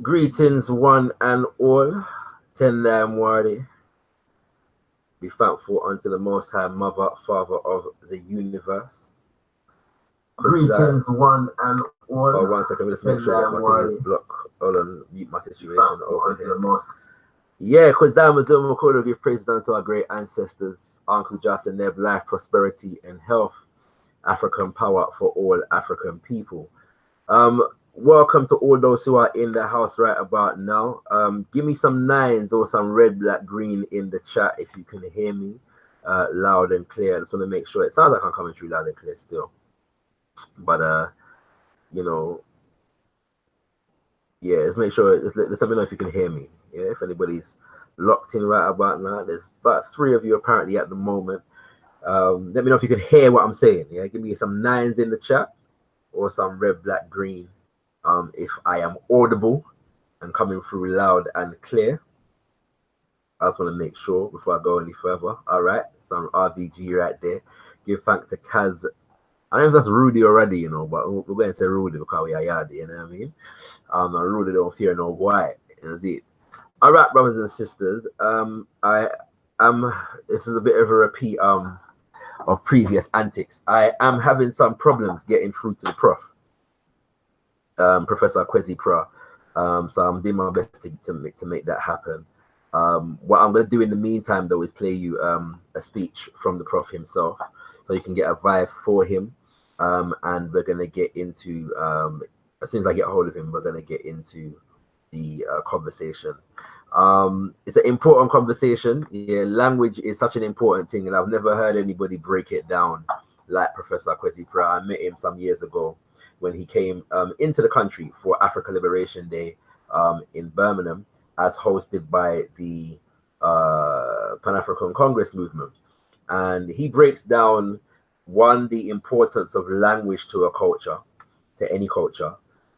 Greetings, one and all. Tenda Mwari. Be thankful unto the Most High Mother, Father of the universe. Greetings, one and all. Oh, 1 second. Let's make sure that my thing is blocked. Hold on, mute my situation over here. Yeah, Kwazama Makolo, give praises unto our great ancestors, Uncle Justin, their life, prosperity, and health. African power for all African people. Welcome to all those who are in the house right about now. Give me some 9s or some red, black, green in the chat if you can hear me loud and clear. I just want to make sure it sounds like I'm coming through loud and clear still. But you know, yeah, let's make sure. Let's let me know if you can hear me. Yeah, if anybody's locked in right about now. There's about 3 of you apparently at the moment. Let me know if you can hear what I'm saying. Yeah, give me some 9s in the chat or some red, black, green. If I am audible and coming through loud and clear. I just want to make sure before I go any further. All right, some RVG right there. Give thanks to Kaz. I don't know if that's Rudy already, you know, but we're going to say Rudy because we are Yadi, you know what I mean? Rudy don't fear no why. That's it. All right, brothers and sisters. This is a bit of a repeat of previous antics. I am having some problems getting through to the prof. Professor Kwesi Pra. So I'm doing my best to make that happen. What I'm going to do in the meantime, though, is play you a speech from the prof himself, so you can get a vibe for him. And we're going to get into, as soon as I get a hold of him, we're going to get into the conversation. It's an important conversation. Yeah, language is such an important thing, and I've never heard anybody break it down like Professor Kwesi Pra. I met him some years ago when he came into the country for Africa Liberation Day in Birmingham, as hosted by the Pan-African Congress movement. And he breaks down, one, the importance of language to a culture, to any culture,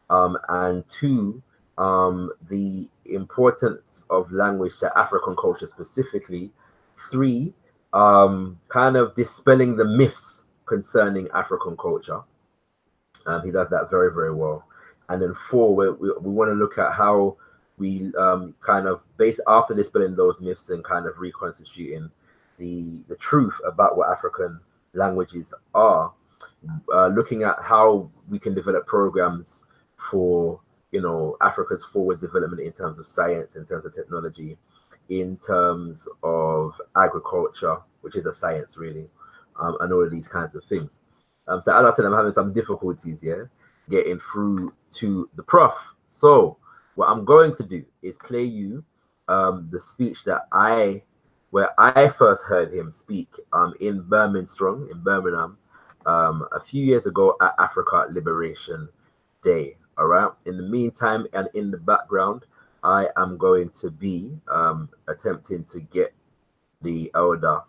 and 2, the importance of language to African culture specifically. 3, kind of dispelling the myths concerning African culture. He does that very, very well. And then 4, we want to look at how we kind of base after dispelling those myths and kind of reconstituting the truth about what African languages are, looking at how we can develop programs for, you know, Africa's forward development in terms of science, in terms of technology, in terms of agriculture, which is a science really, and all of these kinds of things. So as I said, I'm having some difficulties here getting through to the prof. So what I'm going to do is play you the speech where I first heard him speak in Birmingham, a few years ago at Africa Liberation Day. All right. In the meantime, and in the background, I am going to be attempting to get the elder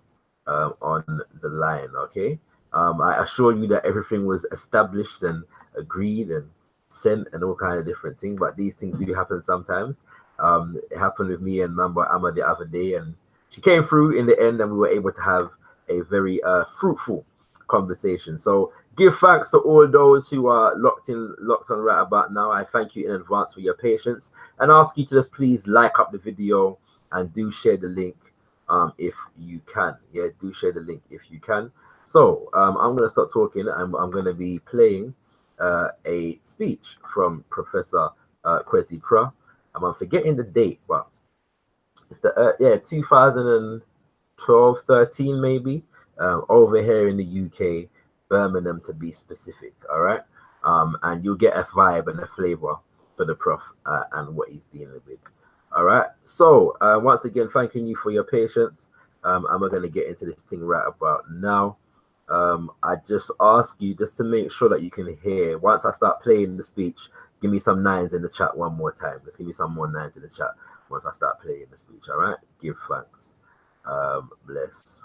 on the line. Okay. I assure you that everything was established and agreed and sent and all kind of different things, but these things do happen sometimes. It happened with me and Mamba Amma the other day, and she came through in the end, and we were able to have a very fruitful conversation. So give thanks to all those who are locked on right about now. I thank you in advance for your patience, and ask you to just please like up the video and do share the link if you can. Yeah, do share the link if you can. So I'm going to stop talking, and I'm going to be playing a speech from Professor Kwesi Pra. I'm forgetting the date, but it's the 2012, 13 maybe, over here in the UK, Birmingham to be specific. All right, and you'll get a vibe and a flavor for the prof and what he's dealing with. All right. So once again, thanking you for your patience. I'm going to get into this thing right about now. I just ask you just to make sure that you can hear. Once I start playing the speech, give me some 9s in the chat one more time. Let's give me some more 9s in the chat once I start playing the speech. All right. Give thanks. Bless.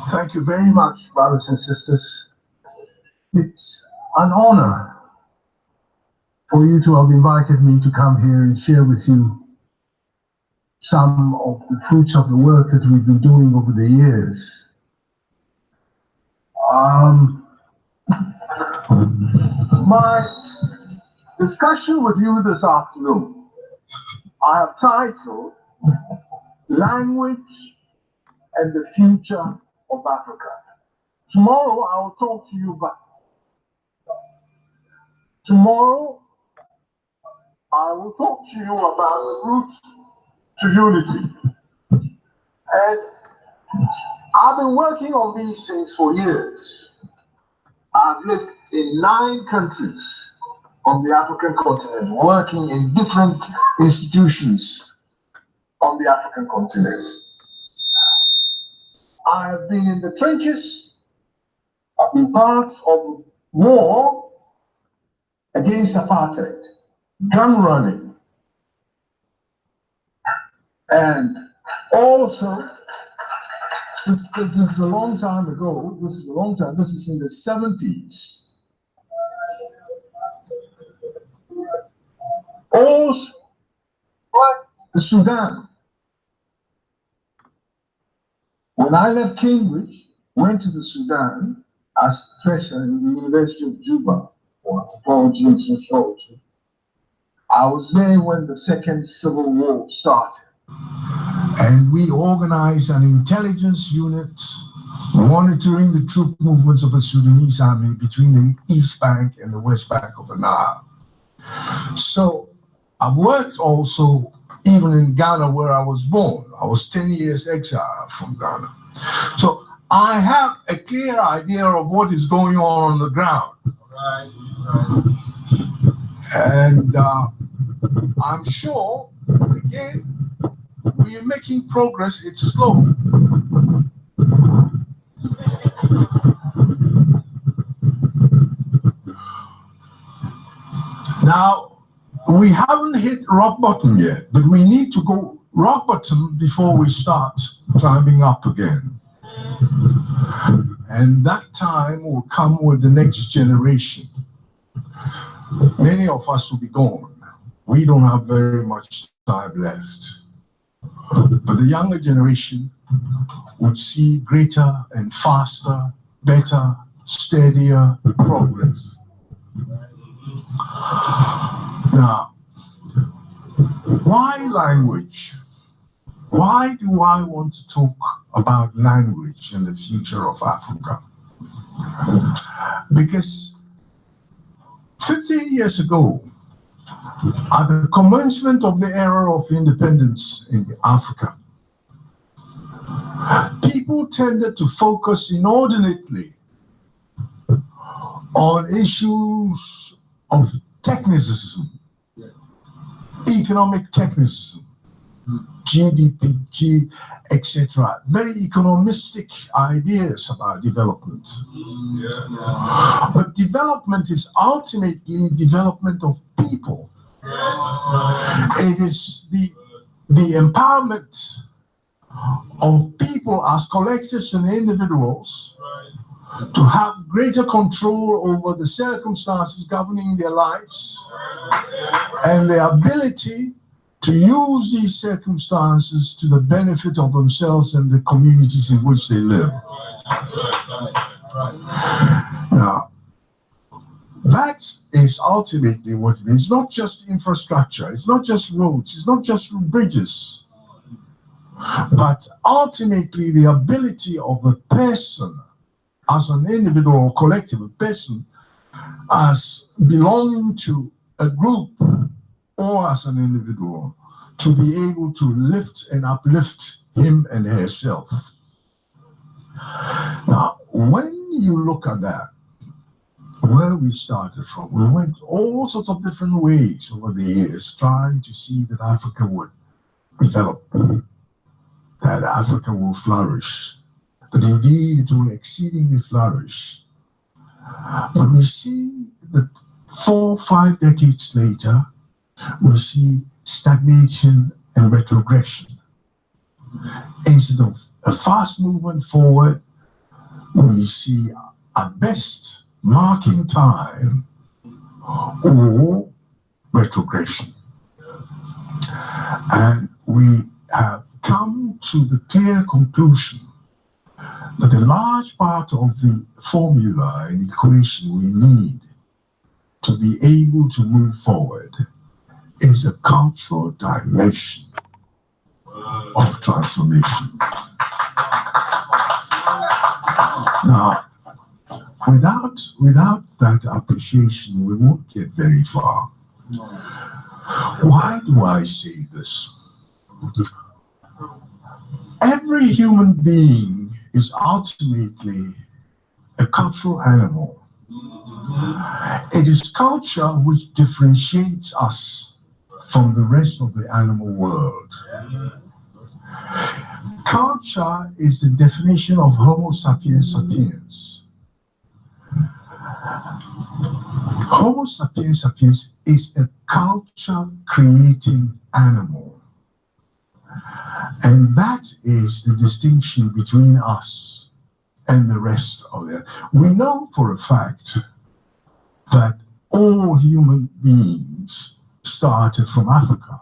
Thank you very much, brothers and sisters. It's an honor for you to have invited me to come here and share with you some of the fruits of the work that we've been doing over the years. My discussion with you this afternoon, I have titled Language and the Future of Africa. Tomorrow I will talk to you about the route to unity. And I've been working on these things for years. I've lived in 9 countries on the African continent, working in different institutions on the African continent. I have been in the trenches. I've been part of war against apartheid, gun running, and also, this is a long time ago, this is in the 70s. Also, the Sudan. When I left Cambridge, went to the Sudan as a professor in the University of Juba for anthropology and sociology. I was there when the second civil war started. And we organized an intelligence unit monitoring the troop movements of the Sudanese army between the East Bank and the West Bank of the Nile. So I've worked also even in Ghana, where I was born. I was 10 years exiled from Ghana. So I have a clear idea of what is going on the ground. Right. And I'm sure, again, we are making progress. It's slow. Now, we haven't hit rock bottom yet, but we need to go rock bottom before we start climbing up again. And that time will come with the next generation. Many of us will be gone. We don't have very much time left. But the younger generation would see greater and faster, better, steadier progress. Now, why language? Why do I want to talk about language and the future of Africa? Because 50 years ago, at the commencement of the era of independence in Africa, people tended to focus inordinately on issues of technicism, economic technicism, GDP, etc. Very economistic ideas about development. But development is ultimately development of people. It is the empowerment of people as collectives and individuals to have greater control over the circumstances governing their lives and their ability to use these circumstances to the benefit of themselves and the communities in which they live. Now, that is ultimately what it is. It's not just infrastructure, it's not just roads, it's not just bridges, but ultimately the ability of the person as an individual or collective, a person as belonging to a group or as an individual, to be able to lift and uplift him and herself. Now, when you look at that, where we started from, we went all sorts of different ways over the years, trying to see that Africa would develop, that Africa will flourish, that indeed it will exceedingly flourish. But we see that 4 or 5 decades later, we see stagnation and retrogression. Instead of a fast movement forward, we see at best marking time or retrogression. And we have come to the clear conclusion that a large part of the formula and equation we need to be able to move forward is a cultural dimension of transformation. Now, without that appreciation, we won't get very far. Why do I say this? Every human being is ultimately a cultural animal. It is culture which differentiates us from the rest of the animal world. Culture is the definition of Homo sapiens sapiens. Homo sapiens sapiens is a culture-creating animal. And that is the distinction between us and the rest of it. We know for a fact that all human beings started from Africa.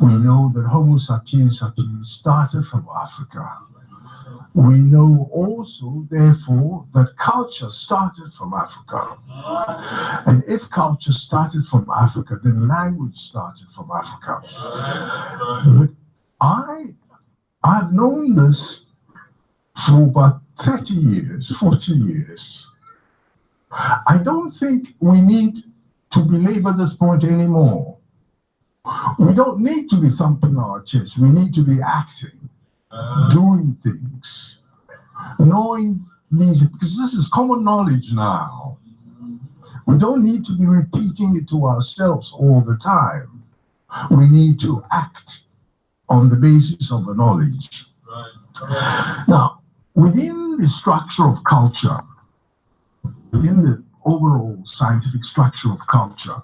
We know that Homo sapiens sapiens started from Africa. We know also, therefore, that culture started from Africa. And if culture started from Africa, then language started from Africa. But I've known this for about 30 years, 40 years. I don't think we need to belabor this point anymore. We don't need to be thumping our chests. We need to be acting, doing things, knowing these, because this is common knowledge now. We don't need to be repeating it to ourselves all the time. We need to act on the basis of the knowledge. Now, within the structure of culture, within the overall scientific structure of culture,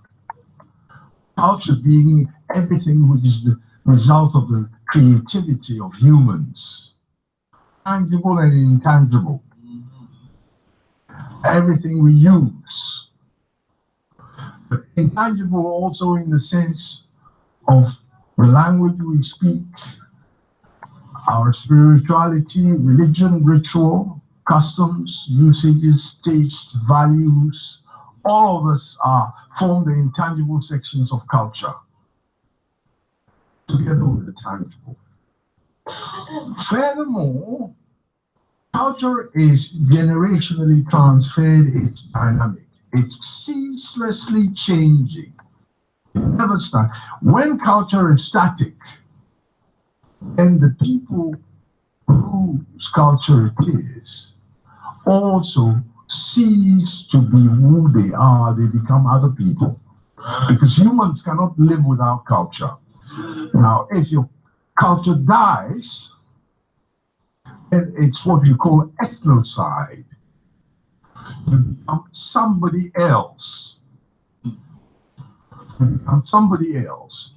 culture being everything which is the result of the creativity of humans, tangible and intangible, everything we use, but intangible also in the sense of the language we speak, our spirituality, religion, ritual, customs, usages, tastes, values, all of us form the intangible sections of culture, together with the tangible. Furthermore, culture is generationally transferred, it's dynamic, it's ceaselessly changing. It never stops. When culture is static, then the people whose culture it is also cease to be who they are, they become other people. Because humans cannot live without culture. Now, if your culture dies, then it's what you call ethnocide. You become somebody else. You become somebody else.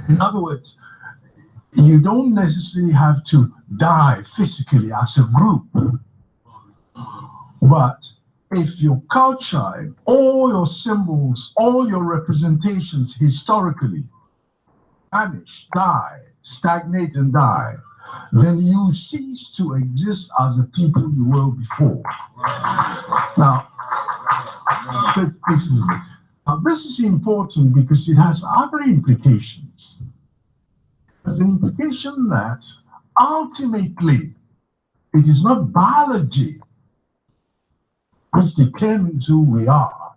In other words, you don't necessarily have to die physically as a group. But if your culture and all your symbols, all your representations historically vanish, die, stagnate and die, then you cease to exist as the people you were before. Now, this is important because it has other implications. There's an implication that ultimately it is not biology which determines who we are.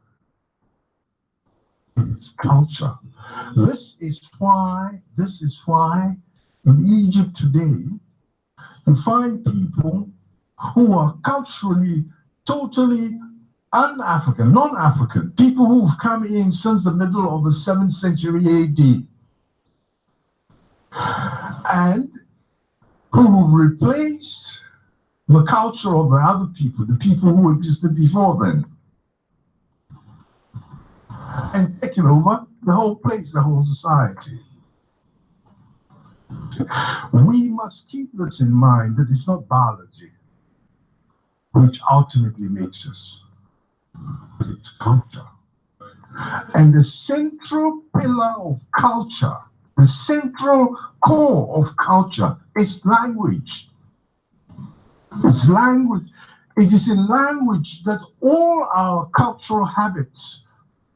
It's culture. This is why in Egypt today, you find people who are culturally totally un-African, non-African, people who've come in since the middle of the 7th century AD, and who've replaced the culture of the other people, the people who existed before then, and taken over the whole place, the whole society. We must keep this in mind, that it's not biology which ultimately makes us, but it's culture. And the central pillar of culture, the central core of culture is language. It's language. It is in language that all our cultural habits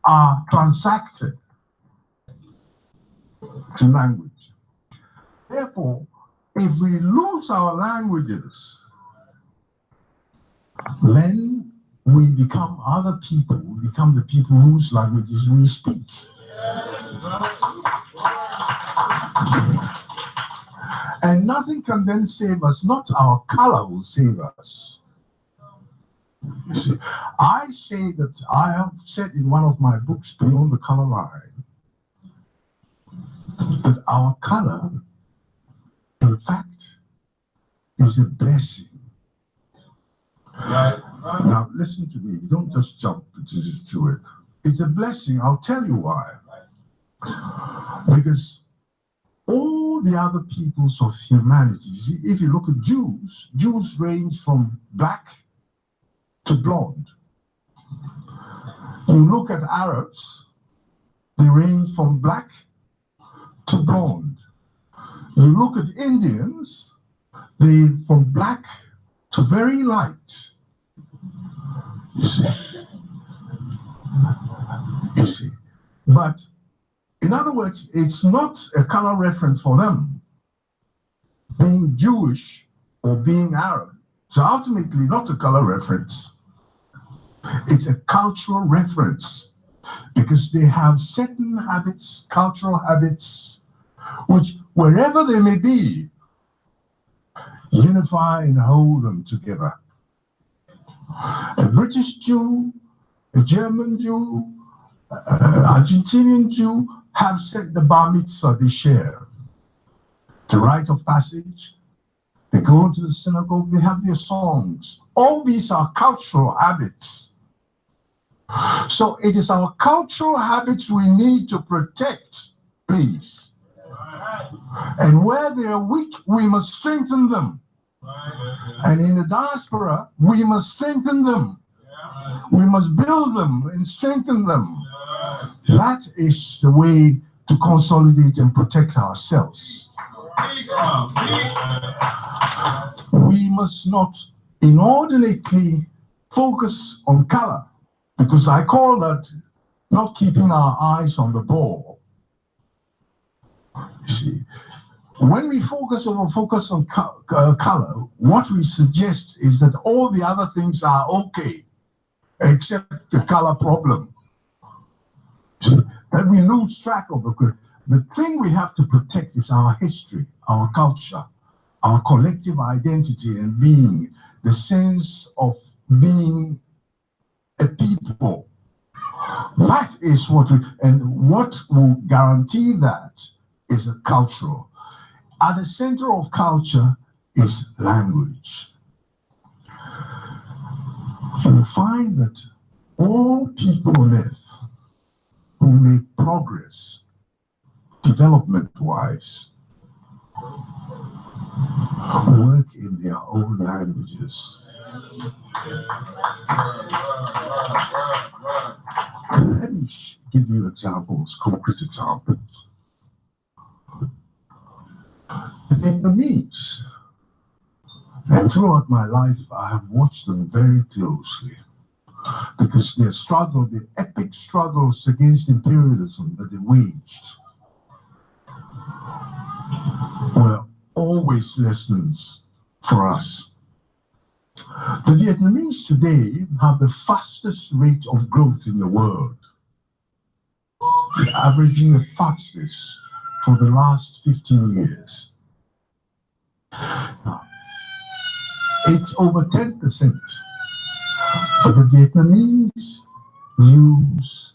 are transacted. It's in language. Therefore, if we lose our languages, then we become other people. We become the people whose languages we speak. And nothing can then save us. Not our color will save us. You see, I say that I have said in one of my books, Beyond the Color Line, that our color, in fact, is a blessing. Now, listen to me. Don't just jump to it. It's a blessing. I'll tell you why. Because all the other peoples of humanity, you see, if you look at Jews, Jews range from black to blonde. You look at Arabs, they range from black to blonde. You look at Indians, they from black to very light. You see. But in other words, it's not a color reference for them. Being Jewish or being Arab, so ultimately not a color reference. It's a cultural reference because they have certain habits, cultural habits, which wherever they may be, unify and hold them together. A British Jew, a German Jew, Argentinian Jew have said the bar mitzvah they share. The rite of passage. They go into the synagogue, they have their songs. All these are cultural habits. So it is our cultural habits we need to protect, please. And where they are weak, we must strengthen them. And in the diaspora, we must strengthen them. We must build them and strengthen them. That is the way to consolidate and protect ourselves. We must not inordinately focus on color, because I call that not keeping our eyes on the ball. You see, when we focus on color, what we suggest is that all the other things are okay, except the color problem. So that we lose track of the thing we have to protect is our history, our culture, our collective identity and being, the sense of being a people. That is what what will guarantee that is a cultural. At the center of culture is language. You find that all people on earth who make progress development-wise work in their own languages. Let me give you examples, concrete examples. The Vietnamese, and throughout my life, I have watched them very closely because their struggle, the epic struggles against imperialism that they waged, were always lessons for us. The Vietnamese today have the fastest rate of growth in the world. They're averaging the fastest for the last 15 years. Now, it's over 10%. But the Vietnamese use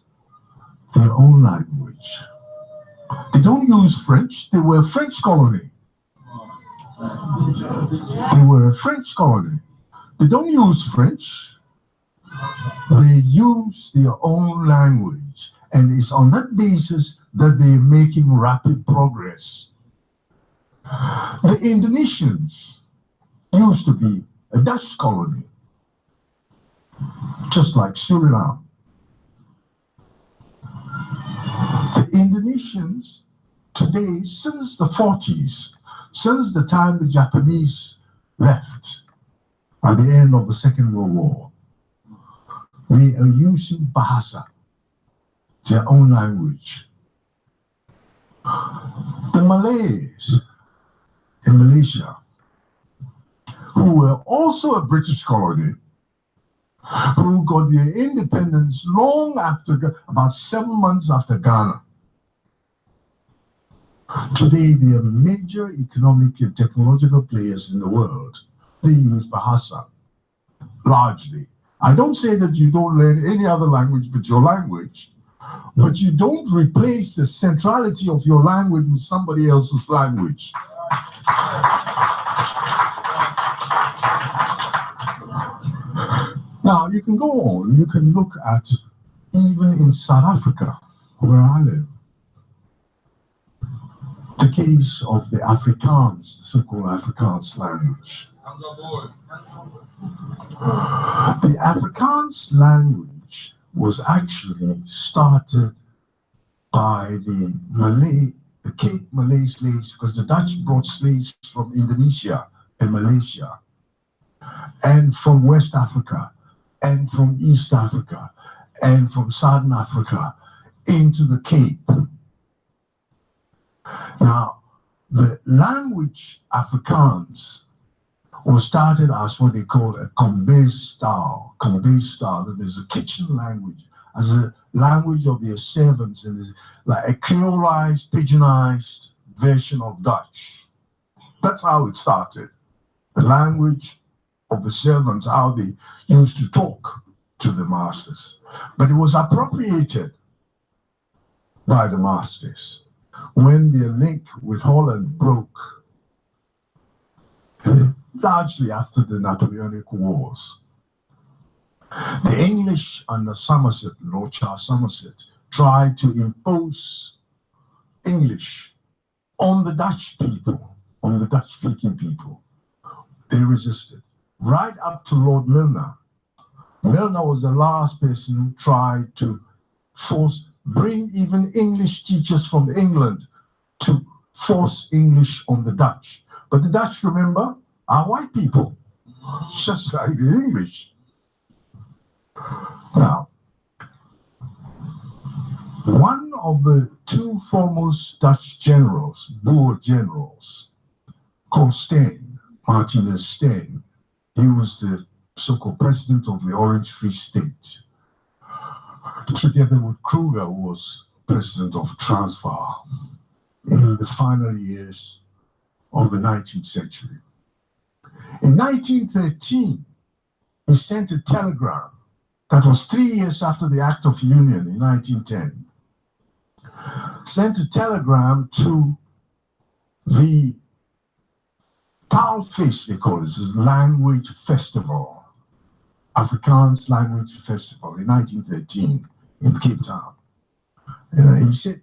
their own language. They don't use French. They were a French colony. They were a French colony. They don't use French. They use their own language. And it's on that basis that they're making rapid progress. The Indonesians used to be a Dutch colony, just like Suriname. The Indonesians today, since the 40s, since the time the Japanese left at the end of the Second World War, they are using Bahasa, their own language. The Malays in Malaysia, who were also a British colony, who got their independence long after, about 7 months after Ghana. Today, they are major economic and technological players in the world. They use Bahasa, largely. I don't say that you don't learn any other language but your language, but you don't replace the centrality of your language with somebody else's language. Now, you can go on, you can look at, even in South Africa, where I live, the case of the Afrikaans, the so-called Afrikaans language. The Afrikaans language was actually started by the Cape Malay slaves, because the Dutch brought slaves from Indonesia and Malaysia, and from West Africa, and from East Africa, and from Southern Africa into the Cape. Now, the language Afrikaans was started as what they call a Kombeestaal. That is a kitchen language, as a language of their servants, and like a creolized, pidginized version of Dutch. That's how it started. The language of the servants, how they used to talk to the masters. But it was appropriated by the masters when their link with Holland broke, largely after the Napoleonic Wars. The English under Somerset, Lord Charles Somerset, tried to impose English on the Dutch people, on the Dutch-speaking people. They resisted, right up to Lord Milner. Milner was the last person who tried to bring even English teachers from England to force English on the Dutch. But the Dutch, remember, are white people, just like the English. Now, one of the two foremost Dutch generals, Boer generals, called Steyn, Martinus Steyn, he was the so-called president of the Orange Free State, together with Kruger, who was president of Transvaal in the final years of the 19th century. In 1913, he sent a telegram that was 3 years after the Act of Union in 1910, sent a telegram to the Taalfeest, they call it, this is language festival, Afrikaans language festival in 1913 in Cape Town. And he said,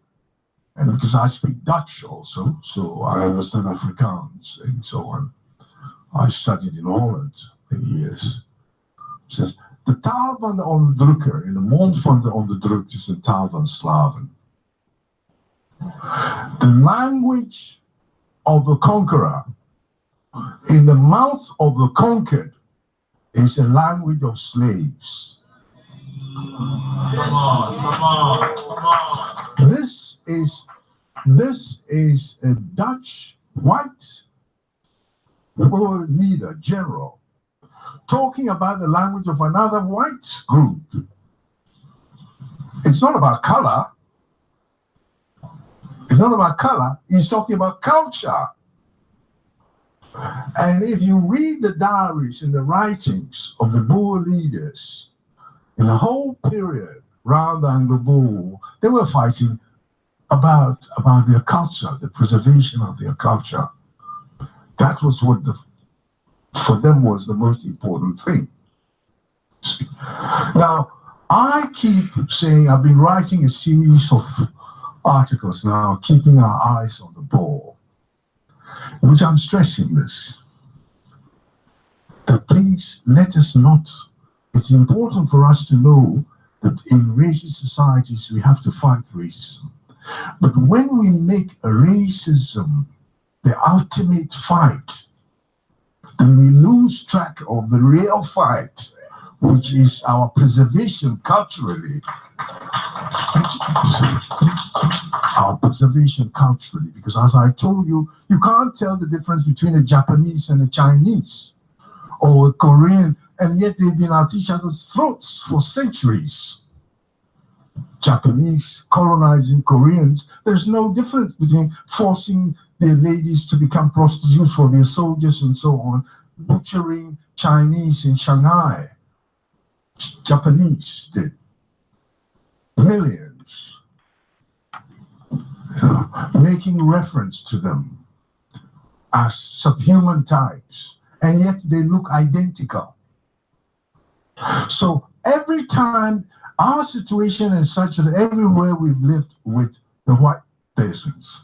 and because I speak Dutch also, so I understand Afrikaans and so on. I studied in Holland many years. He says, de taal van de onderdrukker, in de mond van de onderdrukte is een taal van slaven. The language of the conqueror in the mouth of the conquered is a language of slaves. Come on. This is a Dutch white world leader, general, talking about the language of another white group. It's not about color. It's not about color. He's talking about culture. And if you read the diaries and the writings of the Boer leaders in the whole period around the Anglo-Boer War, they were fighting about their culture, the preservation of their culture. That was what for them was the most important thing. Now, I keep saying, I've been writing a series of articles now, keeping our eyes on the ball. which I'm stressing this, that please let us not, it's important for us to know that in racist societies we have to fight racism. But when we make racism the ultimate fight, then we lose track of the real fight, which is our preservation culturally. Our preservation culturally, because as I told you, you can't tell the difference between a Japanese and a Chinese or a Korean, and yet they've been at each other's throats for centuries. Japanese colonizing Koreans, there's no difference between forcing their ladies to become prostitutes for their soldiers and so on, butchering Chinese in Shanghai. Japanese did millions, making reference to them as subhuman types, and yet they look identical. So every time, our situation is such that everywhere we've lived with the white persons,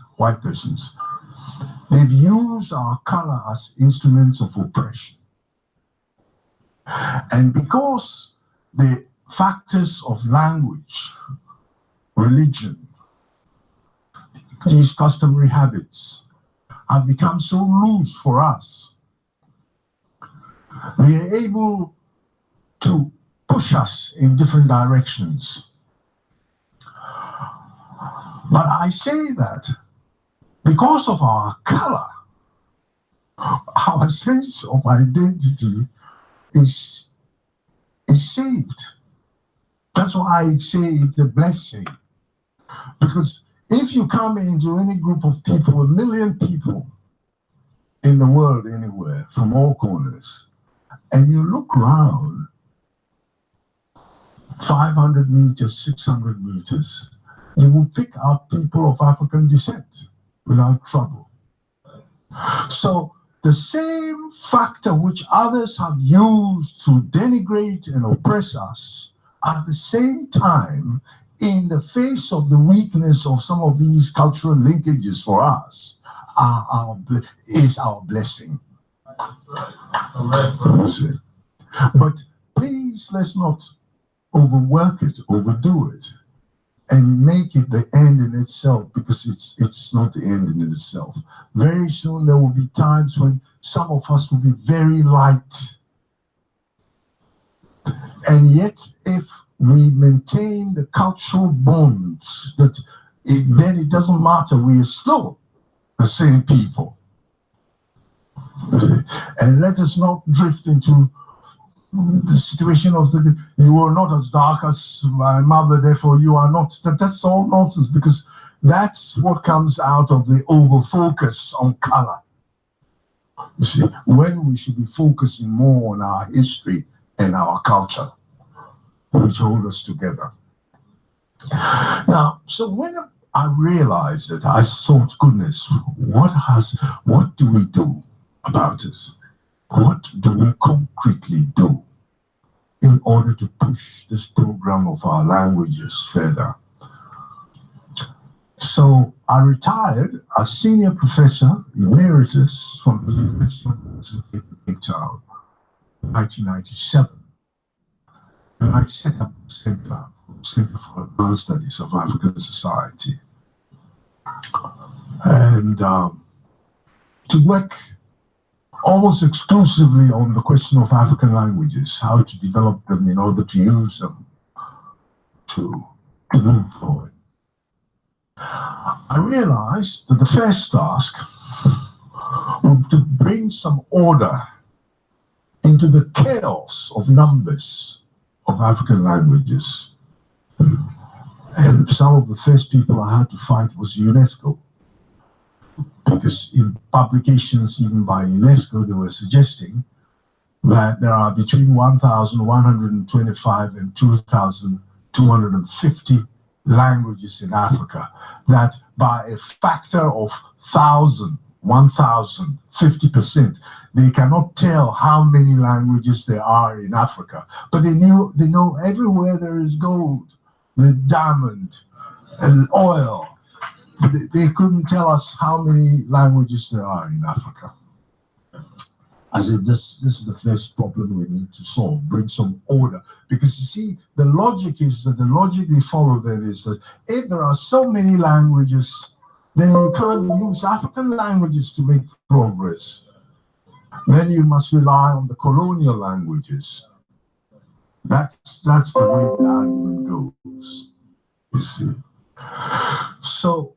they've used our color as instruments of oppression. And because the factors of language, religion, these customary habits have become so loose for us, they are able to push us in different directions. But I say that because of our color, our sense of identity is saved. That's why I say it's a blessing. Because if you come into any group of people, 1 million people in the world anywhere, from all corners, and you look around 500 meters, 600 meters, you will pick out people of African descent without trouble. So the same factor which others have used to denigrate and oppress us, at the same time, in the face of the weakness of some of these cultural linkages for us, is our blessing. But please, let's not overwork it, overdo it, and make it the end in itself, because it's not the end in itself. Very soon there will be times when some of us will be very light. And yet, if we maintain the cultural bonds, then it doesn't matter, we are still the same people. And let us not drift into the situation of you are not as dark as my mother, therefore you are not. That's all nonsense, because that's what comes out of the over-focus on color. You see, when we should be focusing more on our history and our culture, which hold us together. Now, so when I realized that, I thought, goodness, what do we do about it? What do we concretely do in order to push this program of our languages further? So I retired as senior professor emeritus from the University of Cape Town in 1997. And I set up the Center for Advanced Studies of African Society. And to work almost exclusively on the question of African languages, how to develop them in order to use them to move forward. I realized that the first task was to bring some order into the chaos of numbers of African languages. And some of the first people I had to fight was UNESCO, because in publications even by UNESCO, they were suggesting that there are between 1,125 and 2,250 languages in Africa, that by a factor of 1,000, 50%, they cannot tell how many languages there are in Africa. But they know everywhere there is gold, the diamond, and oil, they couldn't tell us how many languages there are in Africa. I said, this is the first problem we need to solve, bring some order. Because you see, the logic they follow there is that if there are so many languages, then you can't use African languages to make progress. Then you must rely on the colonial languages. That's the way the argument goes, you see. So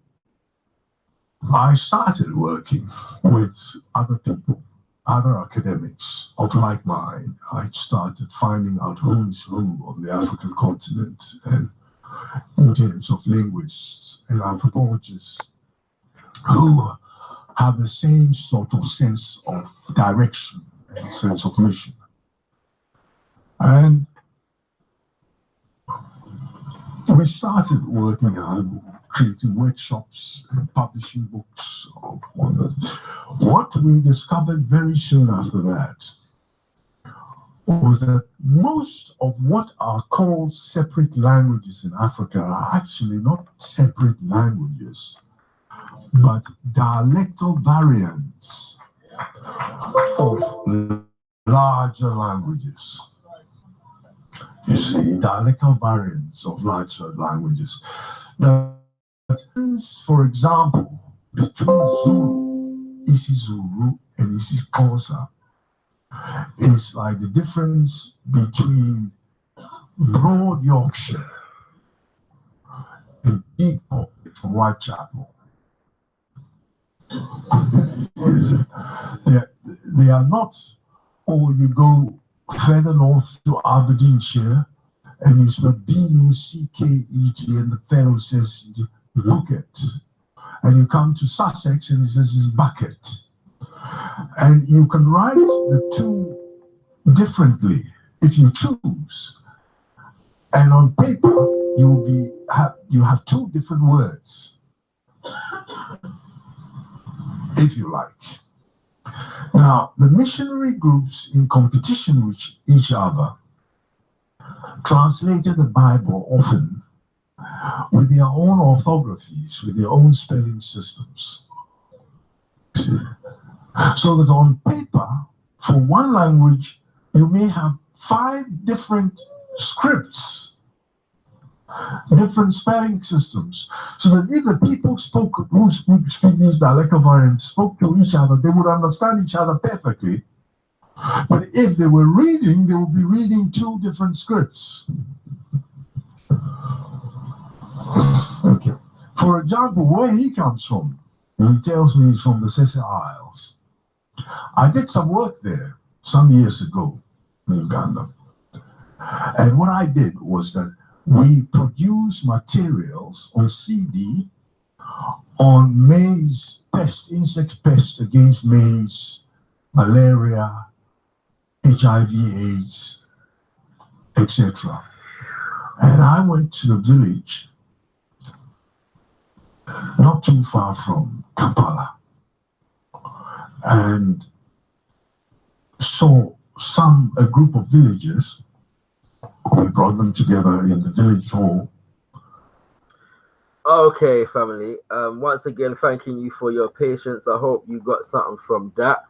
I started working with other people, other academics of like mind. I started finding out who is who on the African continent, and in terms of linguists and anthropologists who have the same sort of sense of direction and sense of mission. And we started working on creating workshops and publishing books on this. What we discovered very soon after that was that most of what are called separate languages in Africa are actually not separate languages, but dialectal variants of larger languages. You see, dialectal variants of larger languages. Now, for example, between Zulu, isiZulu, and isiXhosa is like the difference between Broad Yorkshire and Big Pop from Whitechapel. They are not, or you go further north to Aberdeenshire and you spell B-U-C-K-E-T and the fellow says bucket. And you come to Sussex and it says it's bucket. And you can write the two differently if you choose. And on paper, you have two different words, if you like. Now, the missionary groups in competition with each other translated the Bible often with their own orthographies, with their own spelling systems. So that on paper, for one language, you may have 5 different scripts, different spelling systems, so that if the people who speak these dialectal variants spoke to each other, they would understand each other perfectly. But if they were reading, they would be reading 2 different scripts. Okay. For example, where he comes from, he tells me he's from the Sese Isles. I did some work there some years ago in Uganda. And what I did was that we produced materials on CD on maize pest, insect pests against maize, malaria, HIV/AIDS, etc. And I went to the village not too far from Kampala and saw a group of villagers. We brought them together in the village hall. Okay, family. Once again, thanking you for your patience. I hope you got something from that.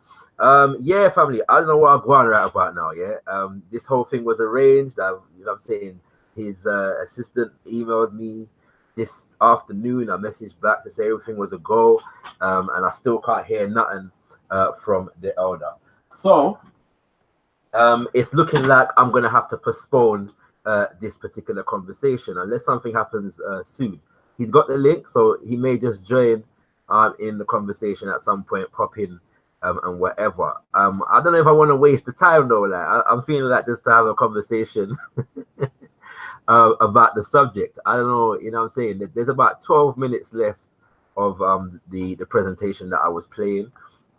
Yeah, family. I don't know what I'm going right about now. Yeah. This whole thing was arranged. You know what I'm saying? His assistant emailed me this afternoon. I messaged back to say everything was a go, and I still can't hear nothing from the elder. So it's looking like I'm gonna have to postpone this particular conversation unless something happens soon. He's got the link, so he may just join in the conversation at some point, pop in and whatever. I don't know if I want to waste the time though. Like I'm feeling like just to have a conversation about the subject. I don't know, you know what I'm saying? There's about 12 minutes left of the presentation that I was playing.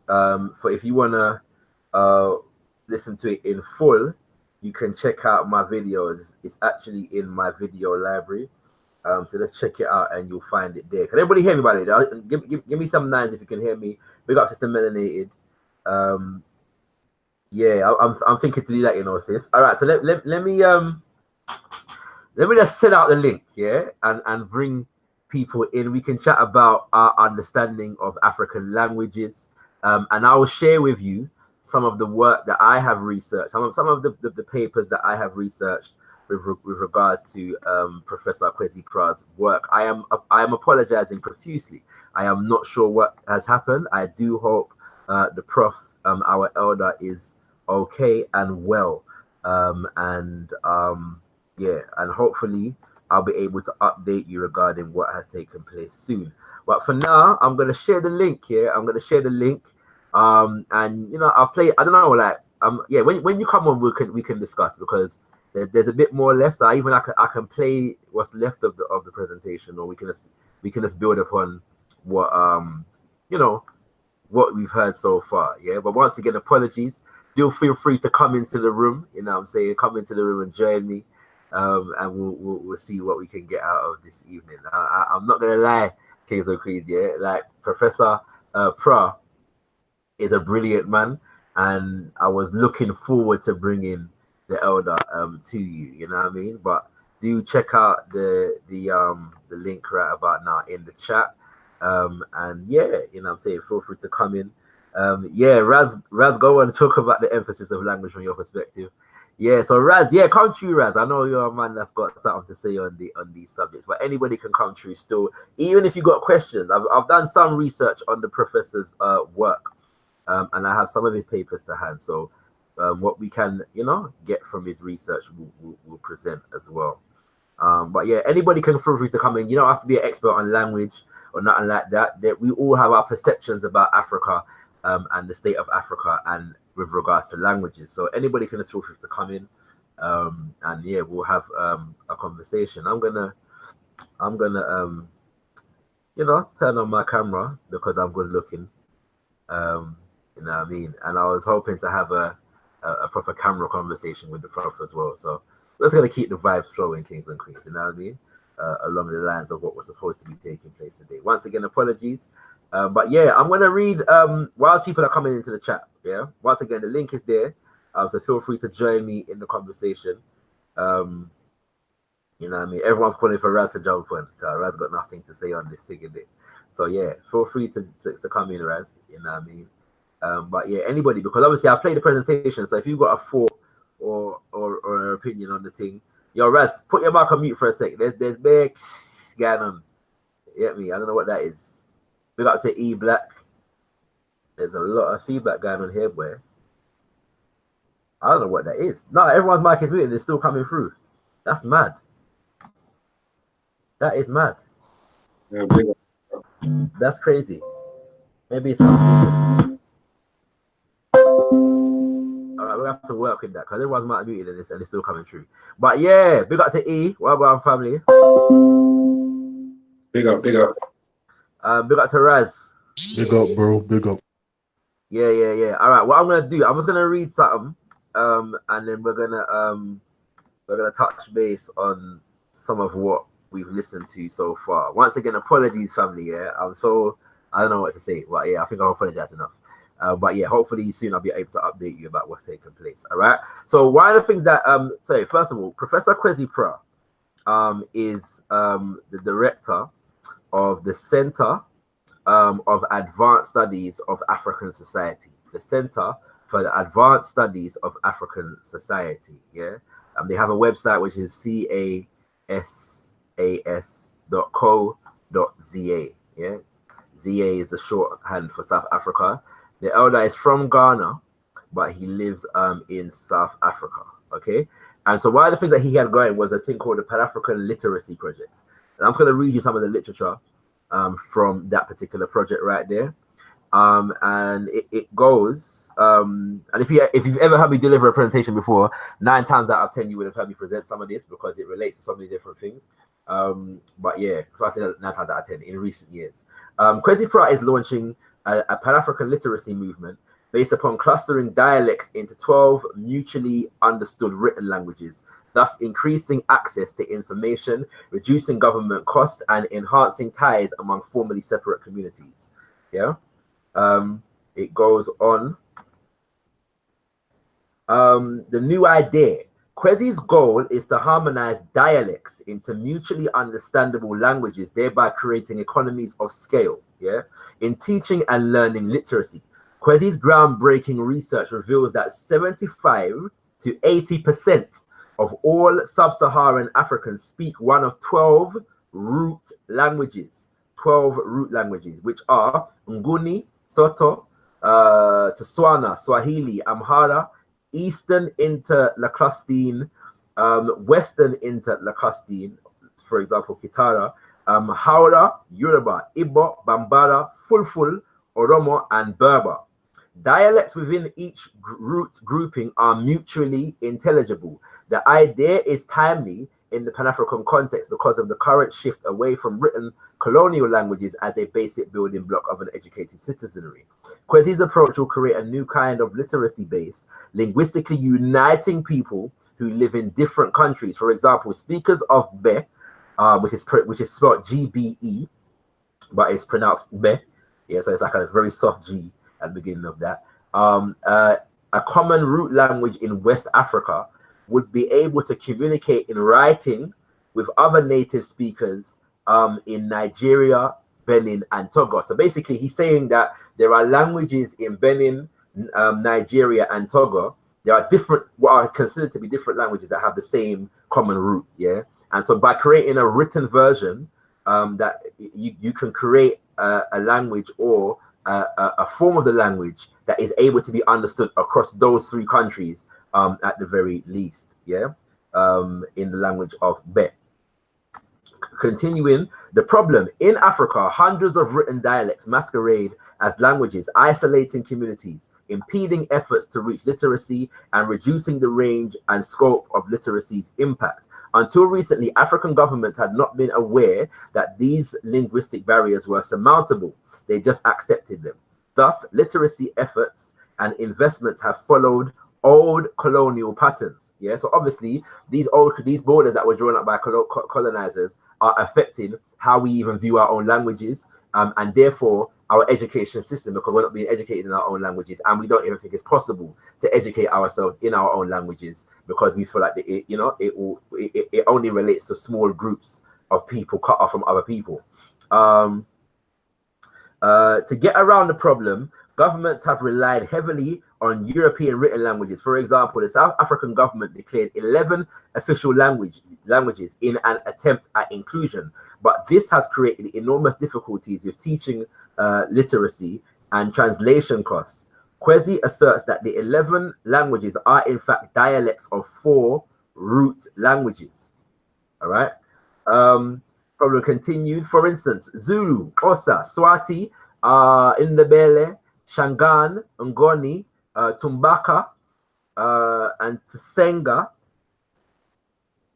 For if you wanna listen to it in full, you can check out my videos. It's actually in my video library. So let's check it out and you'll find it there. Can everybody hear me, by the way? Give me some nines if you can hear me. Big up Sister Melanated. Yeah, I'm thinking to do that, you know, sis. All right, so let me just send out the link, yeah, and bring people in. We can chat about our understanding of African languages, and I will share with you some of the work that I have researched, some of the papers that I have researched with regards to Professor Kwesi Pra's work. I am apologizing profusely. I am not sure what has happened. I do hope the Prof, our elder, is okay and well, and hopefully I'll be able to update you regarding what has taken place soon. But for now, I'm going to share the link here. I'm going to share the link. And you know, I'll play. I don't know, like, yeah. When you come on, we can discuss, because there's a bit more left. So I can play what's left of the presentation, or we can just build upon what you know, what we've heard so far. Yeah. But once again, apologies. Do feel free to come into the room. You know what I'm saying? Come into the room and join me. And we'll see what we can get out of this evening. I'm not gonna lie, Kings of Queens, yeah. Like, Professor Pra is a brilliant man, and I was looking forward to bringing the elder to you. You know what I mean? But do check out the link right about now in the chat. And yeah, you know what I'm saying, feel free to come in. Yeah, Raz, go and talk about the emphasis of language from your perspective. Yeah, so Raz, yeah, come true, Raz. I know you're a man that's got something to say on these subjects, but anybody can come true still, even if you got questions. I've done some research on the professor's work, and I have some of his papers to hand. So what we can, you know, get from his research, we'll present as well. But yeah, anybody can feel free to come in. You don't have to be an expert on language or nothing like that. That we all have our perceptions about Africa, and the state of Africa, and with regards to languages. So anybody can just feel free to come in, and yeah, we'll have a conversation. I'm gonna you know, turn on my camera because I'm good looking. You know what I mean? And I was hoping to have a proper camera conversation with the prof as well. So we're just gonna keep the vibes flowing, Kings and Queens. You know what I mean? Along the lines of what was supposed to be taking place today. Once again, apologies. But yeah, I'm gonna read whilst people are coming into the chat. Yeah, once again, the link is there, so feel free to join me in the conversation. You know what I mean? Everyone's calling for Raz to jump on. Raz got nothing to say on this thing, is it? So yeah, feel free to come in, Raz. You know what I mean? But yeah, anybody, because obviously I played the presentation, so if you've got a thought or an opinion on the thing, yo, Raz, put your mic on mute for a sec. There's big going on. You get me? I don't know what that is. Big up to E Black. There's a lot of feedback going on here, boy. I don't know what that is. No, everyone's mic is muted. It's still coming through. That's mad. That is mad. Yeah, that's crazy. Maybe it's not. All right, we'll have to work with that because everyone's mic muted and it's still coming through. But yeah, big up to E. What about family? Big up. Big up to Raz. Big up, bro. Big up. Yeah. All right, what I'm gonna do, I'm just gonna read something, and then we're gonna touch base on some of what we've listened to so far. Once again, apologies, family. Yeah, I don't know what to say, but yeah, I think I'll apologize enough. But yeah, hopefully soon I'll be able to update you about what's taking place. All right. So one of the things that first of all, Professor Kwesi Pra is the director of the Center of Advanced Studies of African Society. The Center for the Advanced Studies of African Society. Yeah. They have a website which is casas.co.za. Yeah. ZA is the shorthand for South Africa. The elder is from Ghana, but he lives in South Africa. Okay. And so one of the things that he had going was a thing called the Pan-African Literacy Project. And I'm just going to read you some of the literature from that particular project right there. And it goes, and if you've ever heard me deliver a presentation before, 9 times out of 10 you would have heard me present some of this because it relates to so many different things. But yeah, so I say 9 times out of 10 in recent years. Kwesi Pra is launching a Pan-African literacy movement based upon clustering dialects into 12 mutually understood written languages, thus increasing access to information, reducing government costs, and enhancing ties among formerly separate communities. Yeah. It goes on. The new idea Kwesi's goal is to harmonize dialects into mutually understandable languages, thereby creating economies of scale, in teaching and learning literacy. Kwesi's groundbreaking research reveals that 75 to 80% of all sub-Saharan Africans speak one of 12 root languages, which are Nguni, Soto, Tswana, Swahili, Amhara, Eastern Interlacustine, Western Interlacustine, for example, Kitara, Haura, Yoruba, Igbo, Bambara, Fulful, Oromo, and Berber. Dialects within each root grouping are mutually intelligible. The idea is timely in the Pan-African context because of the current shift away from written colonial languages as a basic building block of an educated citizenry. Kwesi's approach will create a new kind of literacy base, linguistically uniting people who live in different countries. For example, speakers of Be, which is spelled G-B-E, but it's pronounced Be. Yeah, so it's like a very soft G at the beginning of that. A common root language in West Africa would be able to communicate in writing with other native speakers in Nigeria, Benin, and Togo. So basically, he's saying that there are languages in Benin, Nigeria, and Togo. There are different, what are considered to be different languages that have the same common root, And so by creating a written version, that you can create a language or a form of the language that is able to be understood across those three countries at the very least, in the language of Be. Continuing, the problem in Africa, hundreds of written dialects masquerade as languages, isolating communities, impeding efforts to reach literacy, and reducing the range and scope of literacy's impact. Until recently, African governments had not been aware that these linguistic barriers were surmountable. They just accepted them. Thus, literacy efforts and investments have followed old colonial patterns. So obviously these borders that were drawn up by colonizers are affecting how we even view our own languages, and therefore our education system, because we're not being educated in our own languages, and we don't even think it's possible to educate ourselves in our own languages because we feel like it only relates to small groups of people cut off from other people. To get around the problem, governments have relied heavily on European written languages. For example, the South African government declared 11 official languages in an attempt at inclusion, but this has created enormous difficulties with teaching literacy and translation costs. Kwesi asserts that the 11 languages are in fact dialects of 4 root languages. All right. Problem continued. For instance, Zulu, Xhosa, Swati, Indebele, Shangaan, Ngoni, Tumbaka, and Tsenga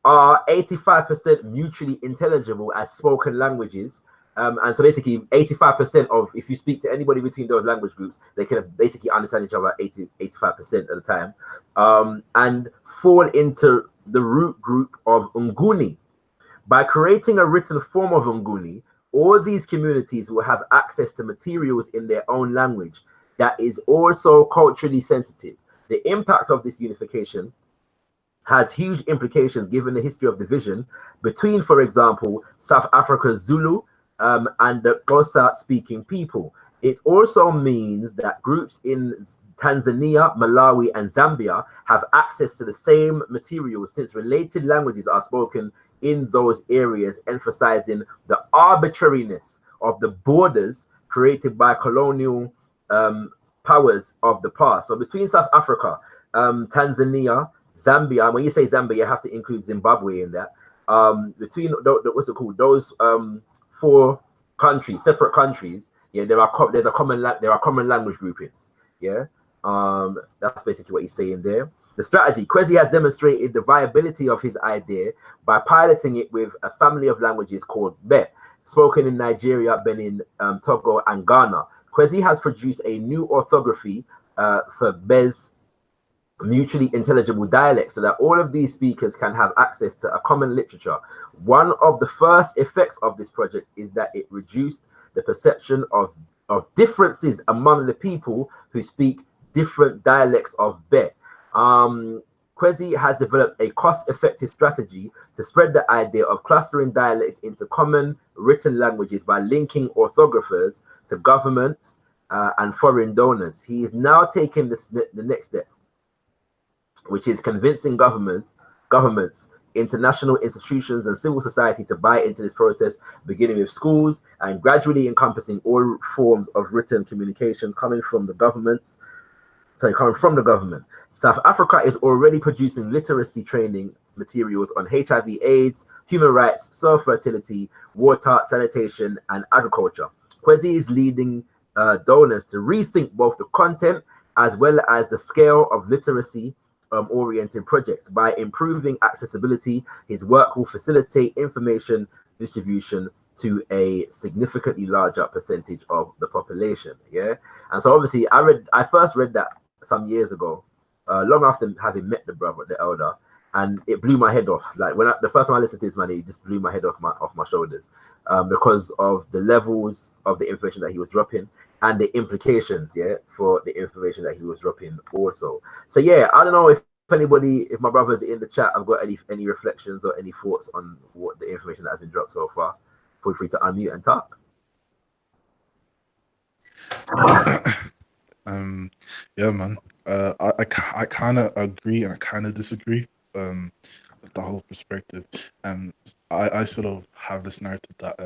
are 85% mutually intelligible as spoken languages. And so basically 85% of, if you speak to anybody between those language groups, they can basically understand each other 85% of the time, and fall into the root group of Nguni. By creating a written form of Nguni, all these communities will have access to materials in their own language that is also culturally sensitive. The impact of this unification has huge implications given the history of division between, for example, South Africa's Zulu and the Xhosa speaking people. It also means that groups in Tanzania, Malawi, and Zambia have access to the same materials since related languages are spoken in those areas, emphasizing the arbitrariness of the borders created by colonial powers of the past. So between South Africa, Tanzania, Zambia, when you say Zambia, you have to include Zimbabwe in that. Between those 4 countries, separate countries, there are common language groupings. That's basically what he's saying there. The strategy, Kwesi has demonstrated the viability of his idea by piloting it with a family of languages called Be, spoken in Nigeria, Benin, Togo, and Ghana. Kwesi has produced a new orthography for Be's mutually intelligible dialects so that all of these speakers can have access to a common literature. One of the first effects of this project is that it reduced the perception of differences among the people who speak different dialects of Be. Kwesi has developed a cost-effective strategy to spread the idea of clustering dialects into common written languages by linking orthographers to governments and foreign donors. He is now taking the next step, which is convincing governments, international institutions, and civil society to buy into this process, beginning with schools and gradually encompassing all forms of written communications coming from the government. South Africa is already producing literacy training materials on HIV/AIDS, human rights, self-fertility, water, sanitation, and agriculture. Kwesi is leading donors to rethink both the content as well as the scale of literacy oriented projects. By improving accessibility, his work will facilitate information distribution to a significantly larger percentage of the population. Yeah, and so obviously I first read that some years ago, long after having met the elder, and it blew my head off. Like the first time I listened to this man, it just blew my head off my shoulders, because of the levels of the information that he was dropping and the implications, for the information that he was dropping also. So yeah, I don't know if my brothers in the chat have got any reflections or any thoughts on what the information that has been dropped so far. Feel free to unmute and talk. Yeah, man. I kind of agree and I kind of disagree with the whole perspective. I sort of have this narrative that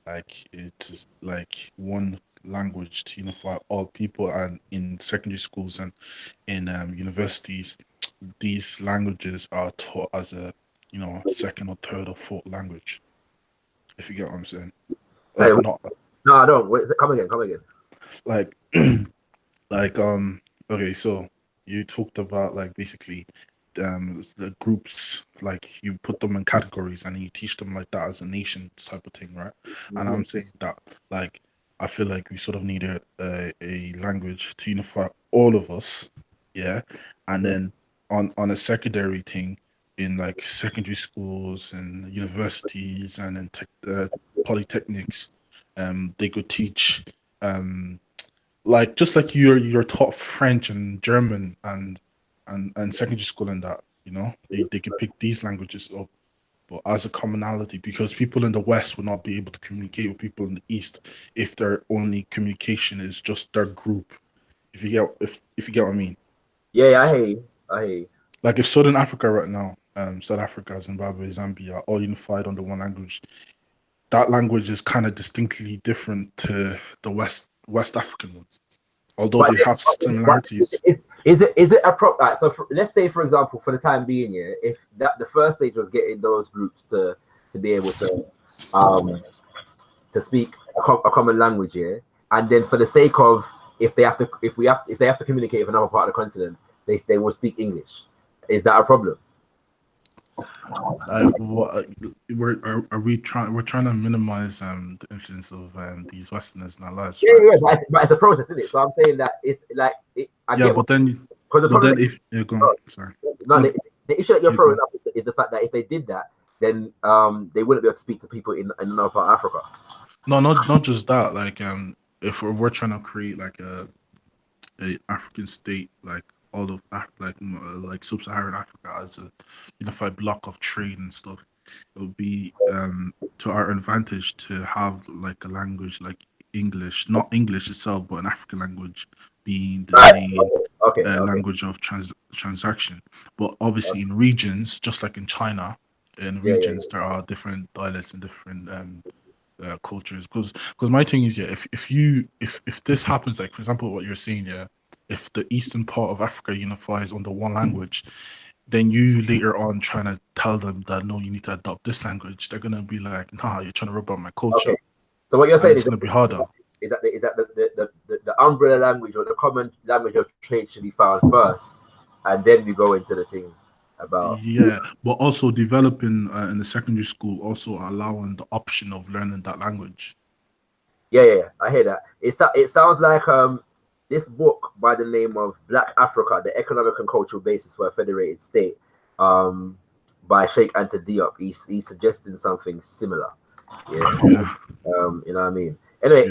like it's like one language to unify all people, and in secondary schools and in universities, these languages are taught as a second or third or fourth language. If you get what I'm saying. Like, no, I don't. Wait, come again. Like, like okay, so you talked about like basically the groups, like you put them in categories and you teach them like that as a nation type of thing, right? Mm-hmm. And I'm saying that like I feel like we sort of need a language to unify all of us, yeah. And then on a secondary thing, in like secondary schools and universities and in polytechnics, they could teach like just like you're taught French and German and secondary school and that, they can pick these languages up, but as a commonality, because people in the West will not be able to communicate with people in the East if their only communication is just their group. If you get what I mean. Yeah, I hear you. Like if Southern Africa right now, South Africa, Zimbabwe, Zambia are all unified under one language, that language is kind of distinctly different to the West African ones, although they have similarities. Is it a problem? So let's say, for example, for the time being, if the first stage was getting those groups to be able to speak a common language, and then for the sake of if they have to communicate with another part of the continent, they will speak English. Is that a problem? We're trying to minimize the influence of these Westerners in our lives. Yeah, right? Yeah, but it's a process, isn't it? So I'm saying that it's like sorry. No, the issue that you're throwing up is the fact that if they did that, then they wouldn't be able to speak to people in another part of Africa. No, not just that. Like if we're trying to create like a African state, like all of like sub-Saharan Africa as a unified block of trade and stuff, it would be to our advantage to have like a language like English, not English itself, but an African language being the main language of transaction. But obviously in regions, just like in China, there are different dialects and different cultures. Because my thing is, if this happens, like for example what you're saying, if the eastern part of Africa unifies under one language, then you later on trying to tell them that no, you need to adopt this language, they're gonna be like, nah, you're trying to rub out my culture. Okay. So what you're saying is gonna be harder. Is that the umbrella language or the common language of trade should be found first, and then we go into the thing about but also developing in the secondary school, also allowing the option of learning that language. Yeah, I hear that. It sounds like this book by the name of Black Africa: The Economic and Cultural Basis for a Federated State, by Sheikh Anta Diop. He's suggesting something similar. Yeah. You know what I mean? Anyway,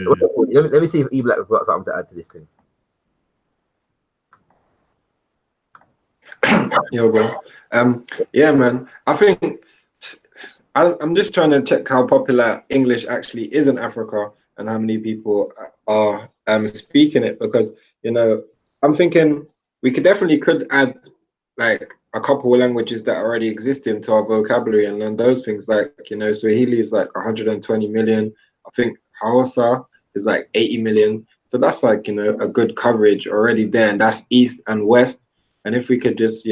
let me see if E-Black has got something to add to this thing. Yo, bro. Yeah, man. I think I'm just trying to check how popular English actually is in Africa and how many people are speaking it, because I'm thinking we could add like a couple of languages that already exist into our vocabulary and learn those things. Like Swahili is like 120 million. I think Hausa is like 80 million. So that's like a good coverage already there, and that's east and west. And if we could just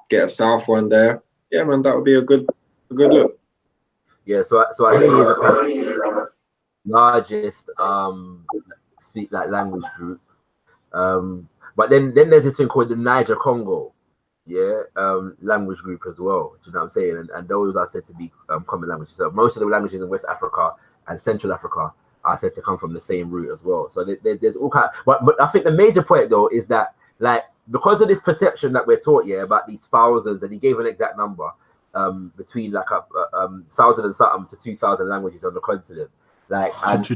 get a south one there, yeah, man, that would be a good look. Yeah, so Swahili is apparently the largest speak like language group. But then there's this thing called the Niger Congo, yeah, language group as well. Do you know what I'm saying? And those are said to be common languages. So most of the languages in West Africa and Central Africa are said to come from the same root as well. So there's all kind. But I think the major point though is that, like, because of this perception that we're taught, yeah, about these thousands, and he gave an exact number, between like a 1,000 and something to 2,000 languages on the continent, like, and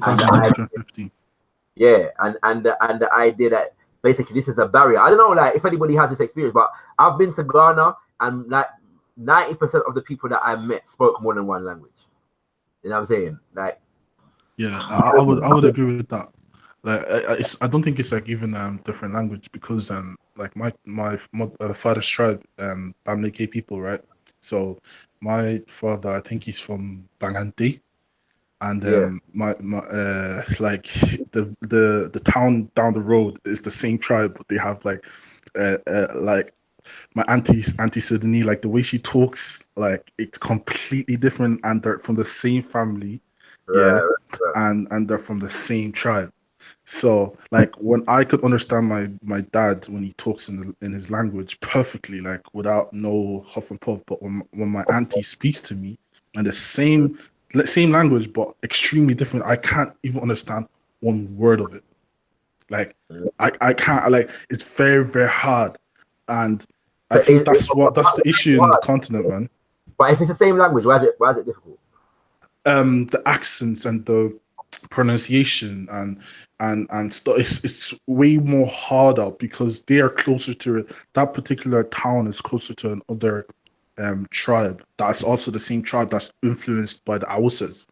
yeah, and the idea that basically this is a barrier. I don't know, like, if anybody has this experience, but I've been to Ghana, and like 90% of the people that I met spoke more than one language. You know what I'm saying? Like, yeah, I would agree with that. Like, I don't think it's like even different language, because like my father's tribe, Bamileke people, right? So my father, I think he's from Bangante, and yeah, my like the town down the road is the same tribe, but they have like my auntie Sydney, like the way she talks, like it's completely different, and they're from the same family, yeah, right. and they're from the same tribe. So like when I could understand my dad when he talks in his language perfectly, like without no huff and puff, but when my auntie speaks to me and the same language but extremely different, I can't even understand one word of it. Like I can't, like, it's very, very hard. And I So think that's the issue in the continent, man. but if it's the same language, why is it difficult? The accents and the pronunciation and stuff, it's way more harder because they are closer to it. That particular town is closer to another tribe that's also the same tribe that's influenced by the Hausas.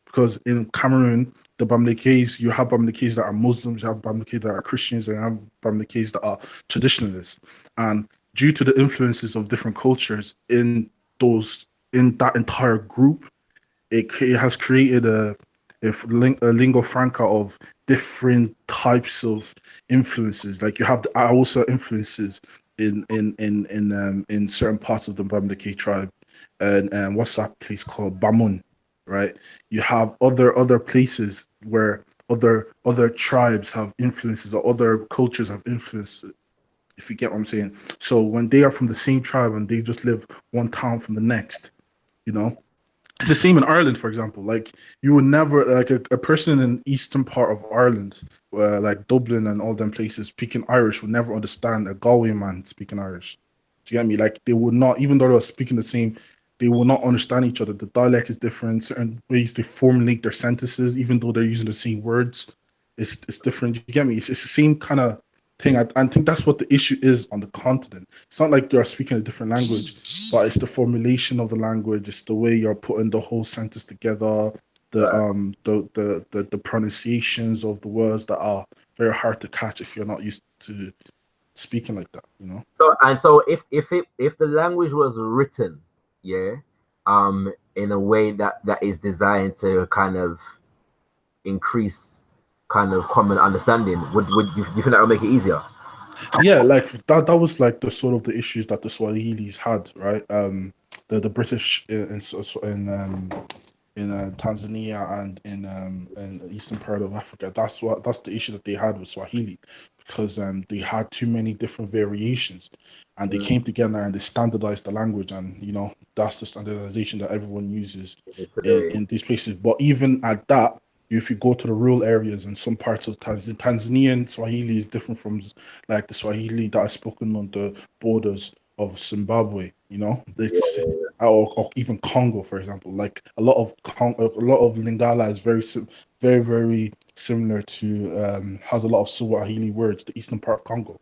Because in Cameroon, the Bamilekes, you have Bamilekes that are Muslims, you have Bamilekes that are Christians, and you have Bamilekes that are traditionalists. And due to the influences of different cultures in that entire group, it has created a lingua franca of different types of influences. Like you have the Hausa influences in certain parts of the Bamileke tribe, and what's that place called, Bamun, right? You have other places where other tribes have influences, or other cultures have influences, if you get what I'm saying. So when they are from the same tribe and they just live one town from the next, you know, it's the same in Ireland, for example. Like you would never, like a person in eastern part of Ireland, like Dublin and all them places, speaking Irish would never understand a Galway man speaking Irish. Do you get me? Like they would not, even though they were speaking the same, they will not understand each other. The dialect is different. Certain ways they formulate their sentences, even though they're using the same words, it's different. You get me? It's the same kind of thing. I think that's what the issue is on the continent. It's not like they are speaking a different language, but it's the formulation of the language. It's the way you're putting the whole sentence together. The pronunciations of the words that are very hard to catch if you're not used to speaking like that. You know. So if the language was written, yeah, in a way that is designed to kind of increase kind of common understanding, would do you think that would make it easier? Yeah, like that was like the sort of the issues that the Swahilis had, right? The British in Tanzania and in the eastern part of Africa. That's the issue that they had with Swahili, because they had too many different variations, and they came together and they standardized the language, and that's the standardization that everyone uses in these places. But even at that, if you go to the rural areas in some parts of Tanzanian Swahili is different from like the Swahili that is spoken on the borders of Zimbabwe. It's or even Congo, for example. Like a lot of Lingala is very similar to has a lot of Swahili words, the eastern part of Congo.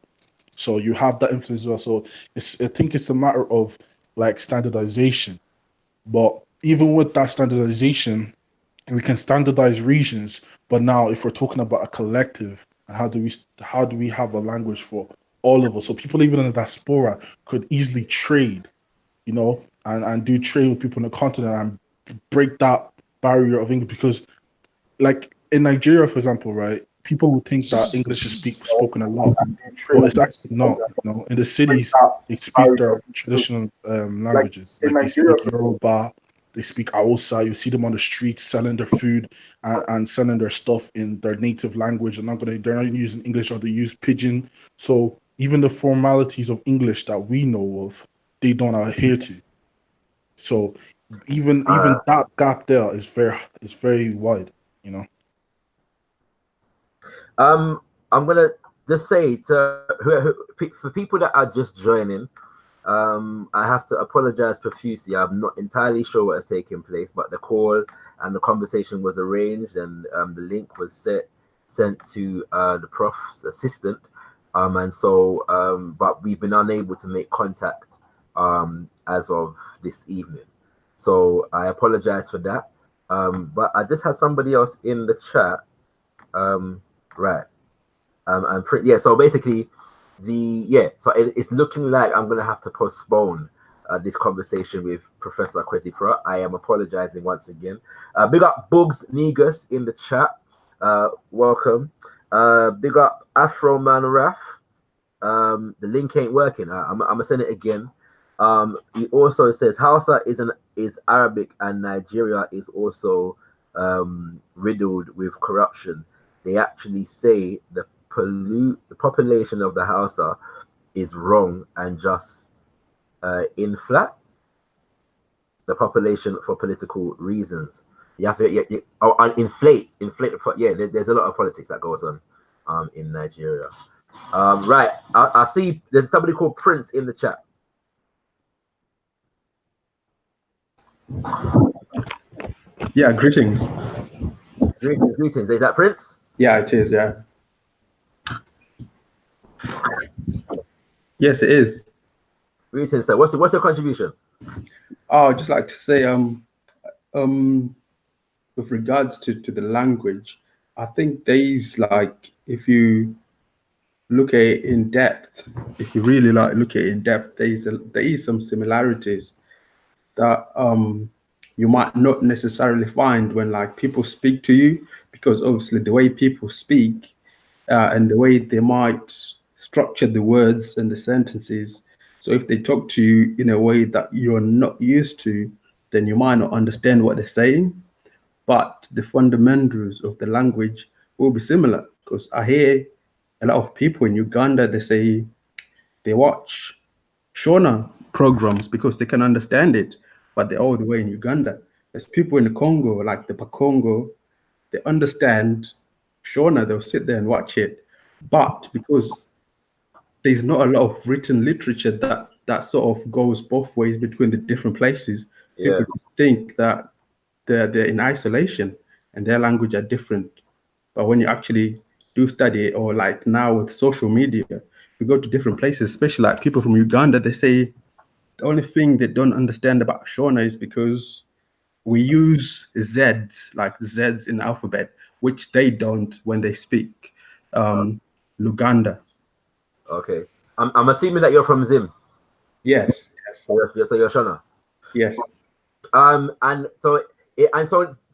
So you have that influence as well. So I think it's a matter of like standardization. But even with that standardization, we can standardize regions. But now, if we're talking about a collective, how do we have a language for all of us? So people even in the diaspora could easily trade, and do trade with people on the continent and break that barrier of English. Because, like in Nigeria, for example, right, people would think that English is spoken a lot, but it's actually not. In the cities, they speak their traditional languages, like they speak Yoruba, they speak Hausa. You see them on the streets selling their food and selling their stuff in their native language. They're not using English, or they use pidgin. So even the formalities of English that we know of, they don't adhere to. So even that gap there is very wide. I'm gonna just say to for people that are just joining, I have to apologize profusely. I'm not entirely sure what has taken place, but the call and the conversation was arranged, and the link was sent to the prof's assistant, and so but we've been unable to make contact as of this evening. So I apologize for that. But I just had somebody else in the chat. Right. So basically so it's looking like I'm gonna have to postpone this conversation with Professor Kwesi Pro. I am apologizing once again. Big up Bugs Negus in the chat. Welcome. Big up Afro Man Raf. The link ain't working. I'm gonna send it again. He also says Hausa is Arabic, and Nigeria is also riddled with corruption. They actually say the population of the Hausa is wrong and just inflate the population for political reasons. You have to inflate. Yeah, there's a lot of politics that goes on in Nigeria. Right, I see there's somebody called Prince in the chat. Yeah, greetings. Greetings. Is that Prince? Yeah, it is, yeah. Yes, it is. Greetings, sir. What's your contribution? Oh, I'd just like to say, with regards to the language, I think there's like, if you look at it in depth, if you really look at it in depth, there is some similarities that you might not necessarily find when like people speak to you, because obviously the way people speak and the way they might structure the words and the sentences. So if they talk to you in a way that you're not used to, then you might not understand what they're saying. But the fundamentals of the language will be similar, because I hear a lot of people in Uganda, they say they watch Shona programs because they can understand it, but they're all the way in Uganda. There's people in the Congo, like the Bakongo, they understand Shona, they'll sit there and watch it. But because there's not a lot of written literature that sort of goes both ways between the different places, people think that they're in isolation and their language are different. But when you actually do study it, or like now with social media, you go to different places, especially like people from Uganda, they say the only thing they don't understand about Shona is because we use Zs, like Zs in the alphabet, which they don't when they speak Luganda. Okay. I'm assuming that you're from Zim. Yes. So you're Shona. Yes. And so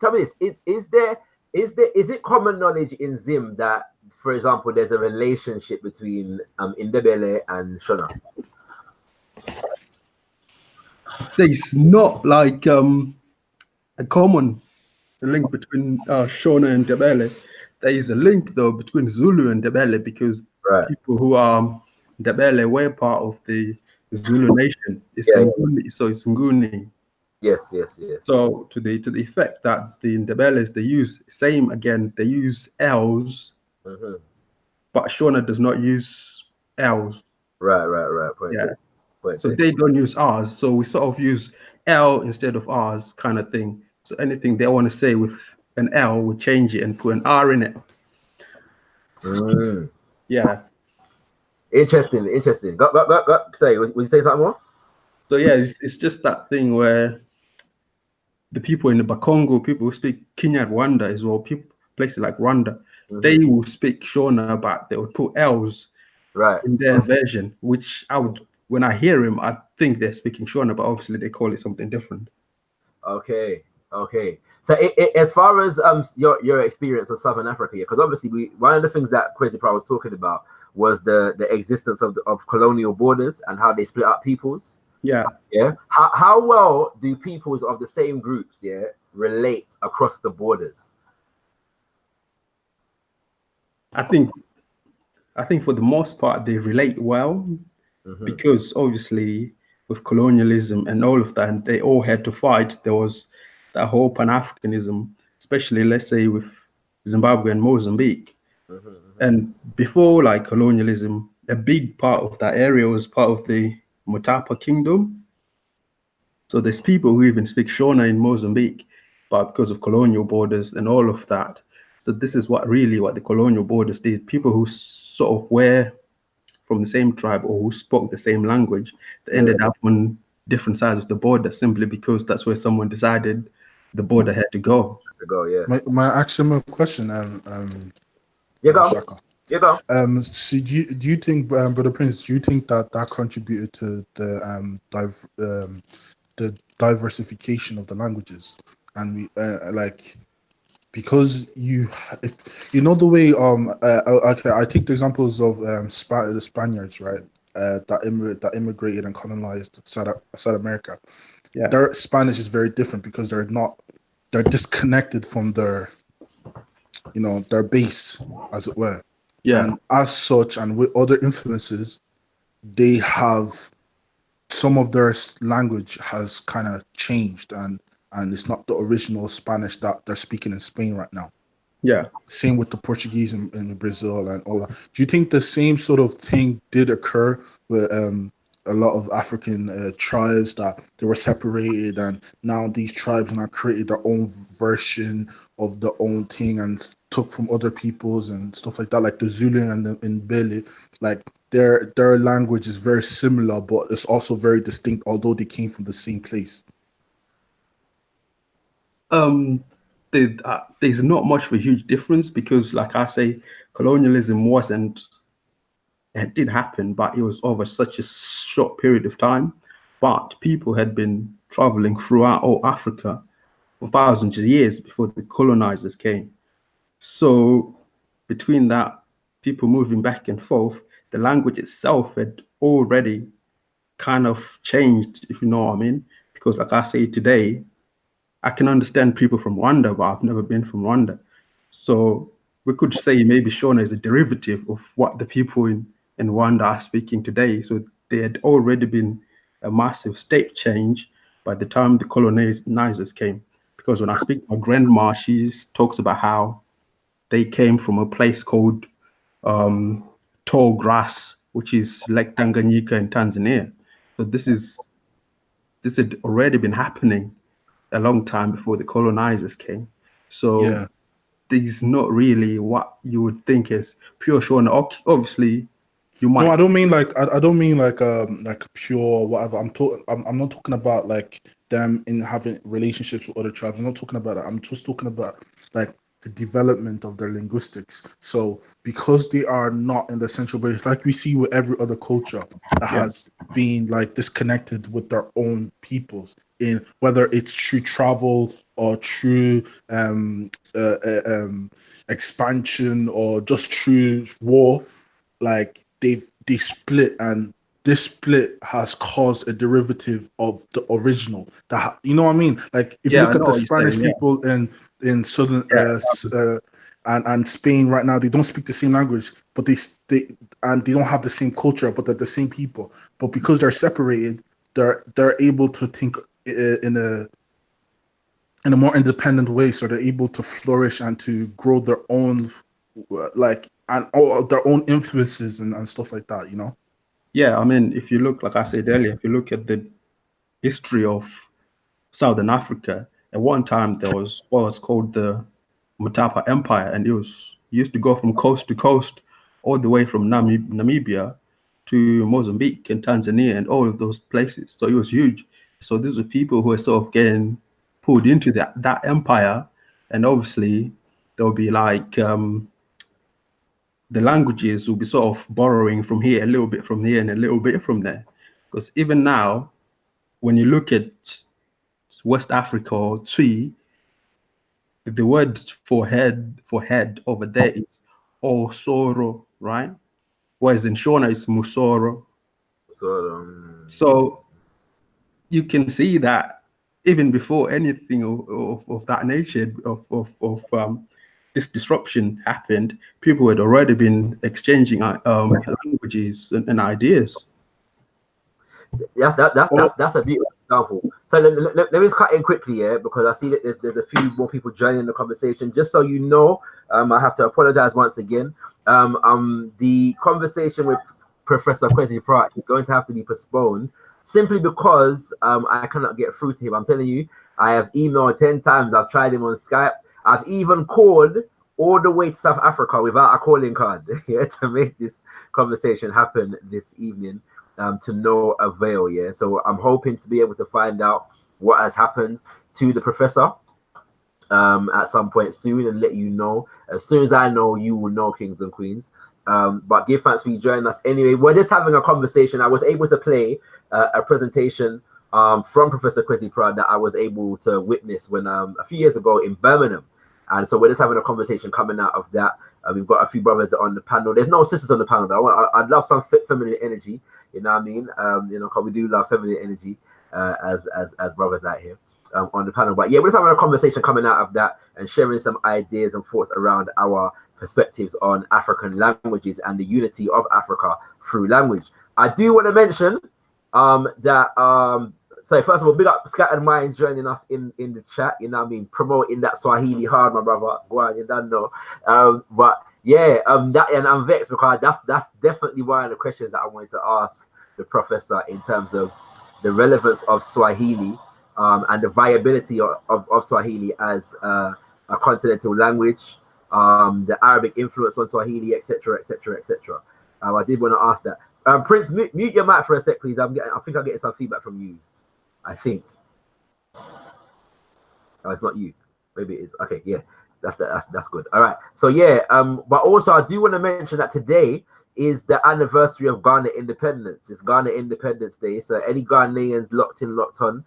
tell me this: is it common knowledge in Zim that, for example, there's a relationship between Ndebele and Shona? There's not like a common link between Shona and Ndebele. There is a link though between Zulu and Ndebele, because people who are Ndebele were part of the Zulu nation. It's Nguni, so it's Nguni. Yes. So to the effect that the Ndebeles, they use they use L's, but Shona does not use L's. Right. So they don't use R's, so we sort of use L instead of R's, kind of thing. So anything they want to say with an L, we change it and put an R in it. Yeah. Interesting, interesting. Go. Say, would you say something more? So yeah, it's just that thing where the people in the Bakongo, people who speak Kinyarwanda as well, people places like Rwanda, they will speak Shona, but they would put L's Right. in their version, which I would, when I hear him, I think they're speaking Shona, but obviously they call it something different. Okay. Okay. So as far as your experience of Southern Africa, because obviously one of the things that Crazy Pro was talking about was the existence of colonial borders and how they split up peoples. Yeah. Yeah. How well do peoples of the same groups relate across the borders? I think for the most part they relate well, because obviously with colonialism and all of that, and they all had to fight. There was that whole Pan-Africanism, especially let's say with Zimbabwe and Mozambique. And before like colonialism, a big part of that area was part of the Mutapa Kingdom. So there's people who even speak Shona in Mozambique, but because of colonial borders and all of that. So this is what the colonial borders did. People who sort of were from the same tribe or who spoke the same language, they ended up on different sides of the border simply because that's where someone decided the border had to go. My actual question, Shaka. So do you think, Brother Prince, do you think that contributed to the diversification of the languages? And we because if you know the way okay, I take the examples of the Spaniards, right? That immigrated and colonized South America. Yeah. Their Spanish is very different because they're disconnected from their base, as it were. Yeah. And as such, and with other influences, they have some of their language has kind of changed, and it's not the original Spanish that they're speaking in Spain right now. Yeah. Same with the Portuguese in Brazil and all that. Do you think the same sort of thing did occur with a lot of African tribes, that they were separated, and now these tribes now created their own version of their own thing and took from other peoples and stuff like that, like the Zulu and the Mbele, like their language is very similar, but it's also very distinct, although they came from the same place? There's not much of a huge difference because, like I say, colonialism it did happen, but it was over such a short period of time. But people had been traveling throughout all Africa for thousands of years before the colonizers came. So between that, people moving back and forth, the language itself had already kind of changed, if you know what I mean. Because like I say today, I can understand people from Rwanda, but I've never been from Rwanda. So we could say maybe Shona is a derivative of what the people in Rwanda are speaking today. So there had already been a massive state change by the time the colonizers came. Because when I speak to my grandma, she talks about how they came from a place called Tall Grass, which is Lake Tanganyika in Tanzania. So this had already been happening a long time before the colonizers came. So Yeah. There's not really what you would think is pure Shona. Obviously, you might. No, I don't mean like I don't mean like pure whatever. I'm not talking about like them in having relationships with other tribes. I'm not talking about that. I'm just talking about like the development of their linguistics. So because they are not in the central base, like we see with every other culture that has been like disconnected with their own peoples, in whether it's through travel or through expansion or just through war, like they split, and this split has caused a derivative of the original. That, you know what I mean? Like if you look at the Spanish people in southern and Spain right now, they don't speak the same language, but they don't have the same culture, but they're the same people. But because they're separated, they're able to think in a more independent way, so they're able to flourish and to grow their own and all their own influences and stuff like that, you know? Yeah, I mean, if you look, like I said earlier, if you look at the history of Southern Africa, at one time there was what was called the Mutapa Empire, and it used to go from coast to coast, all the way from Namibia to Mozambique and Tanzania and all of those places. So it was huge. So these are people who are sort of getting pulled into that empire, and obviously there'll be like the languages will be sort of borrowing from here, a little bit from here, and a little bit from there. Because even now, when you look at West Africa or Twi, the word for head over there is Osoro, right? Whereas in Shona it's Musoro. So you can see that even before anything of that nature of this disruption happened, people had already been exchanging languages and ideas. That's a beautiful example. So let me just cut in quickly, yeah, because I see that there's a few more people joining the conversation. Just so you know, I have to apologize once again. The conversation with Professor Kwesi Pratt is going to have to be postponed simply because I cannot get through to him. I'm telling you, I have emailed 10 times. I've tried him on Skype. I've even called all the way to South Africa without a calling card, yeah, to make this conversation happen this evening. To no avail, yeah. So I'm hoping to be able to find out what has happened to the professor at some point soon and let you know. As soon as I know, you will know, kings and queens. But give thanks for you joining us anyway. We're just having a conversation. I was able to play a presentation from Professor Kwesi Pratt that I was able to witness when a few years ago in Birmingham. And so we're just having a conversation coming out of that. We've got a few brothers on the panel. There's no sisters on the panel though. I'd love some feminine energy. You know what I mean? You know, because we do love feminine energy as brothers out here on the panel. But yeah, we're just having a conversation coming out of that and sharing some ideas and thoughts around our perspectives on African languages and the unity of Africa through language. I do want to mention that. So first of all, big up Scattered Minds joining us in the chat. You know what I mean? Promoting that Swahili hard, my brother. Go on, you don't know. But yeah, that, and I'm vexed because that's definitely one of the questions that I wanted to ask the professor in terms of the relevance of Swahili and the viability of Swahili as a continental language, the Arabic influence on Swahili, etc., etc., etc. I did want to ask that. Prince, mute your mic for a sec, please. I think I'm getting some feedback from you. I think. Oh, it's not you. Maybe it is. Okay, yeah, that's good. All right. So yeah, but also I do want to mention that today is the anniversary of Ghana independence. It's Ghana Independence Day. So any Ghanaians locked in, locked on,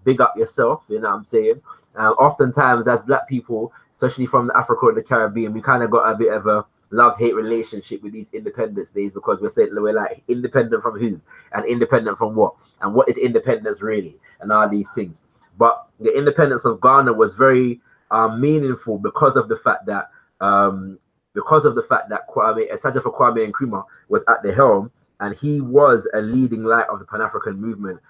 big up yourself. You know what I'm saying? Oftentimes, as Black people, especially from Africa and the Caribbean, we kind of got a bit of a love-hate relationship with these independence days because we're like independent from who and independent from what and what is independence really and all these things. But the independence of Ghana was very meaningful because of the fact that Kwame Nkrumah was at the helm, and he was a leading light of the Pan-African movement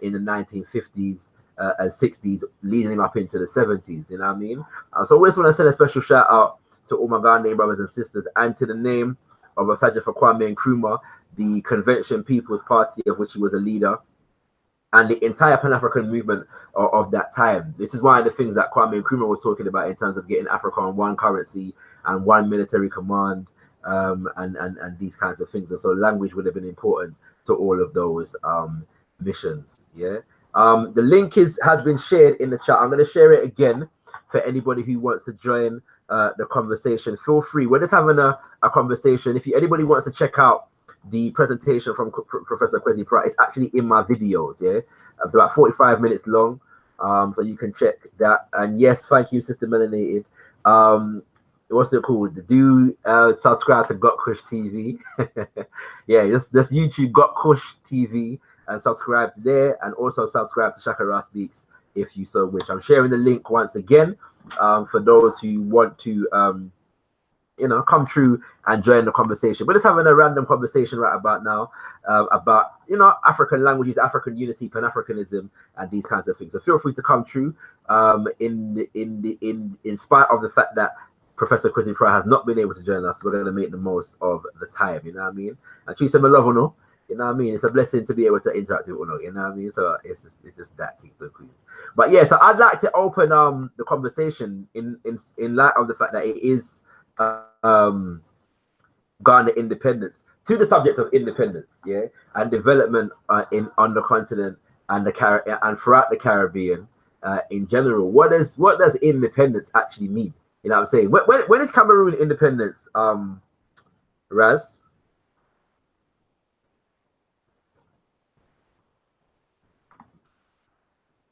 in the 1950s and 60s, leading up into the 70s. You know what I mean? So I just want to send a special shout out to all my Ghanaian brothers and sisters, and to the name of Osagyefo Kwame Nkrumah, the Convention People's Party of which he was a leader, and the entire Pan-African movement of that time. This is one of the things that Kwame Nkrumah was talking about in terms of getting Africa on one currency and one military command, and these kinds of things. And so language would have been important to all of those missions. Yeah. The link has been shared in the chat. I'm going to share it again for anybody who wants to join the conversation. Feel free. We're just having a conversation. If anybody wants to check out the presentation from Professor Kwesi Pratt, it's actually in my videos. Yeah, it's about 45 minutes long, so you can check that. And yes, thank you, Sister Melanated. What's it called? Do subscribe to Got Kush TV. Yeah, just YouTube Got Kush TV and subscribe to there, and also subscribe to Shakara Speaks if you so wish. I'm sharing the link once again for those who want to come through and join the conversation. We're just having a random conversation right about now about African languages, African unity, Pan-Africanism, and these kinds of things. So feel free to come through in spite of the fact that Professor Kwesi Pratt has not been able to join us. We're going to make the most of the time, you know what I mean? And choose some love or no, you know what I mean? It's a blessing to be able to interact with Uno, you know what I mean? So it's just that, kings and queens. But yeah, so I'd like to open the conversation in light of the fact that it is Ghana independence to the subject of independence, yeah, and development on the continent and and throughout the Caribbean in general. What does independence actually mean? You know what I'm saying? When is Cameroon independence? Raz?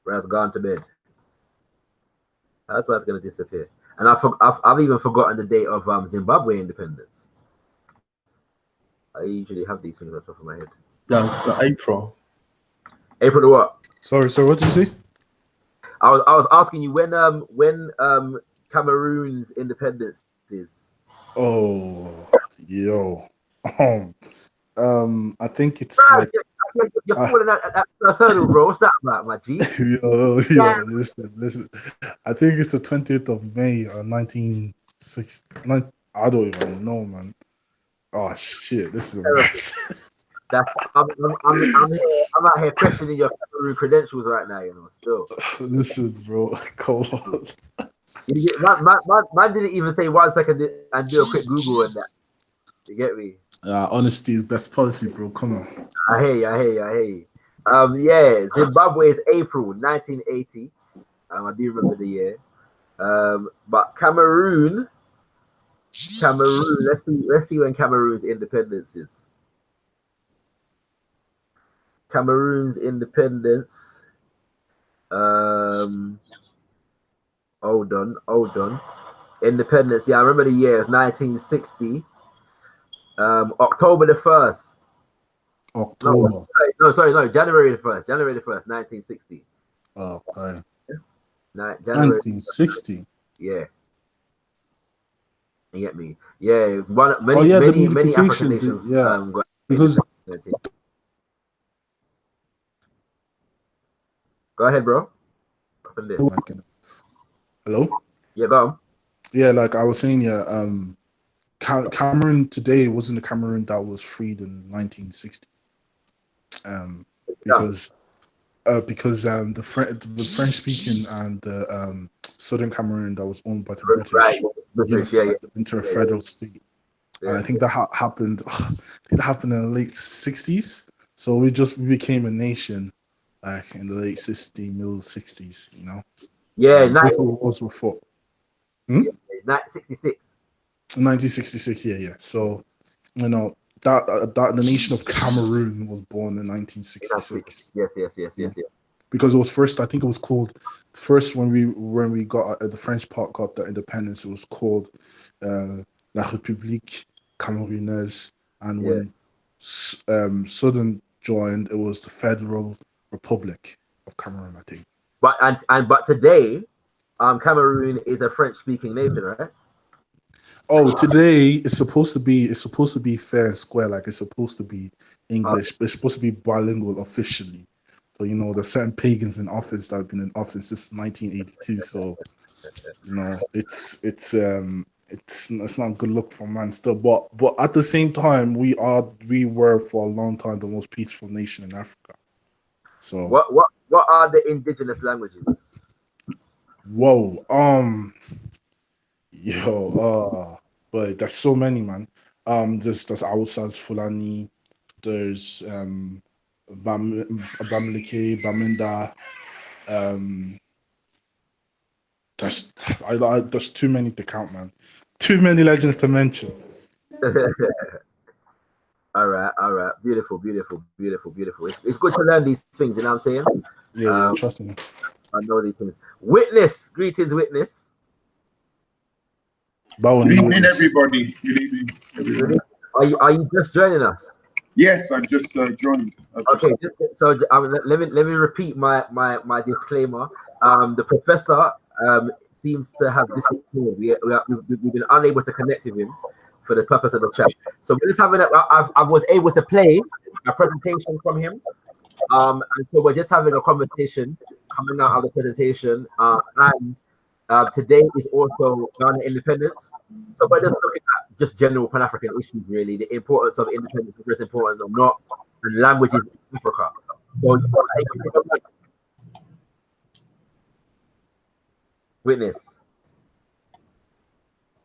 Raz gone to bed. That's why it's gonna disappear. And I've even forgotten the date of Zimbabwe independence. I usually have these things on top of my head. Yeah, April. April the what? Sorry, what did you say? I was asking you when Cameroon's independence is. Oh, yo. I think it's like you're falling out at that first hurdle, bro. What's that about, my G? yo, listen. I think it's the 20th of May, 1960. I don't even know, man. Oh shit, this is embarrassing. I'm out here questioning your Cameroon credentials right now, you know. Still, Listen, bro, come on. Man didn't even say 1 second and do a quick Google and that. You get me? Honesty is best policy, bro. Come on. I hear you. Yeah, Zimbabwe is April 1980. I do remember the year. But Cameroon. Let's see when Cameroon's independence is. Cameroon's independence. Hold on. Independence. Yeah, I remember the year. It's 1960. October the 1st. October. No, January the 1st. January the 1st, 1960. Oh, okay. January 1960. Yeah. You get me? Yeah, many African nations. Yeah, because. Go ahead, bro. Hello. Yeah, go on. Yeah, like I was saying, yeah. Cameroon today wasn't the Cameroon that was freed in 1960. Because the French speaking and the Southern Cameroon that was owned by the British, right. British into a federal state. Yeah. And I think that happened. It happened in the late 60s. So we became a nation, like in the late 60s, middle 60s. You know. Yeah. Both wars were fought. 1966. 1966. Yeah. So, you know that the nation of Cameroon was born in 1966. Yes. Because it was first, I think it was called first when we got the French part got the independence. It was called La République Camerounaise, and when Southern joined, it was the Federal Republic of Cameroon, I think. But today, Cameroon is a French-speaking nation, right? Oh, today it's supposed to be fair and square, like it's supposed to be English, but it's supposed to be bilingual officially. So, you know, there's certain pagans in office that have been in office since 1982. So, you know, it's not a good look for man still. But at the same time, we were for a long time the most peaceful nation in Africa. So what are the indigenous languages? Whoa, but there's so many, man. There's Hausas, Fulani, there's Bamileke, Bamenda. There's too many to count, man. Too many legends to mention. All right. Beautiful. It's good to learn these things, you know what I'm saying? Yeah, trust me. I know these things. Witness, greetings, Witness. Good evening, everybody. Good evening. Are you just joining us? Yes, I just joined. Okay, so let me repeat my disclaimer. The professor seems to have disappeared. We've been unable to connect with him for the purpose of the chat. So we're just having I was able to play a presentation from him. And so we're just having a conversation coming out of the presentation. And today is also Ghana independence. So we're just looking at just general Pan-African issues, really, the importance of independence, whether it's important or not, and languages in Africa. So, Witness.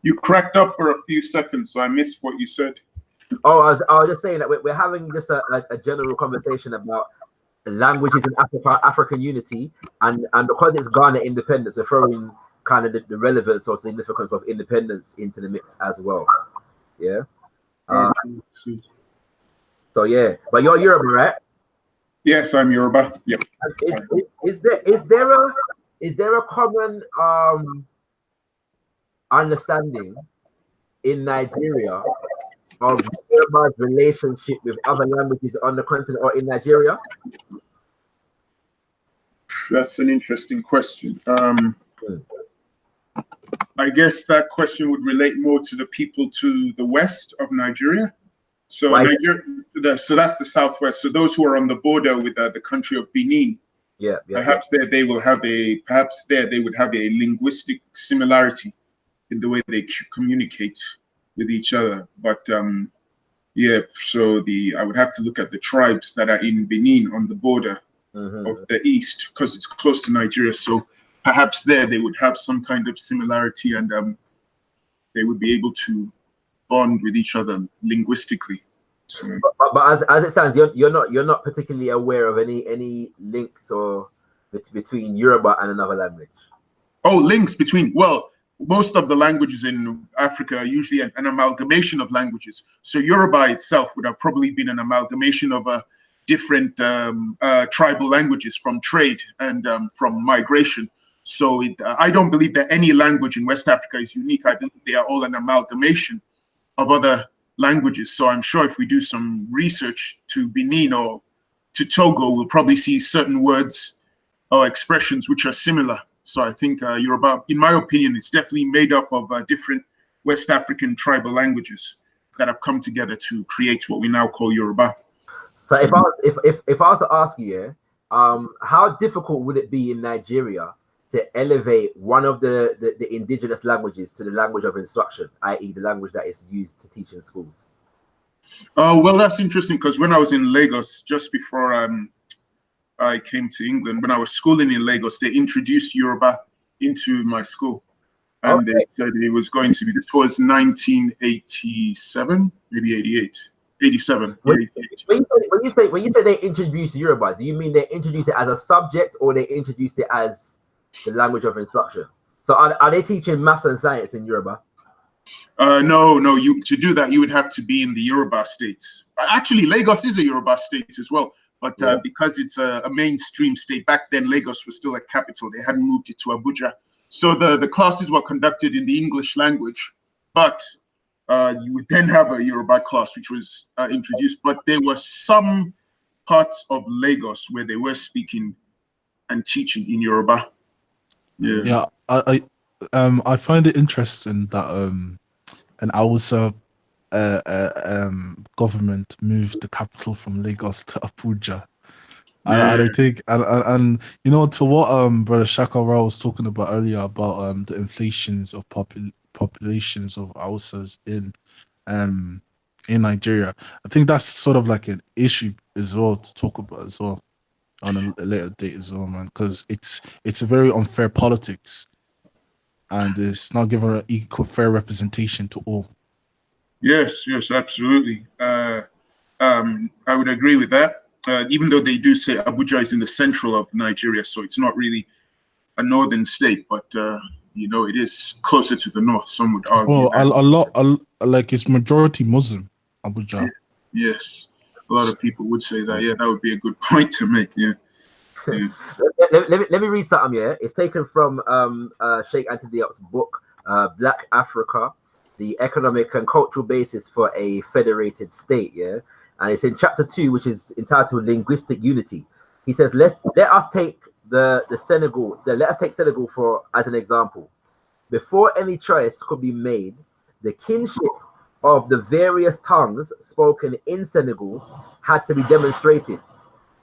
You cracked up for a few seconds, so I missed what you said. Oh, I was just saying that we're having just a general conversation about languages in African unity, and because it's Ghana independence, we're throwing kind of the relevance or significance of independence into the mix as well. Yeah. So yeah, but you're Yoruba, right? Yes, I'm Yoruba. Yep. Is there a common understanding in Nigeria of Yoruba's relationship with other languages on the continent or in Nigeria? That's an interesting question. I guess that question would relate more to the people to the west of Nigeria. So Nigeria, so that's the southwest. So those who are on the border with the country of Benin, perhaps there they would have a linguistic similarity in the way they communicate with each other. But yeah, so I would have to look at the tribes that are in Benin on the border of the east, because it's close to Nigeria. So perhaps there they would have some kind of similarity, and they would be able to bond with each other linguistically. So, but as it stands, you're not particularly aware of any links or between Yoruba and another language. Oh, links between, well, most of the languages in Africa are usually an amalgamation of languages. So Yoruba itself would have probably been an amalgamation of different tribal languages from trade and from migration. So I don't believe that any language in West Africa is unique. I believe they are all an amalgamation of other languages. So I'm sure if we do some research to Benin or to Togo, we'll probably see certain words or expressions which are similar. So I think Yoruba, in my opinion, it's definitely made up of different West African tribal languages that have come together to create what we now call Yoruba. So if I was to ask you, how difficult would it be in Nigeria to elevate one of the indigenous languages to the language of instruction, i.e. the language that is used to teach in schools? Well, that's interesting, because when I was in Lagos, just before I came to England, when I was schooling in Lagos, they introduced Yoruba into my school. And they said it was going to be, this was 1987, maybe 88. 87. When you say they introduced Yoruba, do you mean they introduced it as a subject, or they introduced it as the language of instruction? So are they teaching maths and science in Yoruba? No. To do that, you would have to be in the Yoruba states. Actually, Lagos is a Yoruba state as well, but because it's a mainstream state, back then Lagos was still a capital. They hadn't moved it to Abuja. So the classes were conducted in the English language, but you would then have a Yoruba class, which was introduced. But there were some parts of Lagos where they were speaking and teaching in Yoruba. Yeah, I find it interesting that an Hausa government moved the capital from Lagos to Abuja. And I think, and you know, to what Brother Shaka Rao was talking about earlier about the inflations of populations of Hausas in Nigeria, I think that's sort of like an issue as well to talk about as well on a later date as well, man, because it's a very unfair politics, and it's not given an equal, fair representation to all. Yes, absolutely. I would agree with that. Even though they do say Abuja is in the central of Nigeria, so it's not really a northern state, but you know, it is closer to the north. Some would argue. Well, like it's majority Muslim, Abuja. Yes, a lot of people would say that. Yeah, that would be a good point to make. Yeah. Let me read something here. It's taken from Sheikh Anthony Diop's book, Black Africa, the economic and cultural basis for a federated state. Yeah, and it's in chapter 2, which is entitled Linguistic Unity. He says, let us take the Senegal. So let us take Senegal as an example. Before any choice could be made, the kinship of the various tongues spoken in Senegal had to be demonstrated,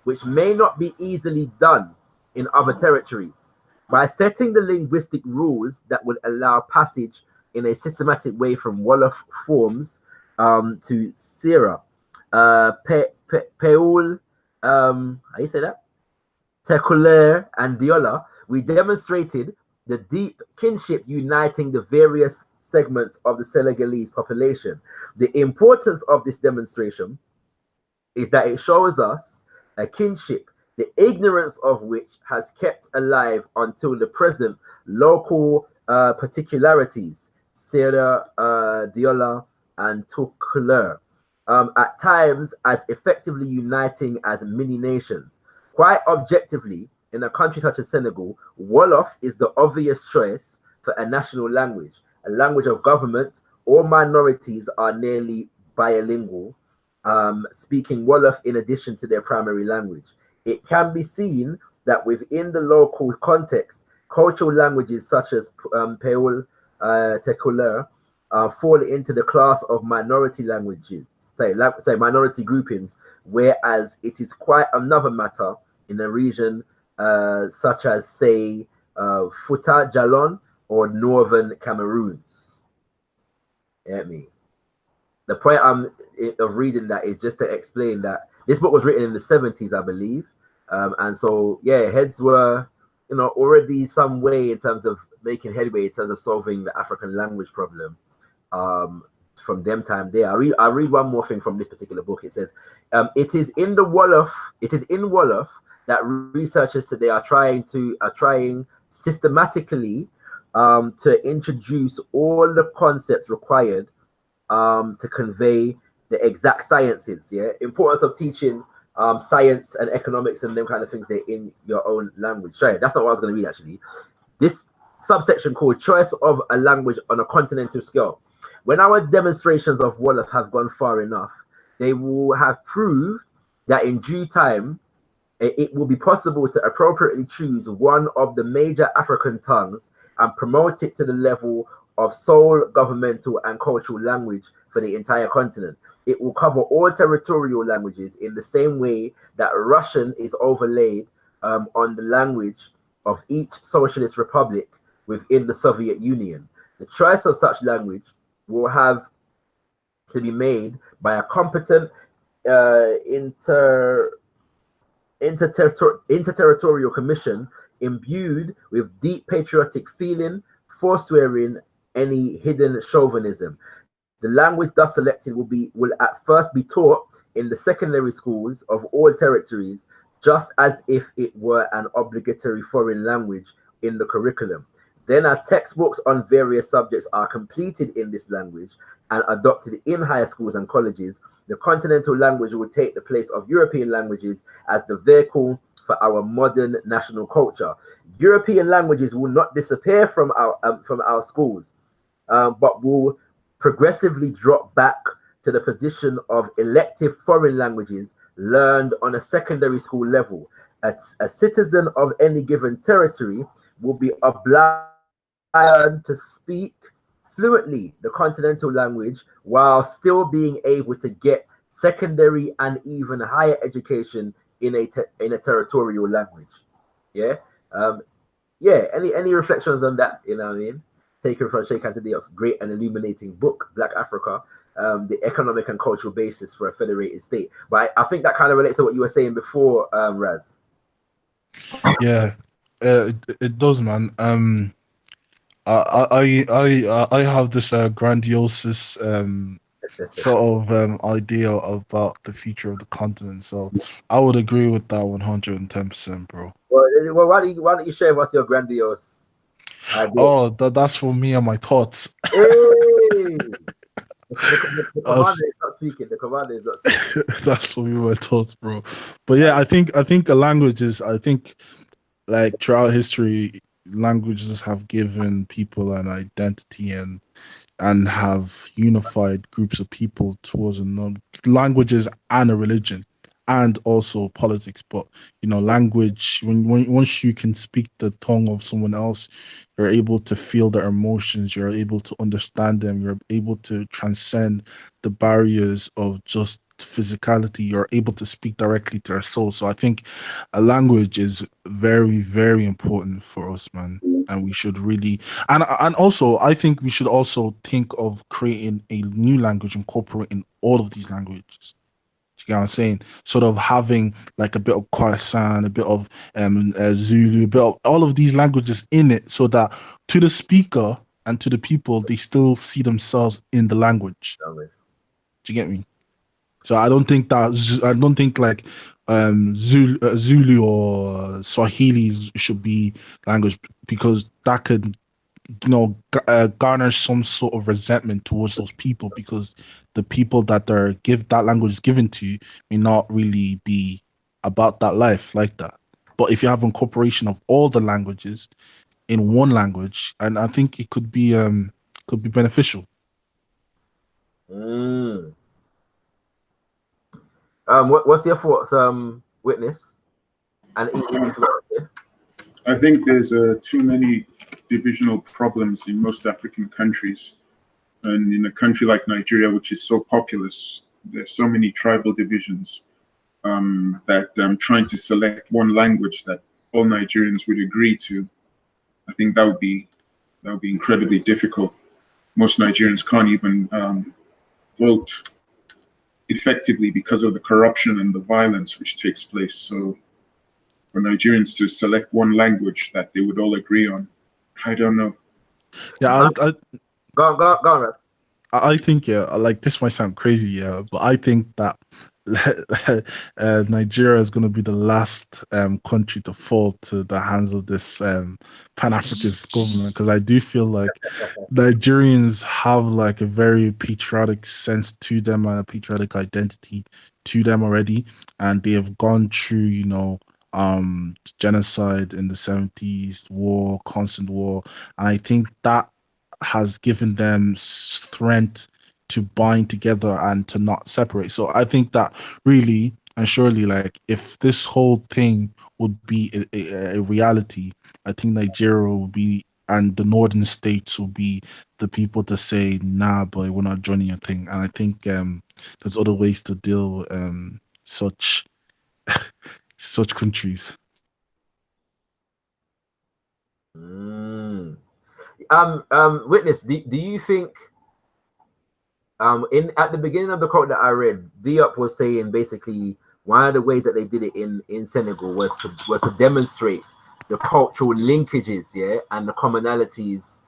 which may not be easily done in other territories. By setting the linguistic rules that would allow passage in a systematic way from Wolof forms to Sira, Peul, how you say that? Tekulaire and Diola, we demonstrated the deep kinship uniting the various segments of the Senegalese population. The importance of this demonstration is that it shows us a kinship, the ignorance of which has kept alive until the present local particularities, Sierra, Diola, and Tukulur, at times as effectively uniting as mini nations. Quite objectively, in a country such as Senegal, Wolof is the obvious choice for a national language, a language of government. All minorities are nearly bilingual, speaking Wolof in addition to their primary language. It can be seen that within the local context, cultural languages such as Peul, Tekulur, fall into the class of minority languages, say minority groupings, whereas it is quite another matter in a region such as, say, Fouta Djallon or Northern Cameroons. Get me? The point of reading that is just to explain that this book was written in the 70s, I believe. And so, yeah, heads were, already some way in terms of making headway in terms of solving the African language problem from them time there. I read one more thing from this particular book. It says, it is in Wolof that researchers today are trying systematically to introduce all the concepts required to convey the exact sciences. Yeah, importance of teaching science and economics and them kind of things. They're in your own language. Sorry, that's not what I was going to read actually. This subsection called choice of a language on a continental scale. When our demonstrations of Wolof have gone far enough, they will have proved that in due time it will be possible to appropriately choose one of the major African tongues and promote it to the level of sole governmental and cultural language for the entire continent. It will cover all territorial languages in the same way that Russian is overlaid on the language of each socialist republic within the Soviet Union. The choice of such language will have to be made by a competent interterritorial commission imbued with deep patriotic feeling, forswearing any hidden chauvinism. The language thus selected will at first be taught in the secondary schools of all territories, just as if it were an obligatory foreign language in the curriculum. Then, as textbooks on various subjects are completed in this language and adopted in higher schools and colleges, the continental language will take the place of European languages as the vehicle for our modern national culture. European languages will not disappear from our schools, but will progressively drop back to the position of elective foreign languages learned on a secondary school level. A citizen of any given territory will be obliged to speak fluently the continental language while still being able to get secondary and even higher education in a territorial language. Yeah. Any reflections on that? You know what I mean? Taken from Sheikh Anta Diop's great and illuminating book, Black Africa, the economic and cultural basis for a federated state. But I think that kind of relates to what you were saying before, Raz. Yeah, it does, man. I have this grandiose sort of idea about the future of the continent. So I would agree with that 110%, bro. Well, why don't you share what's your grandiose idea? Oh, that's for me and my thoughts. Hey! The commander is not speaking. The commander is not speaking. That's for me and my thoughts, bro. But yeah, I think a language is, like throughout history, languages have given people an identity and have unified groups of people towards languages and a religion and also politics. But language, once you can speak the tongue of someone else, you're able to feel their emotions, you're able to understand them, you're able to transcend the barriers of just physicality, you're able to speak directly to their soul. So I think a language is very, very important for us, man. And we should really, and also I think we should also think of creating a new language incorporating all of these languages. you get what I'm saying? Sort of having like a bit of Khoisan, a bit of Zulu, a bit of all of these languages in it, so that to the speaker and to the people, they still see themselves in the language. Do you get me? So I don't think like Zulu or Swahili should be language, because that could, garner some sort of resentment towards those people, because the people that that language is given to may not really be about that life like that. But if you have incorporation of all the languages in one language, and I think it could be beneficial. What's your thoughts, Witness? And I think there's too many divisional problems in most African countries, and in a country like Nigeria, which is so populous, there's so many tribal divisions that trying to select one language that all Nigerians would agree to, I think that would be incredibly difficult. Most Nigerians can't even vote effectively because of the corruption and the violence which takes place. So for Nigerians to select one language that they would all agree on, I don't know. Yeah, go on, Raz. I think, like, this might sound crazy, but I think that Nigeria is going to be the last country to fall to the hands of this Pan-Africanist government, because I do feel like Nigerians have like a very patriotic sense to them and a patriotic identity to them already, and they have gone through, genocide in the 70s, war, constant war, and I think that has given them strength to bind together and to not separate. So I think that really and surely, like, if this whole thing would be a reality, I think Nigeria will be, and the northern states will be the people to say, nah, boy, we're not joining your thing. And I think there's other ways to deal with such such countries. Witness, do you think at the beginning of the quote that I read, Diop was saying basically one of the ways that they did it in Senegal was to demonstrate the cultural linkages, and the commonalities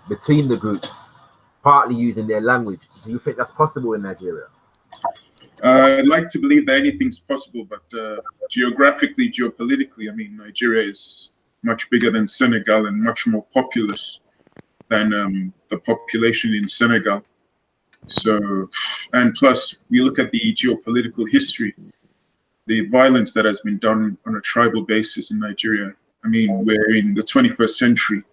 between the groups, partly using their language. Do you think that's possible in Nigeria? I'd like to believe that anything's possible, but geographically, geopolitically, I mean, Nigeria is much bigger than Senegal and much more populous than the population in Senegal. So, and plus, we look at the geopolitical history, the violence that has been done on a tribal basis in Nigeria. I mean, we're in the 21st century,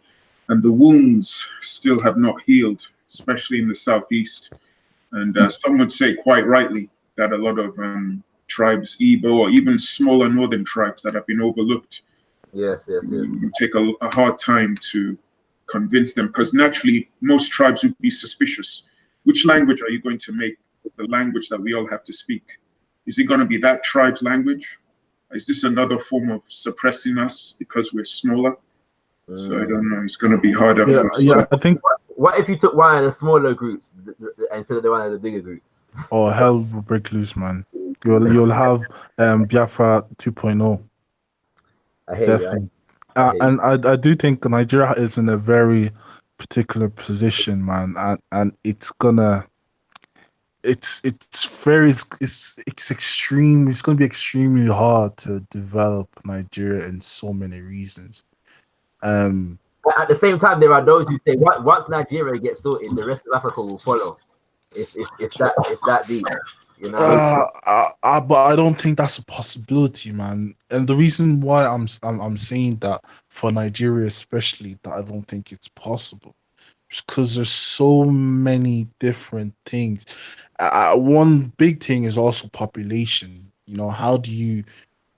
and the wounds still have not healed, especially in the southeast. And some would say, quite rightly, that a lot of tribes, Igbo, or even smaller northern tribes that have been overlooked, yes, take a hard time to convince them, because naturally most tribes would be suspicious. Which language are you going to make the language that we all have to speak? Is it going to be that tribe's language? Is this another form of suppressing us because we're smaller? So I don't know. It's going to be harder. I think. What if you took one of the smaller groups instead of one of the bigger groups? Oh, hell will break loose, man. You'll have Biafra 2.0. Definitely. And I do think Nigeria is in a very particular position, man, and it's gonna it's gonna be extremely hard to develop Nigeria in so many reasons. At the same time, there are those who say once Nigeria gets sorted, the rest of Africa will follow. It's that deep, but I don't think that's a possibility, man. And the reason why I'm saying that for Nigeria especially, that I don't think it's possible, because there's so many different things. One big thing is also population. How do you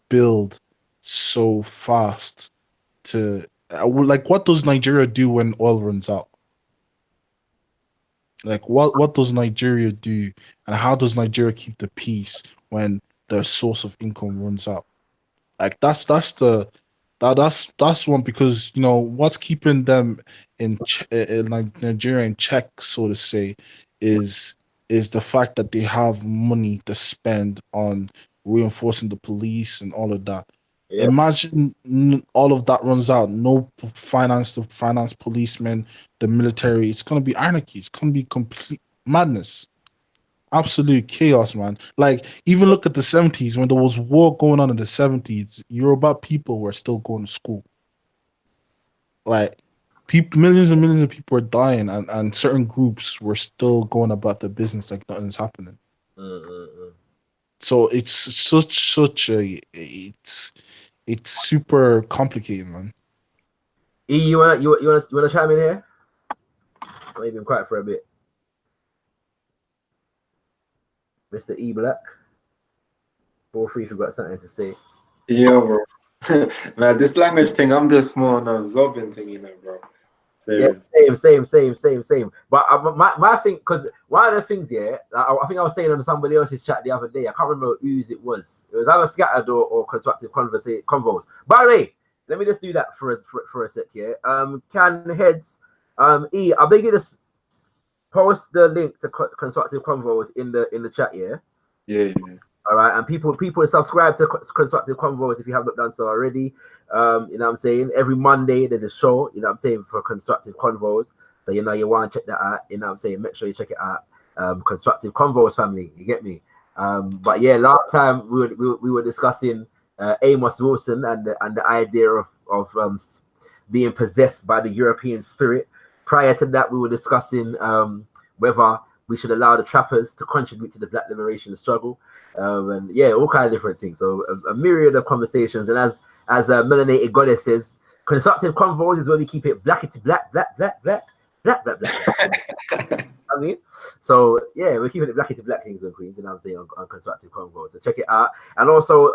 build so fast to like, what does Nigeria do when oil runs out? Like, what does Nigeria do, and how does Nigeria keep the peace when their source of income runs out? Like, that's one, because what's keeping them in Nigeria in check, so to say, is is the fact that they have money to spend on reinforcing the police and all of that. Yeah. Imagine all of that runs out. No finance to finance policemen, the military. It's gonna be anarchy. It's gonna be complete madness. Absolute chaos, man. Like, even look at the 70s when there was war going on in the 70s. Yoruba people were still going to school. Like, millions and millions of people were dying, and certain groups were still going about their business like nothing's happening. So it's such a it's super complicated, man. E, you wanna chime in here? I've been quiet for a bit. Mr. E Black. Feel free if you've got something to say. Yeah, bro. Man, this language thing, I'm just more on a absorbing thing, you know, bro. Yeah, same. But my thing, because one of the things, yeah, I think I was saying on somebody else's chat the other day. I can't remember whose it was. It was either scattered or constructive convos. By the way, let me just do that for a sec, yeah. Can heads, E, I beg you to post the link to constructive convos in the chat, yeah. Yeah. All right, and people subscribe to Constructive Convos if you have not done so already. You know what I'm saying? Every Monday there's a show, you know what I'm saying, for Constructive Convos. So you know you want to check that out, you know what I'm saying? Make sure you check it out. Constructive Convos family, you get me? But yeah, last time we were discussing Amos Wilson and the idea of being possessed by the European spirit. Prior to that, we were discussing whether we should allow the trappers to contribute to the Black liberation struggle. And yeah, all kinds of different things. So a myriad of conversations. And as Melanated Goddess says, constructive convos is where we keep it blackety black. I mean, so yeah, we're keeping it blackety black, kings and queens, and I'm saying on constructive convos. So check it out. And also,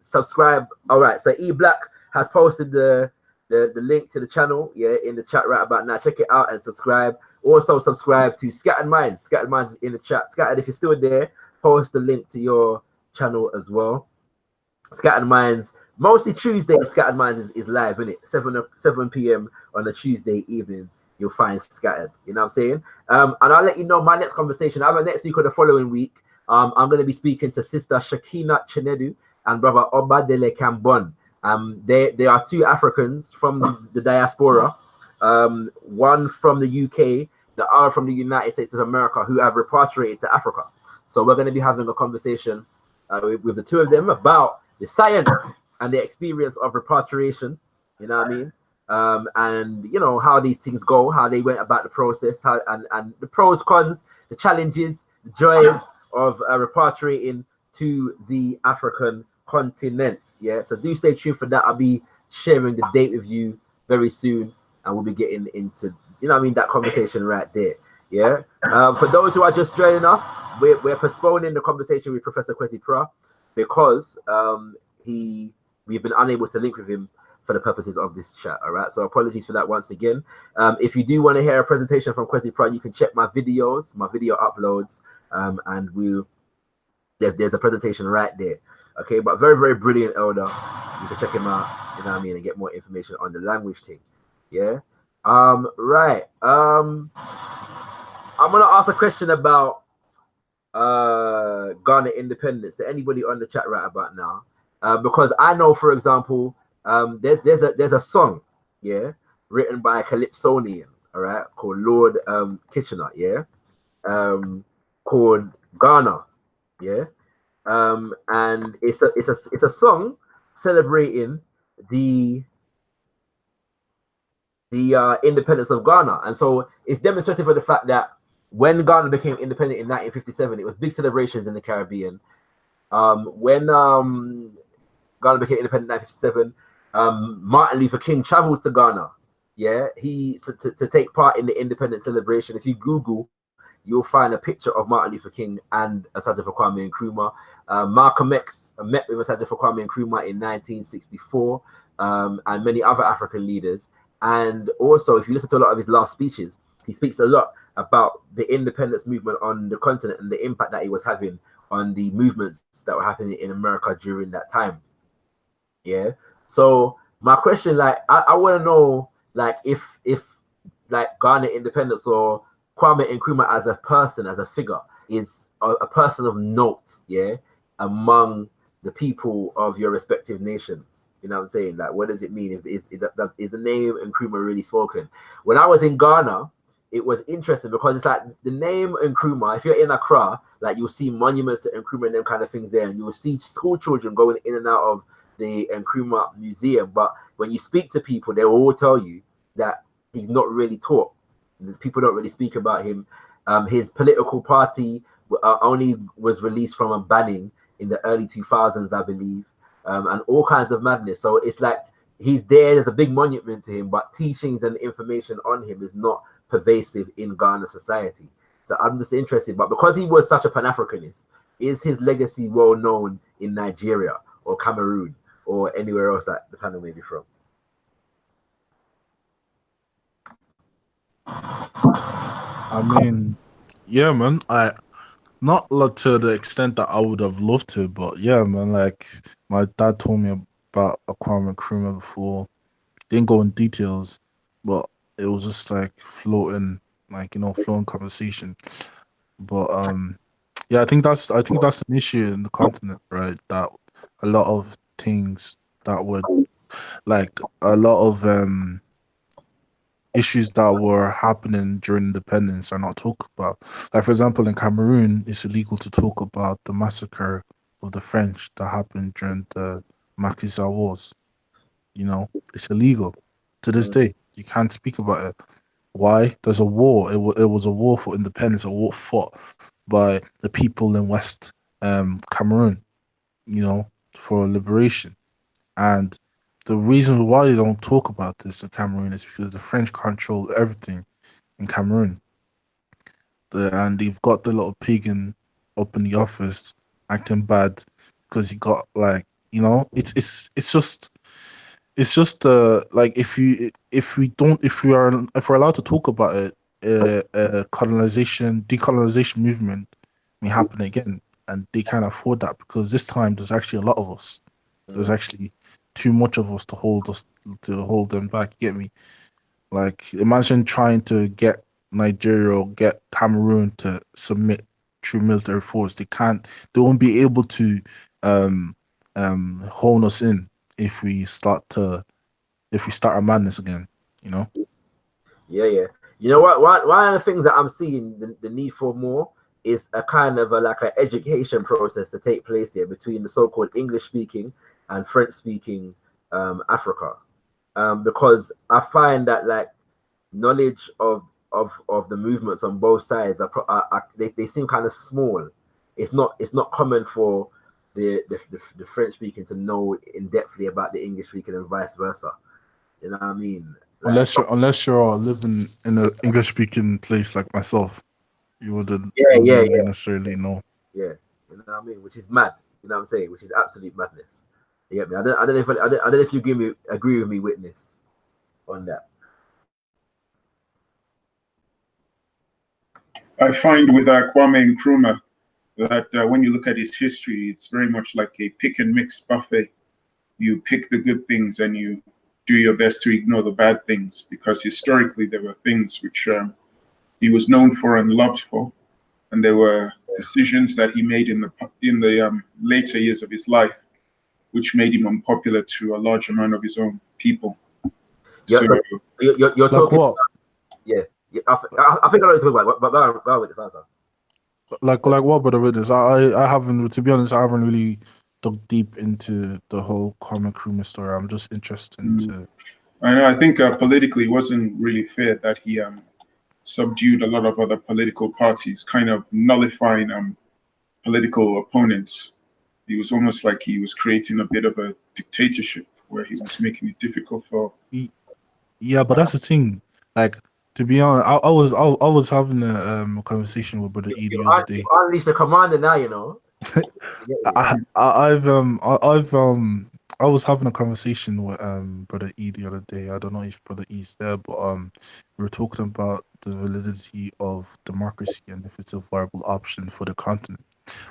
subscribe. All right. So E Black has posted the link to the channel, yeah, in the chat right about now. Check it out and subscribe. Also subscribe to Scattered Minds. Scattered Minds is in the chat. Scattered, if you're still there, post the link to your channel as well. Scattered Minds, mostly Tuesday. Scattered Minds is live, isn't it? 7 p.m. on a Tuesday evening. You'll find Scattered. You know what I'm saying? And I'll let you know my next conversation. Either next week or the following week. I'm going to be speaking to Sister Shakina Chinedu and Brother Obadele Kambon. They are two Africans from the diaspora. One from the UK, the other from the United States of America, who have repatriated to Africa. So we're going to be having a conversation with the two of them about the science and the experience of repatriation. You know what I mean? And you know how these things go, how they went about the process, and the pros, cons, the challenges, the joys of repatriating to the African continent. Yeah, so do stay tuned for that. I'll be sharing the date with you very soon, and we'll be getting into, you know what I mean, that conversation right there. Yeah. For those who are just joining us, we're postponing the conversation with Professor Kwesi Pra because we've been unable to link with him for the purposes of this chat. All right. So apologies for that once again. If you do want to hear a presentation from Kwesi Pra, you can check my video uploads, and there's a presentation right there. Okay, but very, very brilliant elder. You can check him out, you know what I mean, and get more information on the language thing. Yeah. Right. I'm gonna ask a question about Ghana independence to anybody on the chat right about now. Because I know, for example, there's a song, yeah, written by a Calypsonian, all right, called Lord Kitchener, yeah, called Ghana, yeah. And it's a song celebrating the independence of Ghana, and so it's demonstrative of the fact that when Ghana became independent in 1957, it was big celebrations in the Caribbean. When Ghana became independent in 1957, Martin Luther King traveled to Ghana, yeah, to take part in the independence celebration. If you Google, you'll find a picture of Martin Luther King and Asante Kwame Nkrumah. Malcolm X met with Asante Kwame Nkrumah in 1964, and many other African leaders. And also, if you listen to a lot of his last speeches, he speaks a lot about the independence movement on the continent and the impact that it was having on the movements that were happening in America during that time. Yeah. So my question, like, I want to know, like, if like Ghana independence or Kwame Nkrumah as a person, as a figure, is a person of note, yeah, among the people of your respective nations. You know what I'm saying? Like, what does it mean? Is the name Nkrumah really spoken? When I was in Ghana, it was interesting because it's like the name Nkrumah, if you're in Accra, like you'll see monuments to Nkrumah and them kind of things there, and you'll see school children going in and out of the Nkrumah Museum. But when you speak to people, they will all tell you that he's not really taught. People don't really speak about him. His political party only was released from a banning in the early 2000s, I believe, and all kinds of madness. So it's like he's there, there's a big monument to him, but teachings and information on him is not pervasive in Ghana society. So I'm just interested, but because he was such a Pan-Africanist, is his legacy well known in Nigeria or Cameroon or anywhere else that the panel may be from? I mean, yeah, man. Not like to the extent that I would have loved to, but yeah, man. Like my dad told me about Kwame Nkrumah before. Didn't go in details, but it was just like floating, like flowing conversation. But yeah, I think that's an issue in the continent, right? That a lot of things that would like a lot of issues that were happening during independence are not talked about. Like, for example, in Cameroon, it's illegal to talk about the massacre of the French that happened during the Macky Sall Wars. It's illegal to this day. You can't speak about it. Why? There's a war. It was a war for independence, a war fought by the people in West Cameroon, for liberation. And the reason why they don't talk about this in Cameroon is because the French control everything in Cameroon. And they've got the little pagan up in the office acting bad because he got it's just like if we're allowed to talk about it, decolonization movement may happen again, and they can't afford that because this time there's actually a lot of us. There's actually too much of us to hold them back. You get me? Like, imagine trying to get Nigeria or get Cameroon to submit true military force. They can't. They won't be able to hone us in if we start our madness again. Yeah. You know what? One of the things that I'm seeing the need for more is a kind of an education process to take place here between the so-called English-speaking and French-speaking Africa, because I find that like knowledge of the movements on both sides they seem kind of small. It's not common for the French-speaking to know in depthly about the English-speaking and vice versa. You know what I mean? Like, Unless you're living in an English-speaking place like myself, you wouldn't necessarily know. Yeah, you know what I mean? Which is mad. You know what I'm saying? Which is absolute madness. You get me? I don't know if you agree with me, witness, on that. I find with Kwame Nkrumah that when you look at his history, it's very much like a pick and mix buffet. You pick the good things and you do your best to ignore the bad things, because historically there were things which he was known for and loved for, and there were decisions that he made in the later years of his life which made him unpopular to a large amount of his own people. You're talking what? Yeah, I think I know what you're talking about, but with this answer. Like what, brother? With this, I haven't, to be honest, I haven't really dug deep into the whole Kwame Nkrumah story. I'm just interested into. I know. I think politically, it wasn't really fair that he subdued a lot of other political parties, kind of nullifying political opponents. It was almost like he was creating a bit of a dictatorship where he was making it difficult for. Yeah, but that's the thing. Like, to be honest, I was having a conversation with Brother Edie the other day. You unleash the commander now, you know. I was having a conversation with Brother E the other day. I don't know if Brother E's there, but we were talking about the validity of democracy and if it's a viable option for the continent.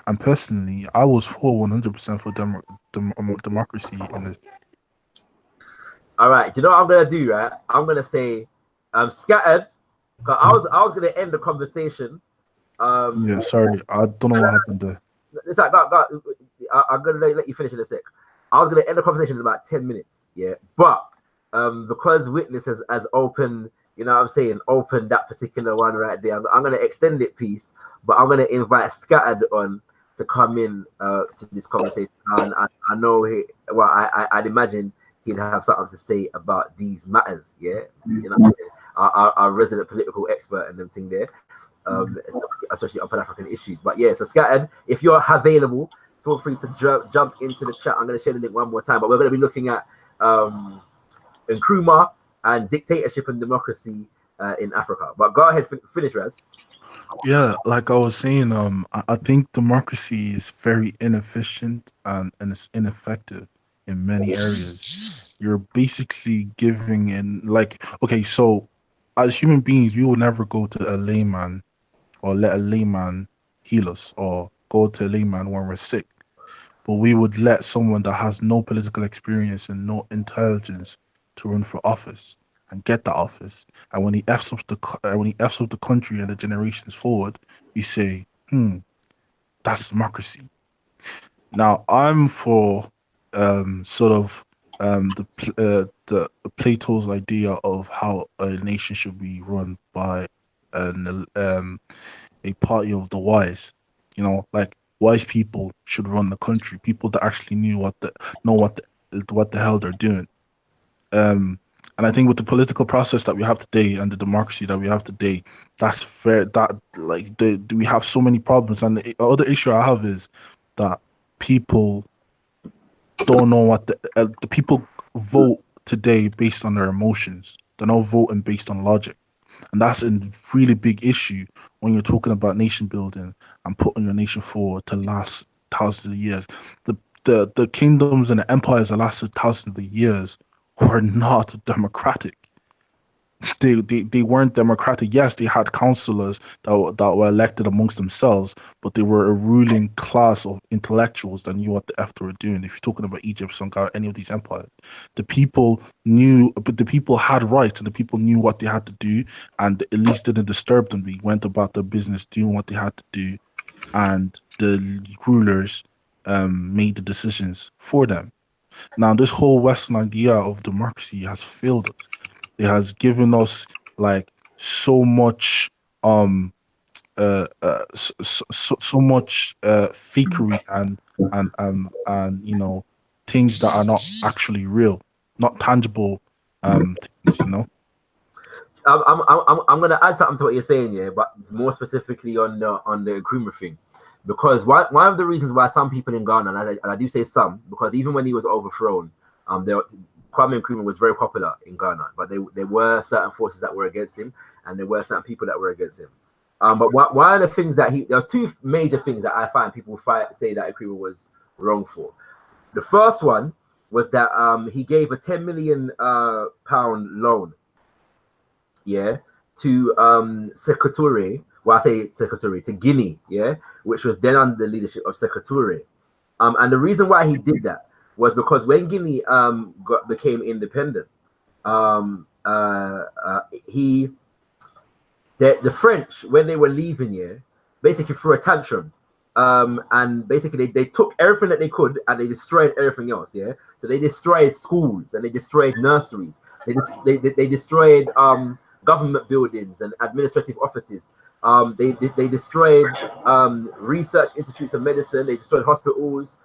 And personally, I was for 100% for democracy in the. All right, you know what I'm gonna do, right? I'm gonna say, scattered. I was gonna end the conversation. Yeah, sorry, I don't know what happened there. It's like, I'm gonna let you finish in a sec. I was gonna end the conversation in about 10 minutes, yeah. But because Witness has opened, you know what I'm saying, opened that particular one right there, I'm gonna extend it, piece, but I'm gonna invite Scattered on to come in to this conversation. And I know I'd imagine he'd have something to say about these matters, yeah. You know, our resident political expert and everything there. Especially on Pan-African issues. But yeah, so Scattered, if you're available, feel free to jump into the chat. I'm going to share the link one more time, but we're going to be looking at Nkrumah and dictatorship and democracy in Africa. But go ahead, finish, Raz. Yeah, like I was saying, I think democracy is very inefficient and it's ineffective in many areas. You're basically giving in, like, okay, so as human beings, we will never go to a layman or let a layman heal us or go to a layman when we're sick. But we would let someone that has no political experience and no intelligence to run for office and get that office. And when he f's up the country and the generations forward, we say, that's democracy. Now I'm for the Plato's idea of how a nation should be run by a party of the wise. You know, like wise people should run the country. People that actually know what the hell they're doing. And I think with the political process that we have today and the democracy that we have today, that's fair. We have so many problems. And the other issue I have is that people don't know what the people vote today based on their emotions. They're not voting based on logic. And that's a really big issue when you're talking about nation building and putting your nation forward to last thousands of years. The kingdoms and the empires that lasted thousands of years were not democratic. They weren't democratic. Yes, they had councillors that were elected amongst themselves, but they were a ruling class of intellectuals that knew what the F they were doing. If you're talking about Egypt, Songhai, any of these empires, the people knew, but the people had rights and the people knew what they had to do, and at least didn't disturb them. They went about their business doing what they had to do, and the rulers made the decisions for them. Now, this whole Western idea of democracy has failed us. It has given us like so much so much fakery and you know, things that are not actually real, not tangible things, you know. I'm gonna add something to what you're saying, yeah, but more specifically on the Nkrumah thing, because one of the reasons why some people in Ghana, and I do say some, because even when he was overthrown, Kwame Nkrumah was very popular in Ghana, but there were certain forces that were against him, and there were certain people that were against him. But one of the things that there's two major things that I find people say that Nkrumah was wrong for. The first one was that he gave a £10 million loan, yeah, to Sekou Touré. Well, I say Sekou Touré, to Guinea, yeah, which was then under the leadership of Sekou Touré. And the reason why he did that was because when Guinea became independent, the French, when they were leaving, yeah, basically threw a tantrum, and basically they took everything that they could and they destroyed everything else, yeah. So they destroyed schools and they destroyed nurseries. They destroyed government buildings and administrative offices. They destroyed research institutes of medicine. They destroyed hospitals.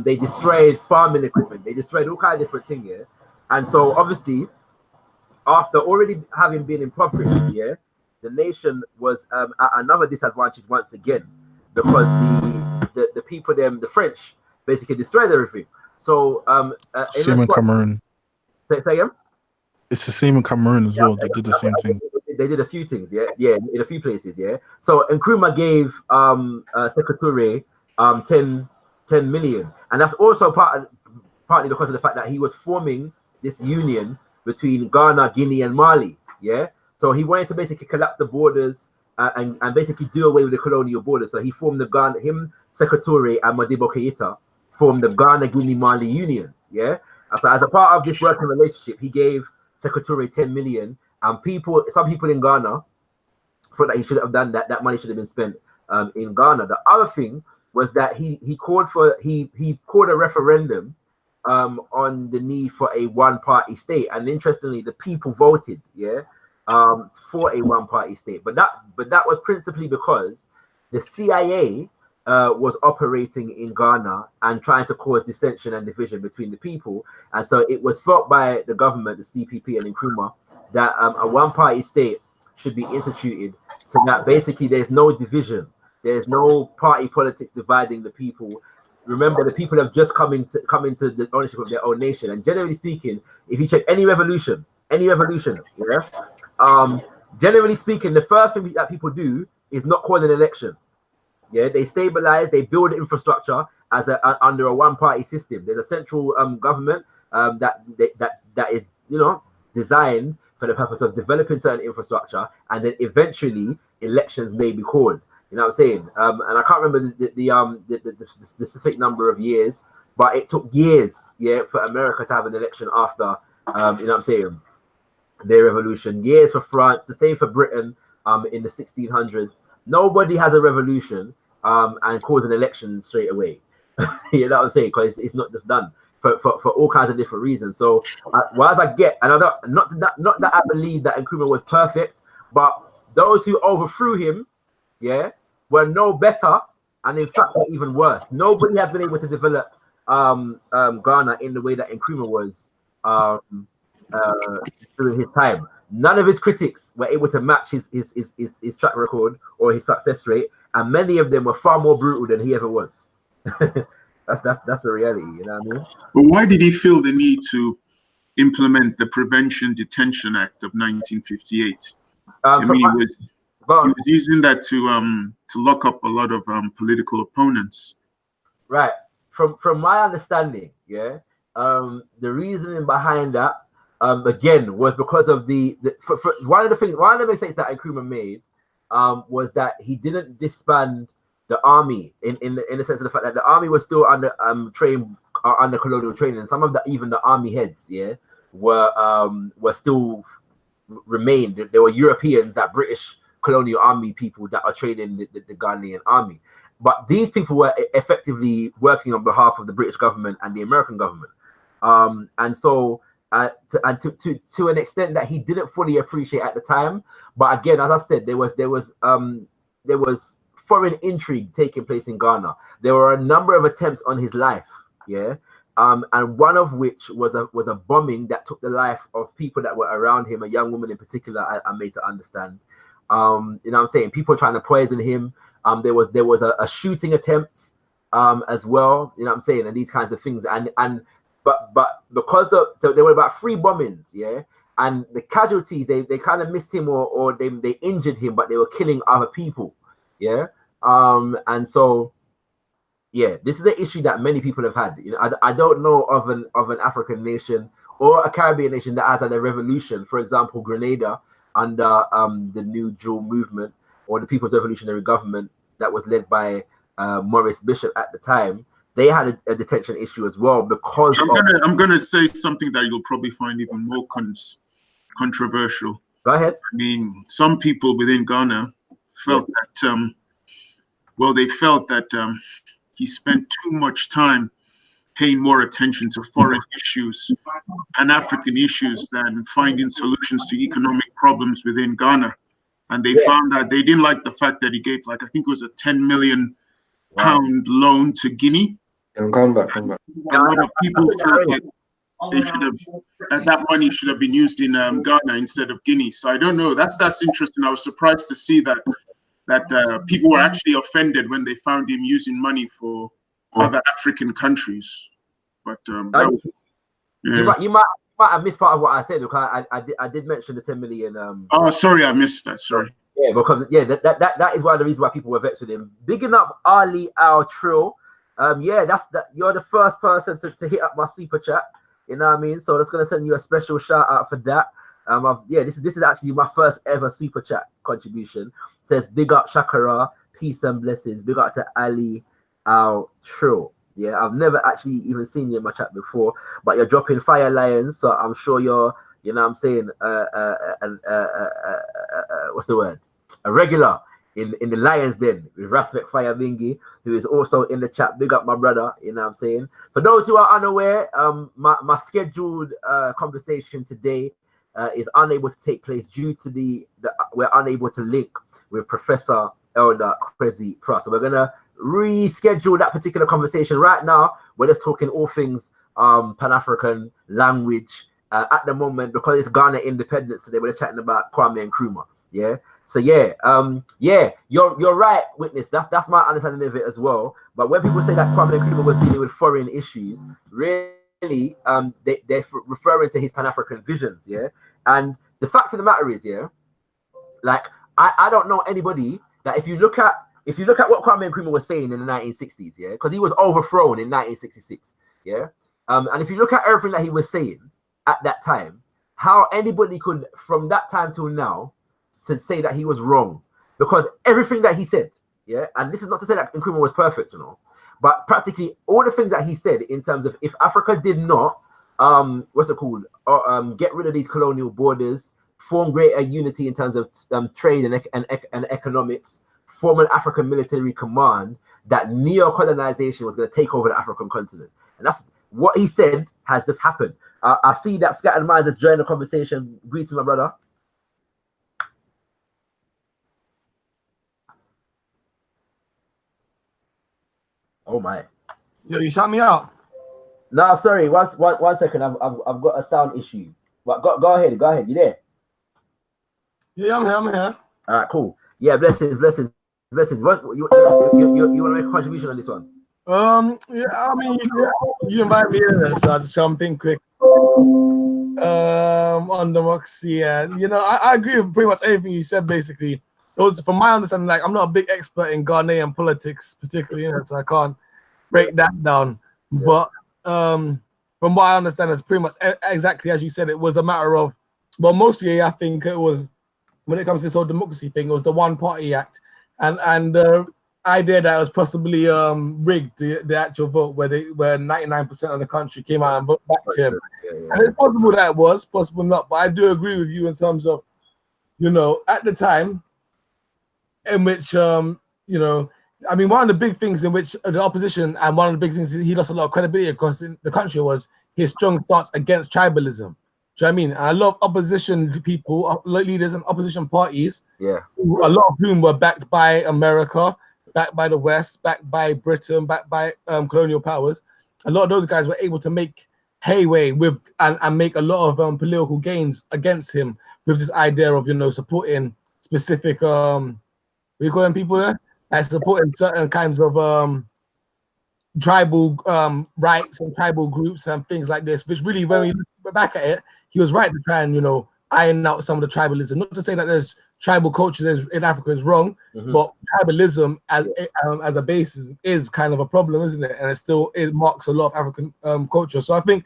They destroyed farming equipment. They destroyed all kinds of different things, yeah. And so obviously, after already having been impoverished, yeah, the nation was at another disadvantage once again, because the people, the French, basically destroyed everything. So same in Cameroon. Say again? It's the same in Cameroon as well. They did the same thing. They did a few things, yeah, in a few places, yeah. So Nkrumah gave Sekou Touré 10 million, and that's also partly because of the fact that he was forming this union between Ghana, Guinea, and Mali, yeah. So he wanted to basically collapse the borders and basically do away with the colonial borders. So he formed Sekou Touré and Modibo Keïta formed the Ghana, Guinea, Mali Union, yeah. And so as a part of this working relationship, he gave Sekou Touré 10 million, and some people in Ghana thought that he should have done that. That money should have been spent in Ghana. The other thing was that he called a referendum on the need for a one-party state, and interestingly, the people voted, for a one-party state. But that was principally because the CIA was operating in Ghana and trying to cause dissension and division between the people, and so it was felt by the government, the CPP and Nkrumah, that a one-party state should be instituted, so that basically there's no division, there's no party politics dividing the people. Remember, the people have just come into the ownership of their own nation, and generally speaking, if you check any revolution, generally speaking, the first thing that people do is not call an election. They stabilize, they build infrastructure as under a one-party system. There's a central government that is designed for the purpose of developing certain infrastructure, and then eventually elections may be called. You know what I'm saying? And I can't remember the specific number of years, but it took years, for America to have an election after, you know what I'm saying, their revolution. Years for France, the same for Britain in the 1600s. Nobody has a revolution and calls an election straight away. You know what I'm saying? Because it's not just done for all kinds of different reasons. So, whereas I get, and I don't, not that I believe that Nkrumah was perfect, but those who overthrew him, were no better, and in fact, were even worse. Nobody has been able to develop Ghana in the way that Nkrumah was during his time. None of his critics were able to match his track record or his success rate, and many of them were far more brutal than he ever was. That's the reality, you know what I mean? But why did he feel the need to implement the Prevention Detention Act of 1958? He was using that to lock up a lot of political opponents. Right. From my understanding, the reasoning behind that, again, was because of one of the mistakes that Nkrumah made was that he didn't disband the army in the sense of the fact that the army was still under under colonial training, and some of even the army heads were still remained. There were Europeans, that British colonial army people that are training the Ghanaian army, but these people were effectively working on behalf of the British government and the American government, and so to an extent that he didn't fully appreciate at the time. But again, as I said, there was foreign intrigue taking place in Ghana. There were a number of attempts on his life, and one of which was a bombing that took the life of people that were around him, a young woman in particular, I made to understand. You know what I'm saying? People trying to poison him. There was a shooting attempt as well, you know what I'm saying, and these kinds of things. But because of, so there were about 3 bombings, and the casualties, they kind of missed him or they injured him, but they were killing other people, and so this is an issue that many people have had. You know, I don't know of an African nation or a Caribbean nation that has had a revolution. For example, Grenada under the New Dual movement or the People's Revolutionary Government that was led by Maurice Bishop at the time. They had a detention issue as well because I'm gonna say something that you'll probably find even more controversial. Go ahead. I mean, some people within Ghana felt that they felt that he spent too much time paying more attention to foreign issues and African issues than finding solutions to economic problems within Ghana. And they found that they didn't like the fact that he gave, I think it was a 10 million pound loan to Guinea. And come back. A lot of people felt that they should have, that money should have been used in Ghana instead of Guinea. So I don't know. That's interesting. I was surprised to see that people were actually offended when they found him using money for other African countries. But you might have missed part of what I said, because I did mention the 10 million. Oh, sorry, I missed that. Sorry. Yeah, because that is one of the reasons why people were vexed with him. Bigging up Ali Al Trill. You're the first person to hit up my super chat. You know what I mean? So that's gonna send you a special shout out for that. This is actually my first ever super chat contribution. It says big up Shakara, peace and blessings. Big up to Ali Al Trill. Yeah, I've never actually even seen you in my chat before, but you're dropping fire lions, so I'm sure you're, you know what I'm saying, what's the word? a regular in the Lions Den with Raspek Fire-Bingi, who is also in the chat. Big up my brother, you know what I'm saying? For those who are unaware, my scheduled conversation today is unable to take place due to we're unable to link with Professor Elder Kwesi Pras. So we're gonna reschedule that particular conversation. Right now, we're just talking all things Pan-African language at the moment, because it's Ghana independence today. We're just chatting about Kwame Nkrumah. Yeah. So yeah, you're right, witness. That's my understanding of it as well. But when people say that Kwame Nkrumah was dealing with foreign issues, really, they're referring to his Pan-African visions. Yeah. And the fact of the matter is, yeah, like I don't know anybody that if you look at what Kwame Nkrumah was saying in the 1960s, yeah, because he was overthrown in 1966, yeah, and if you look at everything that he was saying at that time, how anybody could from that time till now say that he was wrong, because everything that he said, yeah, and this is not to say that Nkrumah was perfect, you know, but practically all the things that he said in terms of if Africa did not, get rid of these colonial borders, form greater unity in terms of trade and economics, form an African military command, that neo-colonization was going to take over the African continent. And that's what he said has just happened. I see that Scattered Minds has joined the conversation. Greetings, my brother. Oh my. Yo, you shut me out. No, sorry. One second. I've got a sound issue. But go ahead. You there? Yeah, I'm here. All right, cool. Yeah, blessings. What you want to make a contribution on this one? Yeah, I mean, you invite me in, so I'll just jump in quick. On democracy, and you know, I agree with pretty much everything you said. Basically, it was, from my understanding, like I'm not a big expert in Ghanaian politics, particularly, you know, so I can't break that down. Yeah. But from what I understand, it's pretty much exactly as you said. It was a matter of, well, mostly I think it was, when it comes to this whole democracy thing, it was the One Party Act, and the idea that it was possibly rigged, the actual vote, where 99% of the country came out and voted back to him. And it's possible that it was, possible not, but I do agree with you in terms of, you know, at the time in which, you know, I mean, one of the big things in which the opposition, and one of the big things he lost a lot of credibility across the country, was his strong stance against tribalism. Do you know what I mean? And a lot of opposition people, leaders and opposition parties, yeah, a lot of whom were backed by America, backed by the West, backed by Britain, backed by colonial powers. A lot of those guys were able to make headway with and make a lot of political gains against him with this idea of, you know, supporting specific what do you call them people there? Like supporting certain kinds of tribal rights and tribal groups and things like this, which really, when we look back at it, he was right to try and, you know, iron out some of the tribalism. Not to say that there's tribal culture in Africa is wrong, but tribalism as a basis is kind of a problem, isn't it? And it marks a lot of African culture. So I think,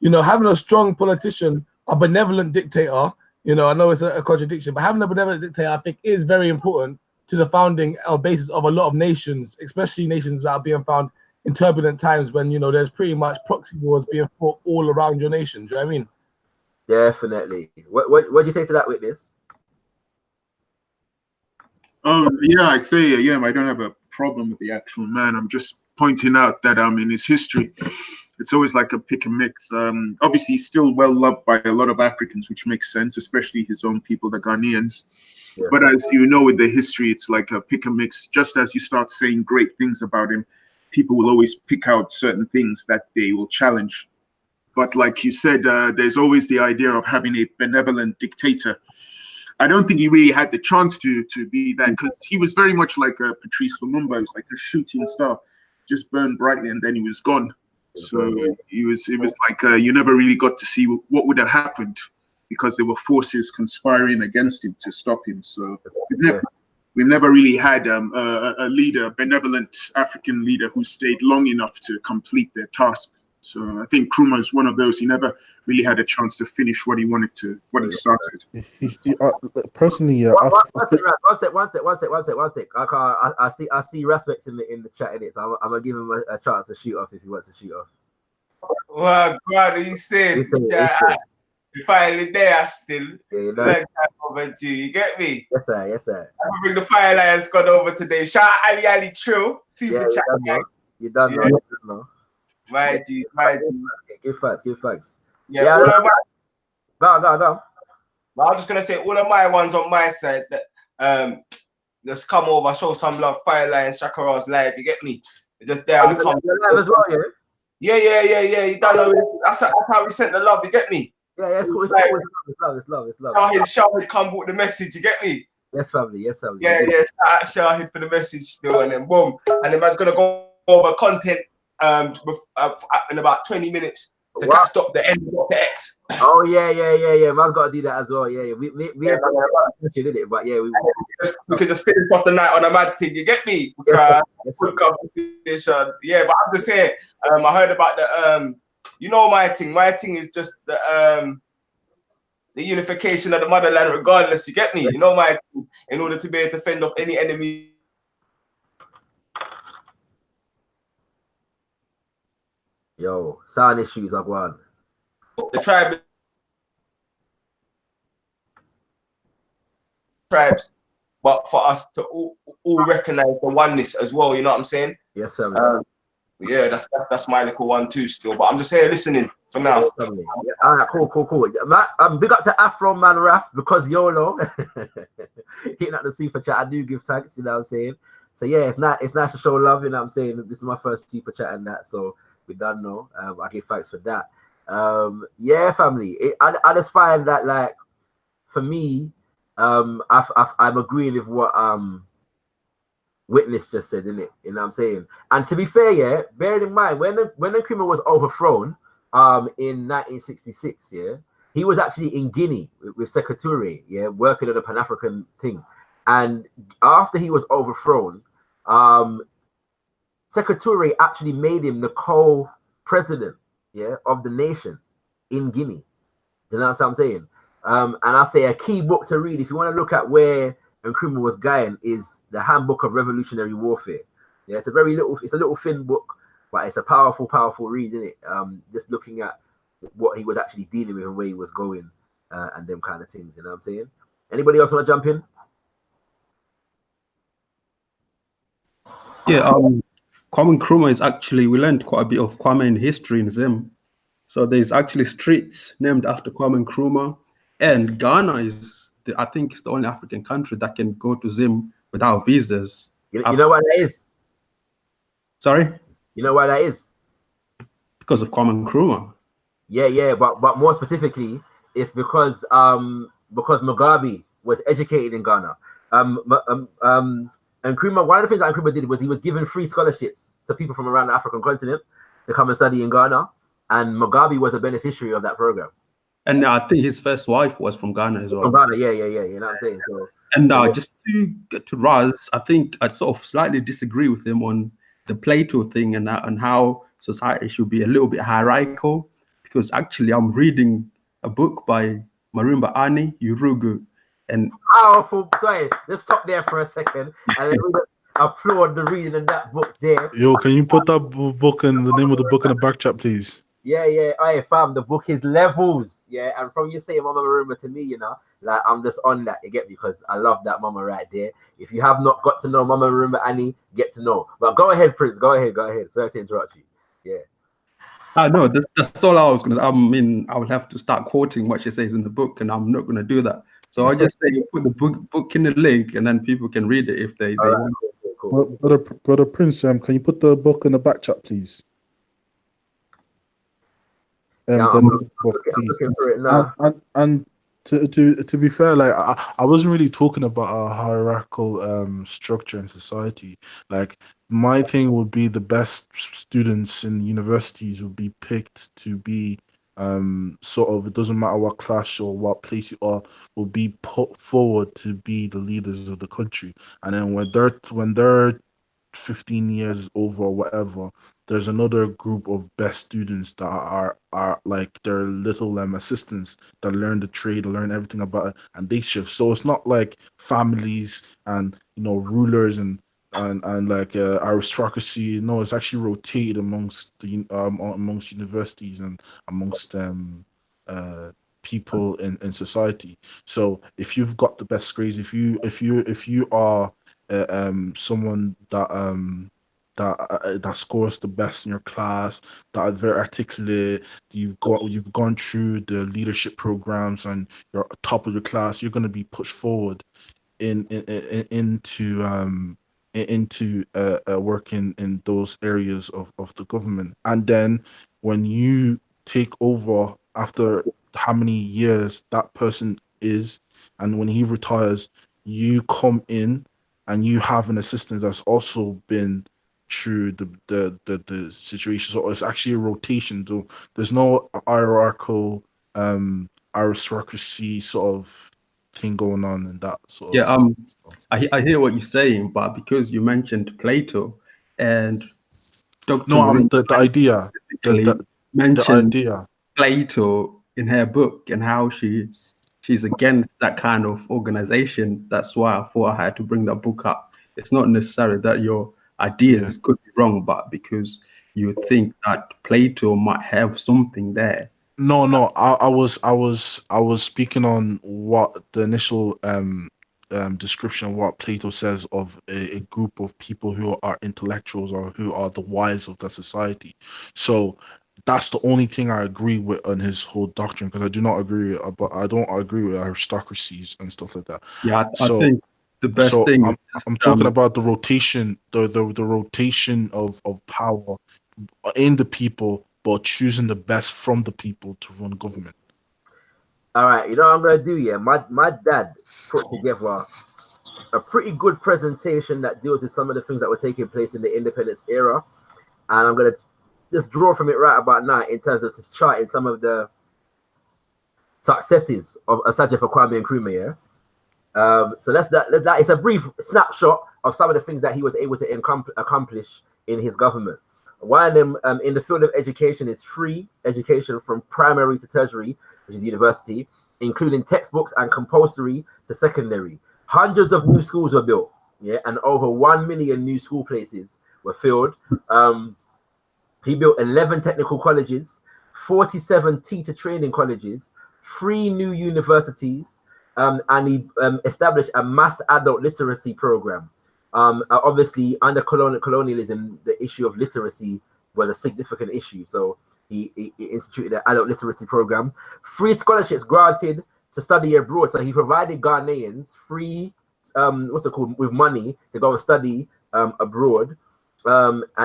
you know, having a strong politician, a benevolent dictator, you know, I know it's a contradiction, but having a benevolent dictator, I think, is very important to the founding basis of a lot of nations, especially nations that are being found in turbulent times when, you know, there's pretty much proxy wars being fought all around your nation. Do you know what I mean? Definitely. What do you say to that, witness? Yeah, I say, yeah, I don't have a problem with the actual man. I'm just pointing out that in his history, it's always like a pick and mix. Obviously, he's still well loved by a lot of Africans, which makes sense, especially his own people, the Ghanaians. Yeah. But as you know, with the history, it's like a pick and mix. Just as you start saying great things about him, people will always pick out certain things that they will challenge. But like you said, there's always the idea of having a benevolent dictator. I don't think he really had the chance to be that, because he was very much like Patrice Lumumba. He was like a shooting star, just burned brightly and then he was gone. So it was like you never really got to see what would have happened, because there were forces conspiring against him to stop him. So we've never really had a leader, a benevolent African leader, who stayed long enough to complete their task. So I think Nkrumah is one of those. He never really had a chance to finish what he wanted to, what he started. Personally, one sec. I see respect in the chat in it, so I'm gonna give him a chance to shoot off if he wants to shoot off. Well, God, he said, You finally there still. Yeah, you know. Long time overdue. You get me? Yes, sir. Yes, sir. I'm gonna bring the Fire Lion squad over today. Shout out Ali Trill. Super chat. You done know. Yeah. You done know. My G, my G. Give facts. Give facts. Yeah, all of my, Go. I'm just gonna say all of my ones on my side that just come over, show some love. Fire Lion Shakaro's live. You get me? They're just there. I come live as well, yeah. Yeah. You don't know. That's how we sent the love. You get me? Yeah. It's cool. It's love. Shahid come with the message. You get me? Yes, family. Yeah. Shout out Shahid for the message still, and then boom, and then man's gonna go over content in about 20 minutes to catch up the end of Dr. X. Oh yeah. Man's got to do that as well. Yeah. We did it, but yeah, we can just finish off the night on a mad thing. You get me? Full conversation. Yeah, but I'm just saying. I heard about the you know my thing. My thing is just the unification of the motherland, regardless. You get me? You know my thing. In order to be able to fend off any enemy. Yo, sound issues are going. The tribes, but for us to all recognize the oneness as well. You know what I'm saying? Yes, sir. Yeah, that's my little one too still. But I'm just here listening for now. Yeah, all right, cool. Big up to Afro Man Raf because YOLO. Hitting at the super chat. I do give thanks, you know what I'm saying? So yeah, it's nice to show love, you know what I'm saying? This is my first super chat and that, so we don't know. I give thanks for that. Yeah, family. I just find that, like, for me, I'm agreeing with what Witness just said, innit? You know what I'm saying? And to be fair, yeah, bearing in mind when Nkrumah was overthrown in 1966, yeah, he was actually in Guinea with Secretary, yeah, working on the Pan-African thing. And after he was overthrown, Secretary actually made him the co-president, yeah, of the nation in Guinea. You know what I'm saying? And I say a key book to read if you want to look at where Nkrumah was going is the Handbook of Revolutionary Warfare. Yeah, it's a little thin book, but it's a powerful read, isn't it? Just looking at what he was actually dealing with and where he was going, and them kind of things. You know what I'm saying? Anybody else want to jump in? Yeah, Kwame Nkrumah is actually, we learned quite a bit of Kwame in history in Zim. So there's actually streets named after Kwame Nkrumah, and Ghana is, I think, it's the only African country that can go to Zim without visas. You know why that is? Sorry? You know why that is? Because of Kwame Nkrumah. Yeah, but more specifically, it's because Mugabe was educated in Ghana. Nkrumah, one of the things that Nkrumah did was he was giving free scholarships to people from around the African continent to come and study in Ghana, and Mugabe was a beneficiary of that program. And I think his first wife was from Ghana as well. From Ghana, yeah. You know what I'm saying? So, and just to get to Raz, I think I sort of slightly disagree with him on the Plato thing and how society should be a little bit hierarchical. Because actually, I'm reading a book by Marimba Ani Urugu, and powerful. Sorry, let's stop there for a second and then applaud the reading of that book there. Yo, can you put that book and the name of the book in the back chat, please? Yeah. Hey, fam, the book is Levels. Yeah, and from you saying Mama Maruma to me, you know, like I'm just on that. You get me? Because I love that Mama right there. If you have not got to know Mama Maruma Annie, get to know. But go ahead, Prince. Go ahead. Sorry to interrupt you. Yeah. No, that's all I was gonna. I mean, I would have to start quoting what she says in the book, and I'm not gonna do that. So I just say put the book in the link, and then people can read it if they. Right, cool. Brother Prince, can you put the book in the back chat, please? Yeah, Book, please. And to be fair, like I wasn't really talking about a hierarchical structure in society. Like my thing would be the best students in universities would be picked to be sort of, it doesn't matter what class or what place you are, will be put forward to be the leaders of the country. And then when they're 15 years over or whatever, there's another group of best students that are like their little assistants that learn the trade, learn everything about it, and they shift. So it's not like families and rulers and like aristocracy. No, it's actually rotated amongst the amongst universities and amongst people in society. So if you've got the best grades, if you are someone that scores the best in your class, that are very articulate, you've gone through the leadership programs and you're top of your class, you're going to be pushed forward into working in those areas of the government. And then when you take over after how many years that person is, and when he retires, you come in and you have an assistant that's also been through the situation. So it's actually a rotation. So there's no hierarchical aristocracy sort of thing going on in that sort of system. I hear what you're saying, but because you mentioned Plato and Dr. No, Marie the idea, the mentioned idea. Plato in her book and how she's against that kind of organization. That's why I thought I had to bring that book up. It's not necessarily that your ideas could be wrong, but because you think that Plato might have something there. No, I was speaking on what the initial description of what Plato says of a group of people who are intellectuals or who are the wise of the society. So that's the only thing I agree with on his whole doctrine, because I don't agree with aristocracies and stuff like that. Yeah, I think the best thing. I'm talking about the rotation, the rotation of power in the people, but choosing the best from the people to run government. All right, you know what I'm gonna do? Yeah, my dad put together a pretty good presentation that deals with some of the things that were taking place in the independence era, and I'm gonna just draw from it right about now in terms of just charting some of the successes of Asajie for Kwame Nkrumah. Yeah. So that is a brief snapshot of some of the things that he was able to accomplish in his government. One of them in the field of education is free education from primary to tertiary, which is university, including textbooks and compulsory to secondary. Hundreds of new schools were built, yeah, and over 1 million new school places were filled. He built 11 technical colleges, 47 teacher training colleges, 3 new universities, and he established a mass adult literacy program. Obviously, under colonialism, the issue of literacy was a significant issue. So he instituted an adult literacy program. Free scholarships granted to study abroad. So he provided Ghanaians free, with money to go and study abroad,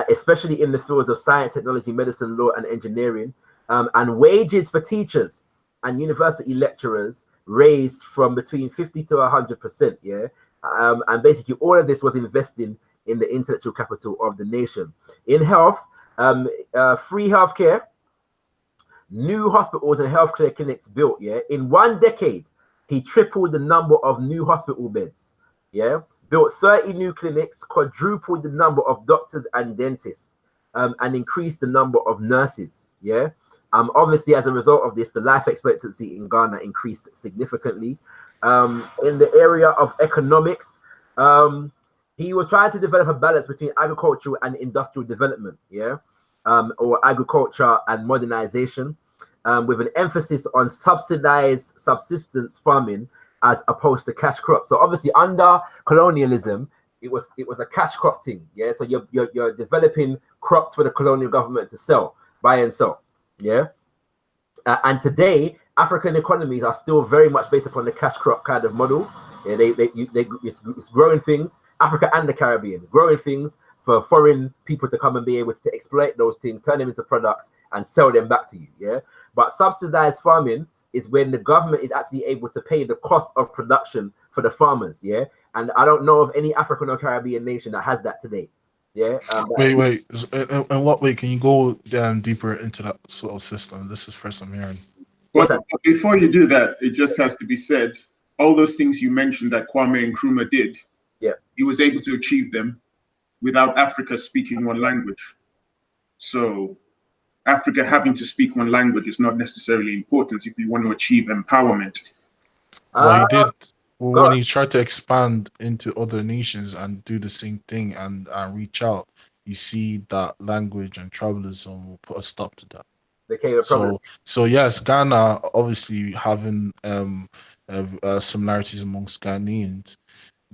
especially in the fields of science, technology, medicine, law, and engineering. And wages for teachers and university lecturers raised from between 50 to 100%. Yeah. And basically all of this was investing in the intellectual capital of the nation. In health, free healthcare, new hospitals and healthcare clinics built. Yeah, in 1 decade, he tripled the number of new hospital beds. Yeah, built 30 new clinics, quadrupled the number of doctors and dentists, and increased the number of nurses. Yeah. Obviously, as a result of this, the life expectancy in Ghana increased significantly. In the area of economics, he was trying to develop a balance between agricultural and industrial development, yeah, or agriculture and modernization, with an emphasis on subsidized subsistence farming as opposed to cash crops. So obviously, under colonialism, it was a cash crop thing, yeah. So you're developing crops for the colonial government to sell, buy and sell, yeah. And today, African economies are still very much based upon the cash crop kind of model. Yeah, it's growing things, Africa and the Caribbean, growing things for foreign people to come and be able to exploit those things, turn them into products and sell them back to you. Yeah. But subsidized farming is when the government is actually able to pay the cost of production for the farmers. Yeah. And I don't know of any African or Caribbean nation that has that today. Yeah. Wait. In what way can you go deeper into that sort of system? This is first I'm hearing. But before you do that, it just has to be said, all those things you mentioned that Kwame Nkrumah did, yeah, he was able to achieve them without Africa speaking one language. So Africa having to speak one language is not necessarily important if you want to achieve empowerment. Well, he did. When he tried to expand into other nations and do the same thing and reach out, you see that language and tribalism will put a stop to that. became a problem. So yes, Ghana obviously having similarities amongst Ghanaians.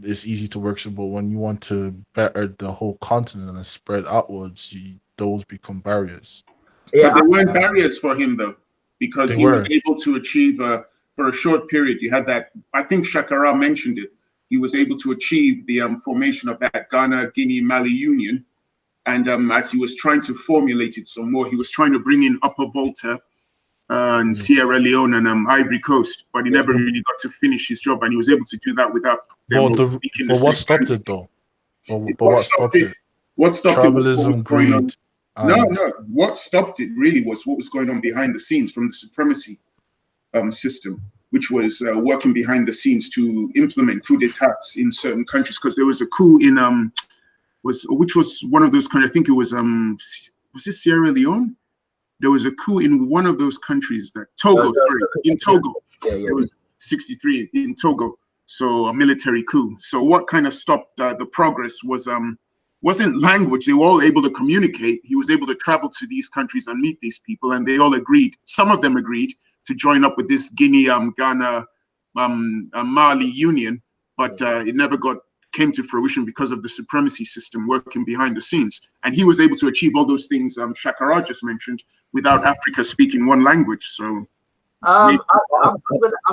It's easy to work with, but when you want to better the whole continent and spread outwards, those become barriers. Yeah, But they weren't barriers for him though, because he was able to achieve for a short period. You had that. I think Shakara mentioned it. He was able to achieve the formation of that Ghana, Guinea, Mali Union, and as he was trying to formulate it some more, he was trying to bring in Upper Volta and Sierra Leone and Ivory Coast, but he never really got to finish his job, and he was able to do that without them speaking the same what stopped language. it though? But what stopped it? What stopped it was what was Tribalism, going on. greed. No. What stopped it really was what was going on behind the scenes from the supremacy system, which was working behind the scenes to implement coup d'etats in certain countries. Because there was a coup in which was one of those countries. I think it was it Sierra Leone? There was a coup in one of those countries, that Togo, in Togo. It was 63 in Togo. So a military coup. So what kind of stopped the progress wasn't language. They were all able to communicate. He was able to travel to these countries and meet these people, and they all agreed. Some of them agreed to join up with this Guinea, Ghana, Mali union, but it never came to fruition because of the supremacy system working behind the scenes. And he was able to achieve all those things Shakara just mentioned without Africa speaking one language. So I'm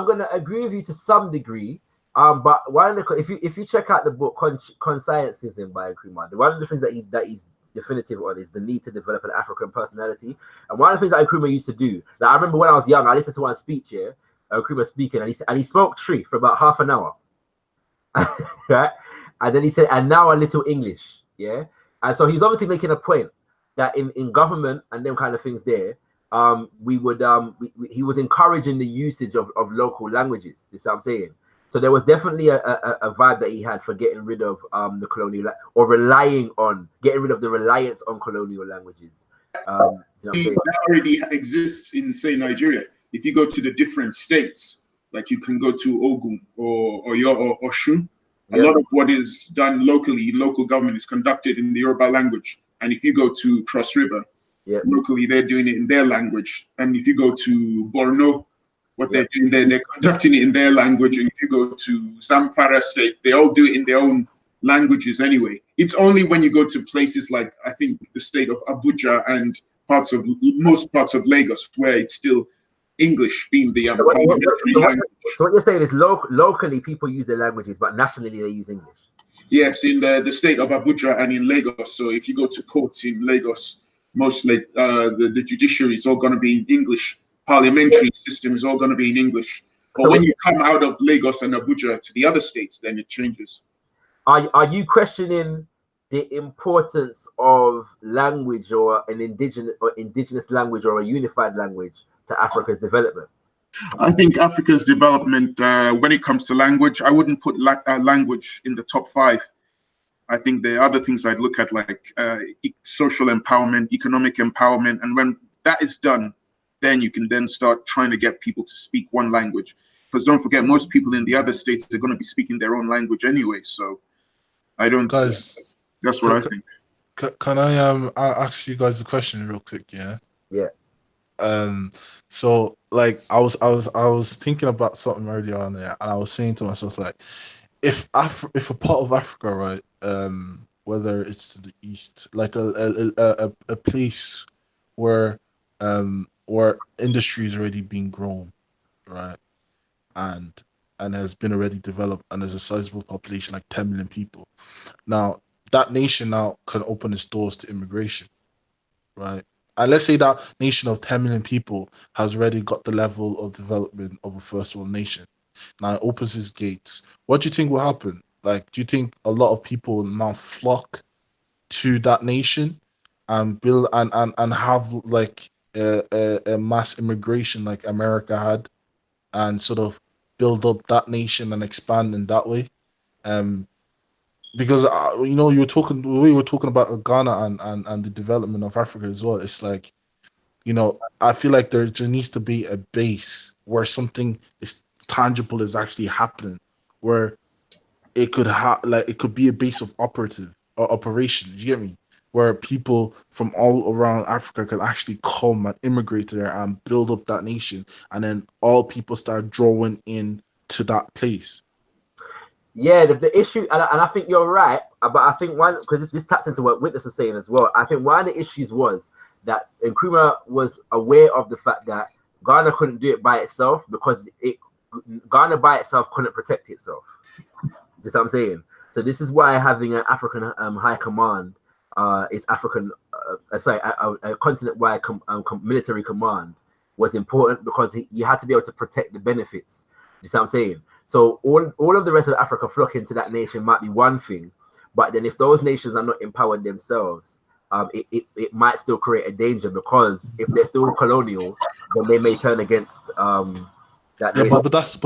gonna agree with you to some degree. But one of the, if you check out the book Conscientism by Nkrumah, one of the things that he's definitive on is the need to develop an African personality. And one of the things that Nkrumah used to do, that I remember when I was young, I listened to one speech here, Nkrumah speaking, and he smoked tree for about half an hour. Right? And then he said, and now a little English. Yeah. And so he's obviously making a point that in government and them kind of things there, he was encouraging the usage of local languages. You see what I'm saying? So there was definitely a vibe that he had for getting rid of the colonial, or getting rid of the reliance on colonial languages. That already exists in, say, Nigeria. If you go to the different states, like you can go to Ogun or Oyo or Oshun, a lot of what is done locally, local government is conducted in the Yoruba language. And if you go to Cross River, locally they're doing it in their language. And if you go to Borno, what they're doing there, they're conducting it in their language. And if you go to Zamfara state, they all do it in their own languages anyway. It's only when you go to places like, I think, the state of Abuja and most parts of Lagos, where it's still English being the parliamentary language. So what you're saying is locally people use their languages, but nationally they use English. Yes, in the state of Abuja and in Lagos. So if you go to courts in Lagos, mostly the judiciary is all going to be in English. Parliamentary system is all going to be in English. But so when you come out of Lagos and Abuja to the other states, then it changes. Are you questioning the importance of language, or an indigenous language, or a unified language to Africa's development? I think Africa's development, when it comes to language, I wouldn't put language in the top 5. I think there are other things I'd look at, like social empowerment, economic empowerment. And when that is done, then you can then start trying to get people to speak one language. Because don't forget, most people in the other states are going to be speaking their own language anyway. So I don't. Guys, that's what I think. Can I ask you guys a question real quick? Yeah. Yeah. So like I was thinking about something earlier on there, and I was saying to myself, like, if a part of Africa, right, whether it's to the east, like a place where industry is already being grown, right, and has been already developed, and there's a sizable population, like 10 million people. Now that nation now can open its doors to immigration, right? And let's say that nation of 10 million people has already got the level of development of a first world nation. Now it opens its gates. What do you think will happen? Like, do you think a lot of people will now flock to that nation and build and have like a mass immigration like America had, and sort of build up that nation and expand in that way? Because we were talking about Ghana and the development of Africa as well. It's like, I feel like there just needs to be a base where something is tangible is actually happening, where it could it could be a base of operation. You get me? where people from all around Africa could actually come and immigrate there and build up that nation, and then all people start drawing in to that place. Yeah, the issue, and I think you're right, but I think one, because this taps into what Witness was saying as well. I think one of the issues was that Nkrumah was aware of the fact that Ghana couldn't do it by itself, because Ghana by itself couldn't protect itself. You see what I'm saying? So this is why having an African high command is African, a continent-wide military command was important, because you had to be able to protect the benefits. You see what I'm saying? So all of the rest of Africa flocking to that nation might be one thing, but then if those nations are not empowered themselves, it might still create a danger, because if they're still colonial, then they may turn against that nation. But that's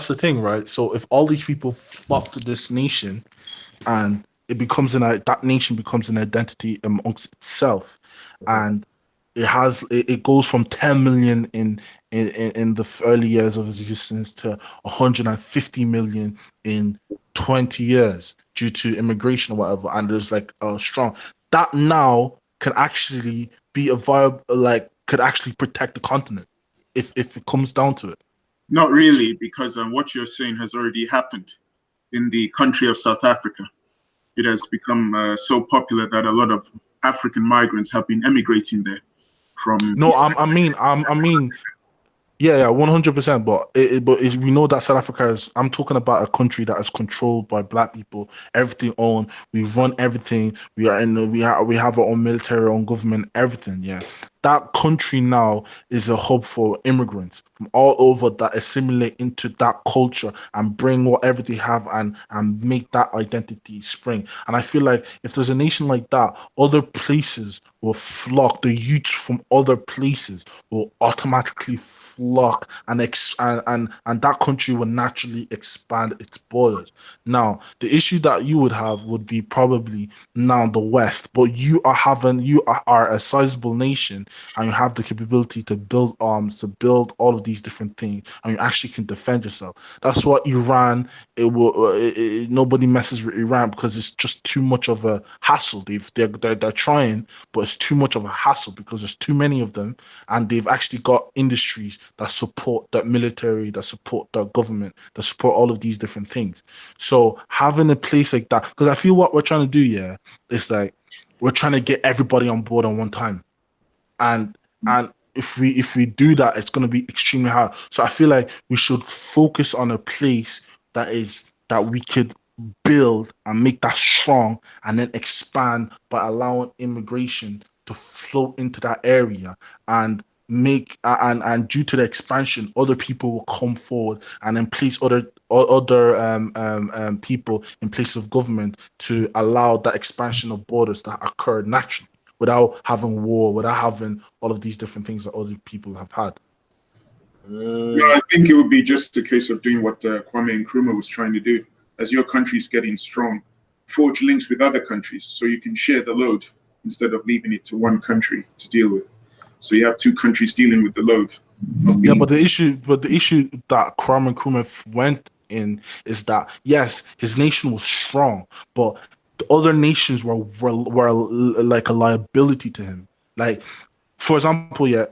the thing, right? So if all these people flock to this nation, and that nation becomes an identity amongst itself, and it goes from 10 million in the early years of its existence to 150 million in 20 years due to immigration or whatever, and there's like a strong that now can actually be a viable, could actually protect the continent if it comes down to it. Not really, because what you're saying has already happened in the country of South Africa. It has become so popular that a lot of African migrants have been emigrating there. I mean, yeah, 100%. But we know that South Africa is. I'm talking about a country that is controlled by black people. Everything owned. We run everything. We have our own military, our own government. Everything. Yeah, that country now is a hub for immigrants from all over that assimilate into that culture and bring whatever they have and make that identity spring. And I feel like if there's a nation like that, other places will flock. The youth from other places will automatically flock, and that country will naturally expand its borders. Now, the issue that you would have would be probably now the West, but you are a sizable nation, and you have the capability to build arms, to build all of these different things, and you actually can defend yourself. That's what Iran. Nobody messes with Iran because it's just too much of a hassle. They're trying, but it's too much of a hassle because there's too many of them, and they've actually got industries that support that military, that support that government, that support all of these different things. So having a place like that, because I feel what we're trying to do, yeah, is like we're trying to get everybody on board on one time, and if we do that, it's going to be extremely hard. So I feel like we should focus on a place that we could build and make that strong, and then expand by allowing immigration to flow into that area, and make and due to the expansion, other people will come forward and then place other people in places of government to allow that expansion of borders that occur naturally, without having war, without having all of these different things that other people have had. No, I think it would be just a case of doing what Kwame Nkrumah was trying to do. As your country's getting strong, forge links with other countries so you can share the load instead of leaving it to one country to deal with. So you have two countries dealing with the load. Yeah, but the issue that Kwame Nkrumah went in is that, yes, his nation was strong, but the other nations were like a liability to him. Like, for example, yeah,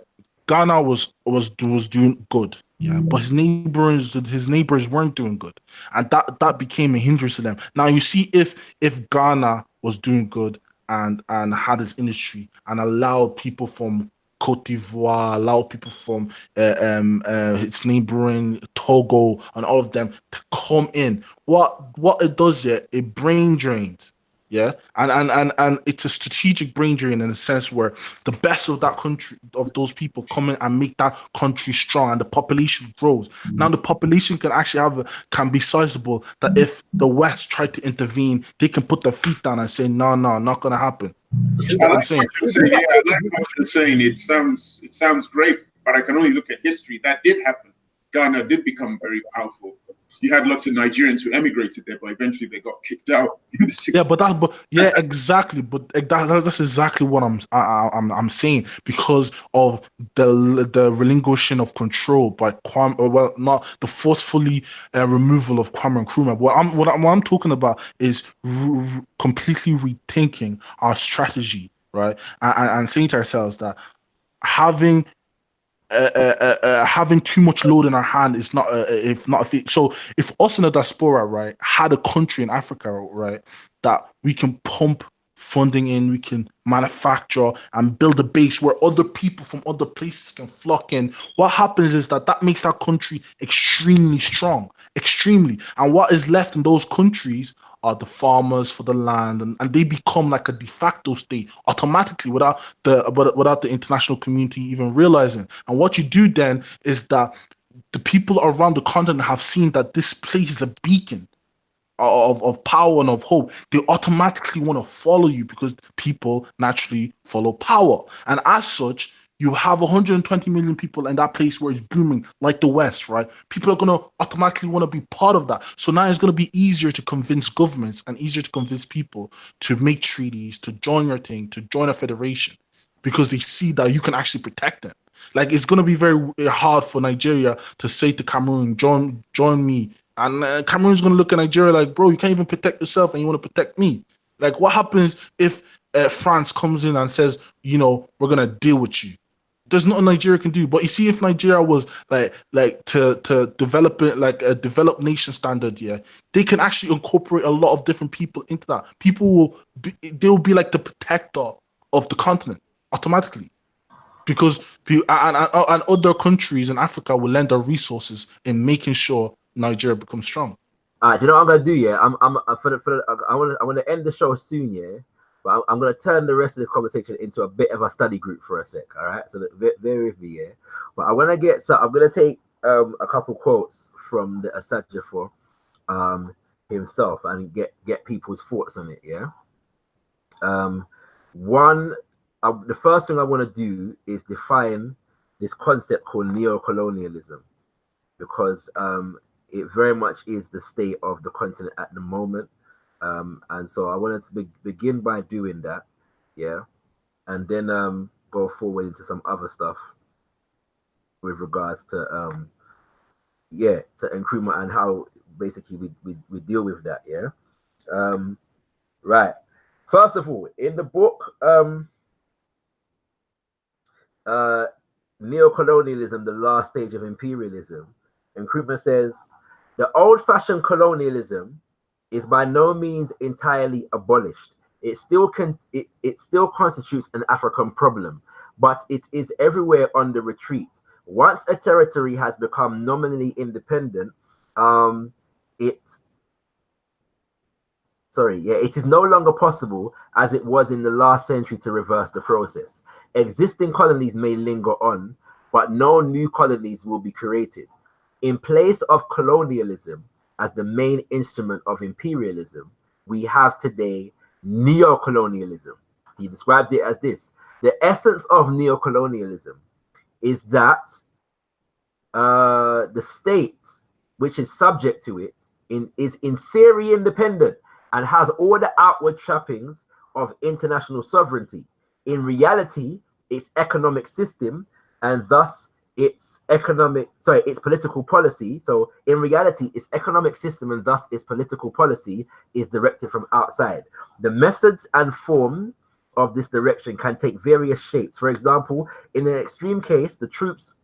Ghana was doing good, yeah, but his neighbors weren't doing good, and that became a hindrance to them. Now you see, if Ghana was doing good and had its industry and allowed people from Cote d'Ivoire, allow people from its neighboring Togo and all of them to come in, what it does, yeah, it brain drains. Yeah, and it's a strategic brain drain in a sense where the best of that country, of those people, come in and make that country strong, and the population grows. Now the population can be sizable. That if the West tried to intervene, they can put their feet down and say, no, not gonna happen. You know what I'm saying? I like what you're saying. It sounds great, but I can only look at history. That did happen. Ghana did become very powerful. you had lots of Nigerians who emigrated there, but eventually they got kicked out in the 60s. Exactly. But that's exactly what I'm saying, because of the relinquishing of control by Kwame, or well, not the forcefully removal of Kwame Nkrumah. What I'm talking about is completely rethinking our strategy, right, and saying to ourselves that having having too much load in our hand is not so if us in the diaspora, right, had a country in Africa, right, that we can pump funding in, we can manufacture and build a base where other people from other places can flock in, what happens is that makes that country extremely strong, extremely. And what is left in those countries are the farmers for the land, and they become like a de facto state automatically without the international community even realizing. And what you do then is that the people around the continent have seen that this place is a beacon of power and of hope. They automatically want to follow you because people naturally follow power. And as such, you have 120 million people in that place where it's booming, like the West, right? People are going to automatically want to be part of that. So now it's going to be easier to convince governments and easier to convince people to make treaties, to join your thing, to join a federation, because they see that you can actually protect them. Like, it's going to be very hard for Nigeria to say to Cameroon, join me. And Cameroon's going to look at Nigeria like, bro, you can't even protect yourself and you want to protect me. Like, what happens if France comes in and says, we're going to deal with you? There's nothing Nigeria can do. But you see, if Nigeria was like to develop it like a developed nation standard, yeah, they can actually incorporate a lot of different people into that. They'll be like the protector of the continent automatically, because and other countries in Africa will lend their resources in making sure Nigeria becomes strong. Do you know what I'm gonna do? Yeah, I want to end the show soon. Yeah. But I'm going to turn the rest of this conversation into a bit of a study group for a sec, all right? So bear with me, yeah? But I'm going to take a couple quotes from the Asajafo himself and get people's thoughts on it, yeah? The first thing I want to do is define this concept called neo-colonialism, because it very much is the state of the continent at the moment. And so I wanted to begin by doing that, yeah, and then go forward into some other stuff with regards to to Nkrumah and how basically we deal with that, yeah. Right. First of all, in the book Neo-Colonialism, the Last Stage of Imperialism, Nkrumah says the old-fashioned colonialism is by no means entirely abolished. It still constitutes an African problem, but it is everywhere on the retreat. Once a territory has become nominally independent, it is no longer possible, as it was in the last century, to reverse the process. Existing colonies may linger on, but no new colonies will be created. In place of colonialism as the main instrument of imperialism, we have today neo-colonialism. He describes it as this: the essence of neo-colonialism is that the state which is subject to it is in theory independent and has all the outward trappings of international sovereignty. In reality, its economic system and thus its political policy. So in reality, its economic system and thus its political policy is directed from outside. The methods and form of this direction can take various shapes. For example, in an extreme case, the troops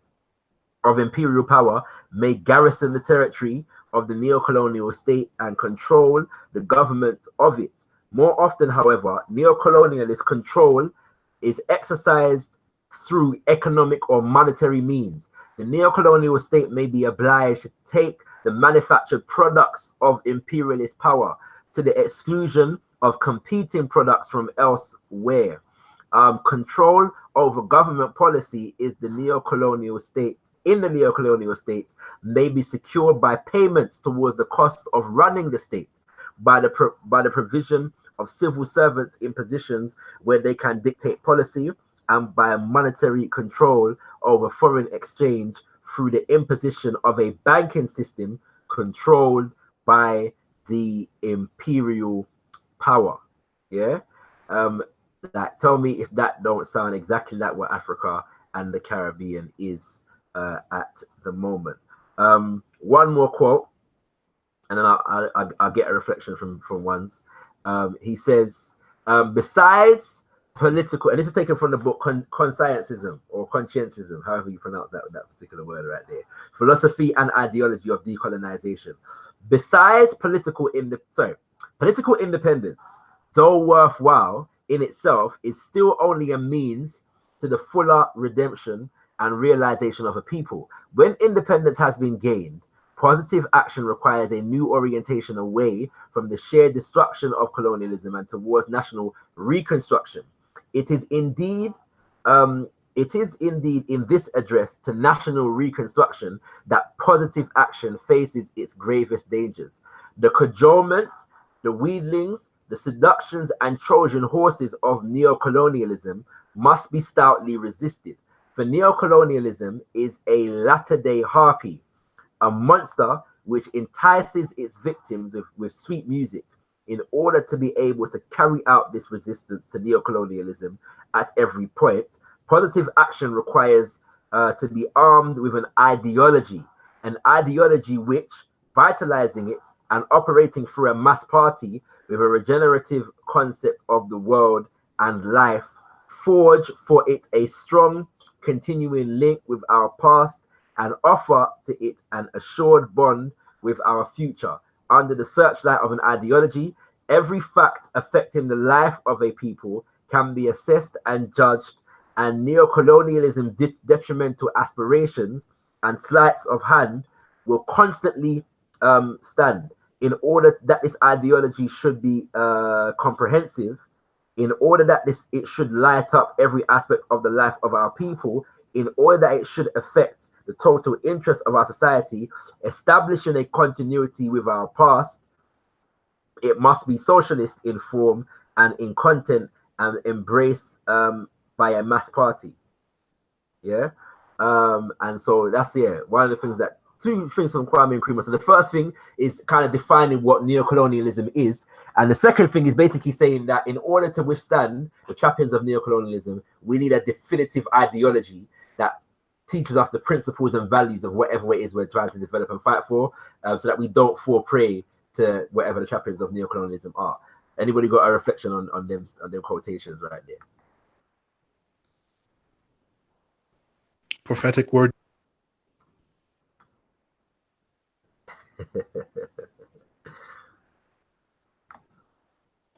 of imperial power may garrison the territory of the neo-colonial state and control the government of it. More often, however, neo-colonialist control is exercised through economic or monetary means. The neo-colonial state may be obliged to take the manufactured products of imperialist power to the exclusion of competing products from elsewhere. Control over government policy in the neo-colonial state may be secured by payments towards the cost of running the state, by the provision of civil servants in positions where they can dictate policy, and by monetary control over foreign exchange through the imposition of a banking system controlled by the imperial power. Yeah. Like, tell me if that don't sound exactly like what Africa and the Caribbean is at the moment. One more quote, and then I'll get a reflection from ones. He says, besides political, and this is taken from the book Conscientism or Conscientism, however you pronounce that particular word right there. Philosophy and Ideology of Decolonization. Besides political independence, though worthwhile in itself, is still only a means to the fuller redemption and realization of a people. When independence has been gained, positive action requires a new orientation away from the shared destruction of colonialism and towards national reconstruction. It is indeed in this address to national reconstruction that positive action faces its gravest dangers. The cajolement, the wheedlings, the seductions and Trojan horses of neo-colonialism must be stoutly resisted. For neo-colonialism is a latter-day harpy, a monster which entices its victims with sweet music. In order to be able to carry out this resistance to neo-colonialism at every point, positive action requires to be armed with an ideology which, vitalizing it and operating through a mass party with a regenerative concept of the world and life, forge for it a strong, continuing link with our past and offer to it an assured bond with our future. Under the searchlight of an ideology, every fact affecting the life of a people can be assessed and judged, and neo-colonialism's detrimental aspirations and sleights of hand will constantly stand. In order that this ideology should be comprehensive, in order that it should light up every aspect of the life of our people, in order that it should affect the total interest of our society, establishing a continuity with our past, it must be socialist in form and in content and embraced by a mass party. Yeah. And so that's one of the things that, two things from Kwame Nkrumah. So the first thing is kind of defining what neo-colonialism is, and the second thing is basically saying that in order to withstand the trappings of neo-colonialism, we need a definitive ideology that teaches us the principles and values of whatever it is we're trying to develop and fight for, so that we don't fall prey to whatever the trappings of neo-colonialism are. Anybody got a reflection on them quotations right there? Prophetic word.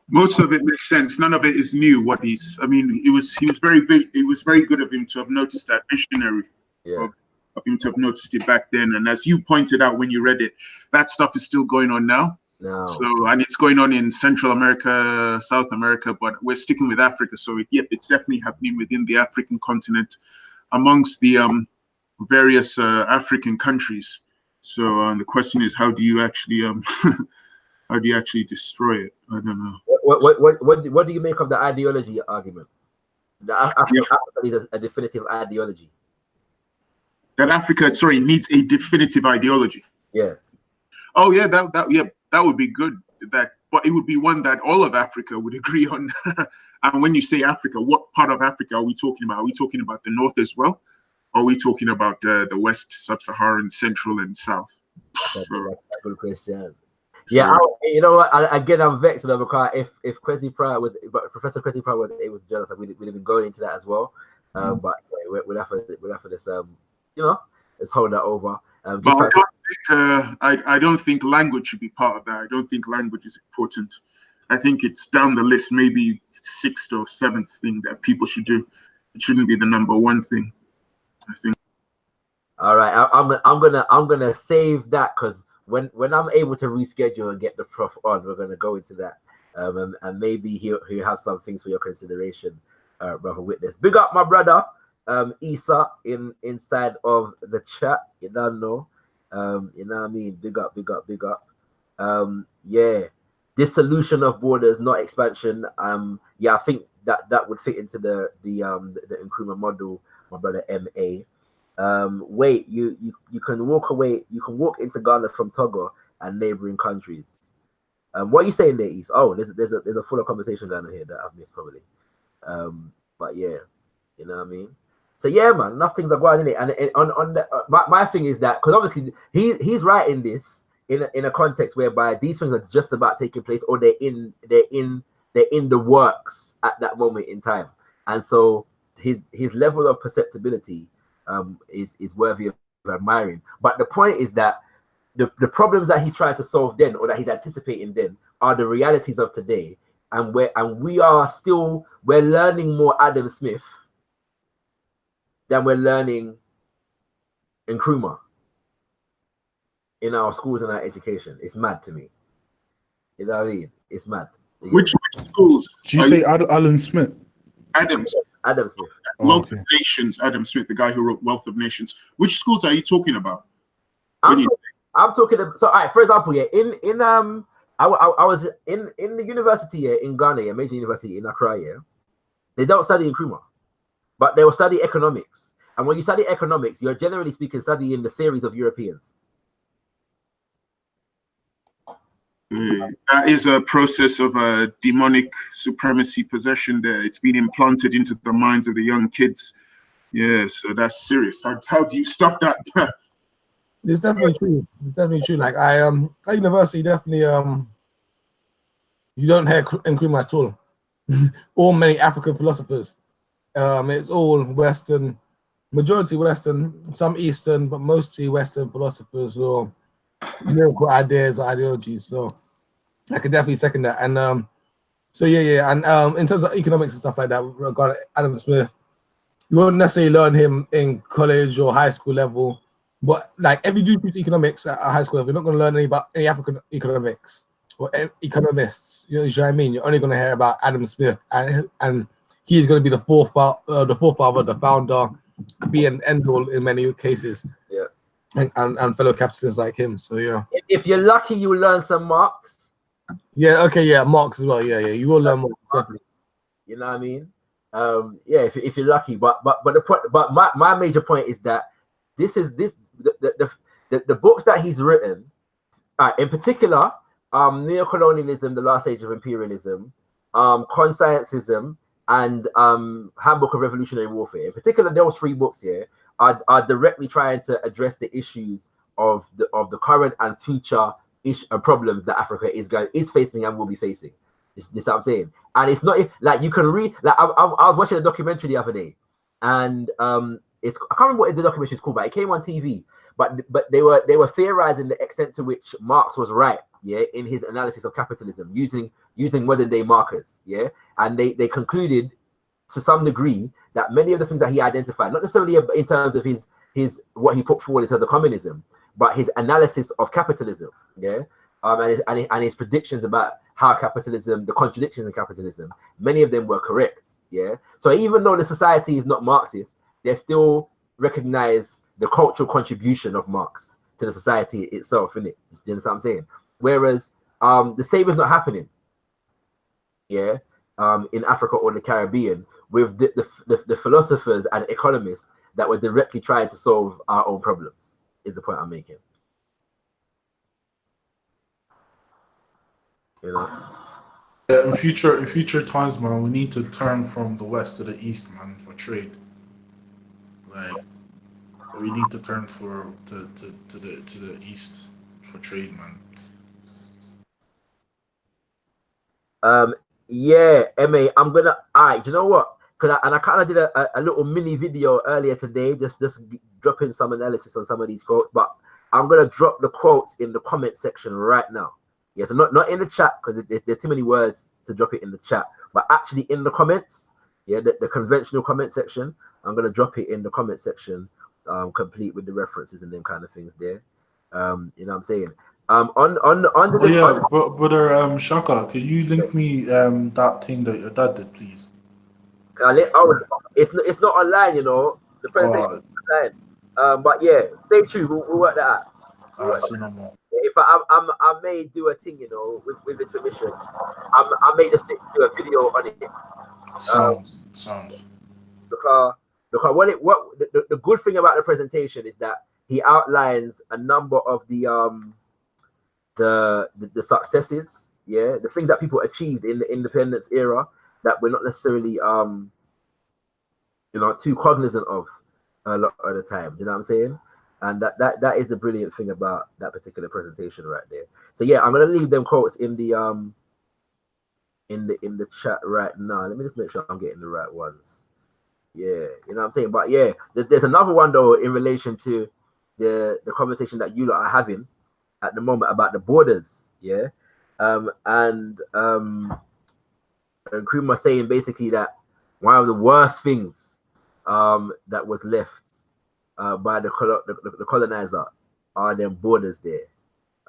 Most of it makes sense. None of it is new. I mean, he was very big. It was very good of him to have noticed that, visionary. Yeah. Of him to have noticed it back then. And as you pointed out when you read it, that stuff is still going on now. No. So, and it's going on in Central America, South America, but we're sticking with Africa. So, yep, it's definitely happening within the African continent, amongst the various African countries. So, the question is, how do you actually how do you actually destroy it? I don't know. What do you make of the ideology argument? Africa needs a definitive ideology. That Africa, needs a definitive ideology. Yeah. Oh yeah, that would be good. But it would be one that all of Africa would agree on. And when you say Africa, what part of Africa are we talking about? Are we talking about the north as well? Or are we talking about the west, sub-Saharan, central, and south? That's a good question. Yeah, you know what? I'm vexed with because if Kwesi Prior Professor Kwesi Prior was able to join us, we'd have been going into that as well. But we'll have to this let's hold that over. But I don't think language should be part of that. I don't think language is important. I think it's down the list, maybe 6th or 7th thing that people should do. It shouldn't be the number one thing, I think. All right, I'm gonna save that, because when I'm able to reschedule and get the prof on, we're gonna go into that, and maybe he'll have some things for your consideration, brother witness. Big up my brother, Isa, inside of the chat. You don't know, you know what I mean. Big up. Yeah, dissolution of borders, not expansion. Yeah, I think that would fit into the Nkrumah model, my brother MA. wait, you can walk away, you can walk into Ghana from Togo and neighboring countries. What are you saying there, East? Oh, there's a fuller conversation going on here that I've missed probably. But yeah, you know what I mean. So yeah, man, enough things are going in it. And on the, my thing is that because obviously he's writing this in a context whereby these things are just about taking place, or they're in the works at that moment in time. And so his level of perceptibility is worthy of admiring. But the point is that the problems that he's trying to solve then, or that he's anticipating then, are the realities of today. And we're learning more Adam Smith than we're learning Nkrumah in our schools and our education. It's mad to me. You know what I mean? It's mad. Which schools? Did you say Alan Smith? Adam Smith. Wealth of Nations, Adam Smith, the guy who wrote Wealth of Nations. Which schools are you talking about? I'm talking about, so all right, for example, yeah, I was in the university here in Ghana, a major university in Accra, yeah. They don't study Nkrumah, but they will study economics. And when you study economics, you're generally speaking studying the theories of Europeans. That is a process of a demonic supremacy possession there. It's been implanted into the minds of the young kids. Yeah, so that's serious. How do you stop that? It's definitely true. It's definitely true. Like at university, definitely you don't hear Nkrumah at all. Or many African philosophers. It's all Western, majority Western, some Eastern, but mostly Western philosophers or lyrical ideas or ideologies. So I could definitely second that. And so yeah, and in terms of economics and stuff like that, regarding Adam Smith, you won't necessarily learn him in college or high school level. But like if you do teach economics at high school level, you're not going to learn about any African economics or economists. You know what I mean? You're only going to hear about Adam Smith, and he's going to be the forefather, the founder, be an end all in many cases. Yeah. And fellow capitalists like him. So yeah. If you're lucky, you will learn some Marx. Yeah. Okay. Yeah. Marx as well. Yeah. You will learn Marx. You know what I mean? Yeah. If you're lucky, but the point, but my major point is that the books that he's written, in particular, neo-colonialism, the last age of imperialism, conscientism, and Handbook of Revolutionary Warfare. In particular, those three books here are directly trying to address the issues of the current and future problems that Africa is facing and will be facing. This is what I'm saying. And it's not like you can read. Like I was watching a documentary the other day, and I can't remember what the documentary is called, but it came on TV. But they were theorizing the extent to which Marx was right, yeah, in his analysis of capitalism using modern day markers, yeah, and they concluded to some degree that many of the things that he identified, not necessarily in terms of his what he put forward in terms of communism, but his analysis of capitalism, yeah, and his predictions about how capitalism, the contradictions in capitalism, many of them were correct, yeah. So even though the society is not Marxist, they still recognize the cultural contribution of Marx to the society itself, innit? Do you understand what I'm saying? Whereas the same is not happening, yeah, in Africa or the Caribbean with the philosophers and economists that were directly trying to solve our own problems, is the point I'm making. You know? Yeah, in future times, man, we need to turn from the west to the east, man, for trade. Like, we need to turn to the east for trade, man. Yeah, MA, I'm gonna. Alright, you know what? I kind of did a little mini video earlier today, just dropping some analysis on some of these quotes. But I'm gonna drop the quotes in the comment section right now. Yeah, so not in the chat because there's too many words to drop it in the chat, but actually in the comments. Yeah, the conventional comment section. I'm gonna drop it in the comment section, complete with the references and them kind of things there. You know what I'm saying? Brother Shaka, could you link me that thing that your dad did, please? It's not online, you know. The presentation is online. But yeah, stay tuned. We'll work that out. Say no more. If I may do a thing, you know, with his permission, I may just do a video on it. Sounds. Because because the good thing about the presentation is that he outlines a number of the successes, yeah, the things that people achieved in the independence era that we're not necessarily too cognizant of a lot of the time. You know what I'm saying? And that is the brilliant thing about that particular presentation right there. So yeah, I'm gonna leave them quotes in the chat right now. Let me just make sure I'm getting the right ones. Yeah, you know what I'm saying? But yeah, there's another one though in relation to the conversation that you lot are having at the moment about the borders. Yeah. And Nkrumah saying basically that one of the worst things that was left by the colonizer are them borders there.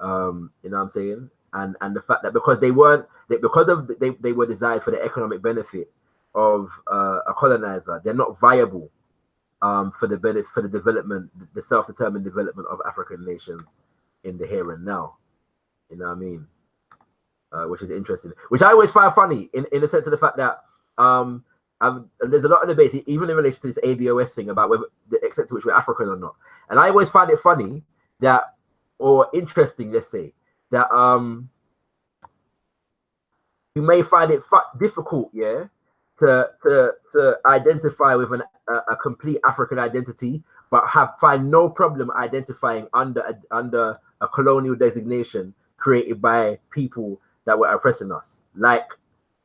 You know what I'm saying? And the fact that because they were designed for the economic benefit of a colonizer, they're not viable for the development, the self-determined development of African nations in the here and now. You know what I mean? Which is interesting. Which I always find funny in the sense of the fact that there's a lot of debates, even in relation to this ADOS thing, about whether the extent to which we're African or not. And I always find it funny that, or interesting, let's say, that you may find it difficult, yeah, to identify with a complete African identity, but find no problem identifying under a colonial designation created by people that were oppressing us, like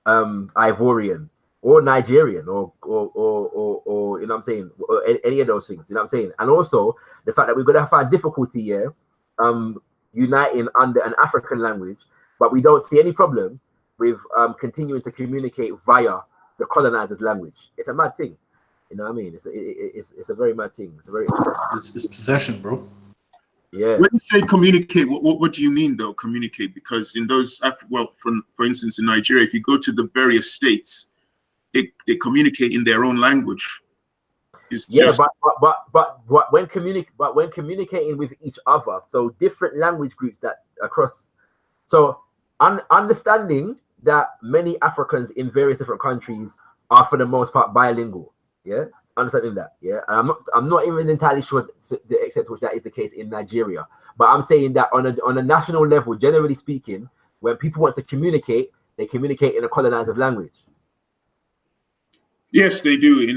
Ivorian or Nigerian or you know what I'm saying, or any of those things, you know what I'm saying. And also the fact that we're gonna find difficulty here uniting under an African language, but we don't see any problem with continuing to communicate via the colonizer's language. It's a mad thing, you know what I mean? It's a very mad thing. It's a very it's possession, bro. Yeah. When you say communicate, what do you mean though? Communicate, because in those, well, for instance, in Nigeria, if you go to the various states, they communicate in their own language. Yeah, but when communicating with each other, so different language groups that across, so understanding that many Africans in various different countries are for the most part bilingual. Yeah, understanding that. Yeah, and I'm not even entirely sure the extent to which that is the case in Nigeria, but I'm saying that on a national level, generally speaking, when people want to communicate, they communicate in a colonizer's language. Yes, they do.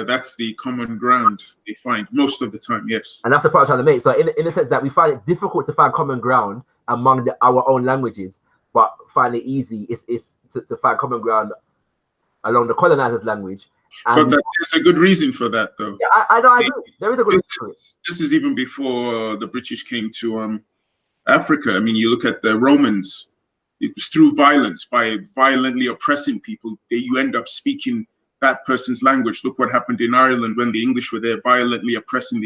That's the common ground they find most of the time. Yes, and that's the point I'm trying to make. So in the sense that we find it difficult to find common ground among our own languages, but find it easy is to find common ground along the colonizer's language. And but there's a good reason for that, though. Yeah, I know. I agree. There is a good reason for it. This is even before the British came to Africa. I mean, you look at the Romans. It was through violence, by violently oppressing people, you end up speaking that person's language. Look what happened in Ireland when the English were there, violently oppressing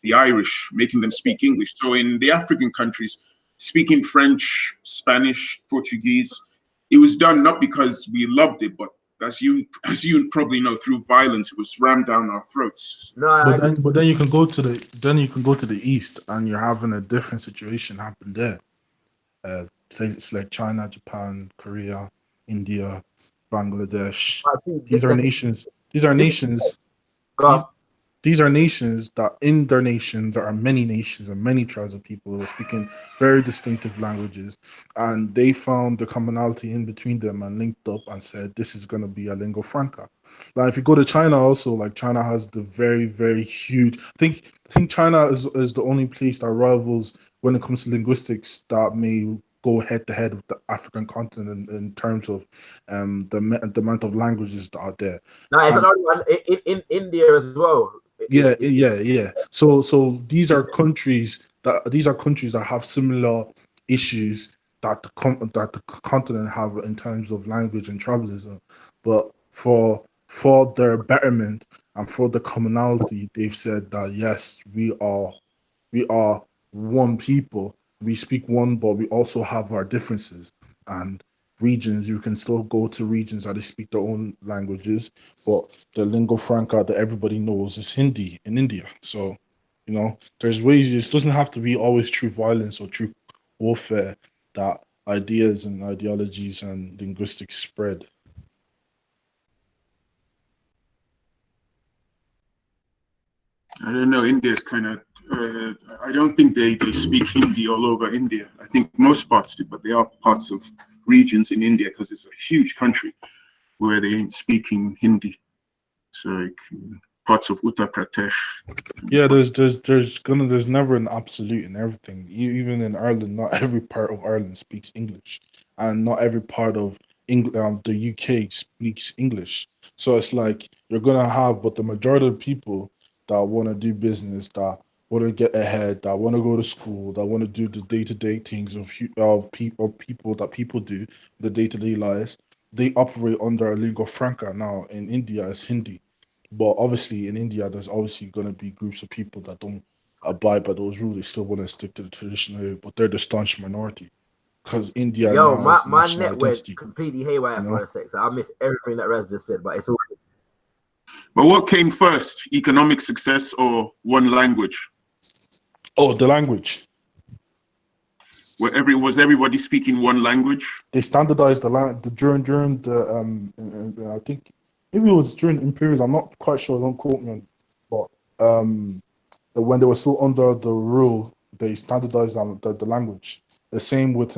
the Irish, making them speak English. So in the African countries, speaking French, Spanish, Portuguese, it was done not because we loved it, but as you probably know, through violence, it was rammed down our throats. No, but then you can go to the east, and you're having a different situation happen there. Places like China, Japan, Korea, India, Bangladesh. These are nations. These are nations that in their nations there are many nations and many tribes of people who are speaking very distinctive languages, and they found the commonality in between them and linked up and said this is going to be a lingua franca. Like if you go to China, also, like China has the very, very huge. I think China is the only place that rivals when it comes to linguistics that may go head to head with the African continent in terms of the amount of languages that are there. No, it's another one in India as well. Yeah. So these are countries that have similar issues that the continent have in terms of language and tribalism, but for their betterment and for the commonality, they've said that yes, we are one people. We speak one, but we also have our differences. And regions, you can still go to regions that they speak their own languages, but the lingua franca that everybody knows is Hindi in India. So, there's ways. It doesn't have to be always true violence or true warfare that ideas and ideologies and linguistics spread. I don't know. India is kind of. I don't think they speak Hindi all over India. I think most parts do, but there are parts of regions in India because it's a huge country where they ain't speaking Hindi. So like parts of Uttar Pradesh. Yeah, there's never an absolute in everything. Even in Ireland, not every part of Ireland speaks English, and not every part of the UK speaks English. So it's like you're gonna have, but the majority of people that want to do business, that want to get ahead, that want to go to school, that want to do the day-to-day things of people that people do, the day-to-day lives, they operate under a lingua franca. Now in India, it's Hindi. But obviously, in India, there's obviously going to be groups of people that don't abide by those rules. They still want to stick to the traditional way, but they're the staunch minority. Because India Yo, now is a my national net went identity. completely haywire You know? for a sec, so I missed everything that Raz just said. But it's all. But what came first, economic success or one language? Oh, the language. Was everybody speaking one language? They standardized during the I think maybe it was during imperialism. I'm not quite sure. Don't quote me on it. But when they were still under the rule, they standardized the language. The same with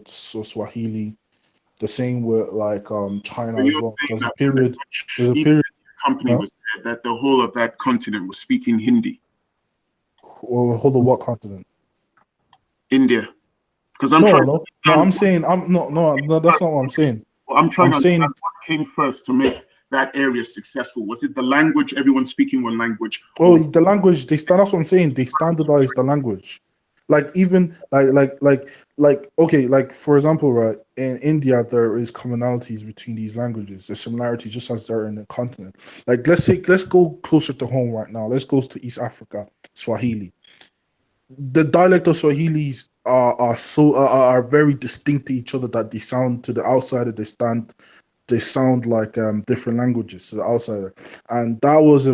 Swahili. The same with like China So as you're well. saying There's a that period. There's a East period. company Huh? was there, that the whole of that continent was speaking Hindi. Or hold on, what continent? India. Because I'm No, trying no, to no. understand. I'm saying no. That's not what I'm saying. I'm trying I'm to saying understand what came first to make that area successful. Was it the language, everyone speaking one language? oh, the language. That's what I'm saying. They standardized the language. Like even like okay, like for example, right, in India there is commonalities between these languages. There's similarities just as there are in the continent. Like let's go closer to home right now. Let's go to East Africa, Swahili. The dialect of Swahilis are very distinct to each other, that they sound to the outsider, they sound like different languages to the outsider. And that was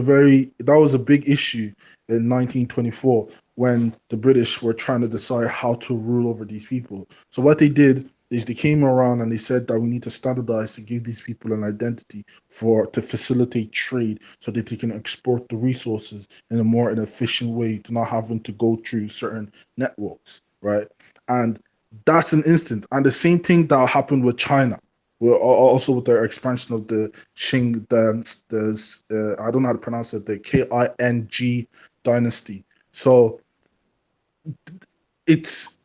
a big issue in 1924 when the British were trying to decide how to rule over these people. So what they did is they came around and they said that we need to standardize to give these people an identity to facilitate trade so that they can export the resources in a more efficient way, to not having to go through certain networks, right? And that's an instant. And the same thing that happened with China. Well, also with their expansion of the Qing, I don't know how to pronounce it, the Qing dynasty. So it's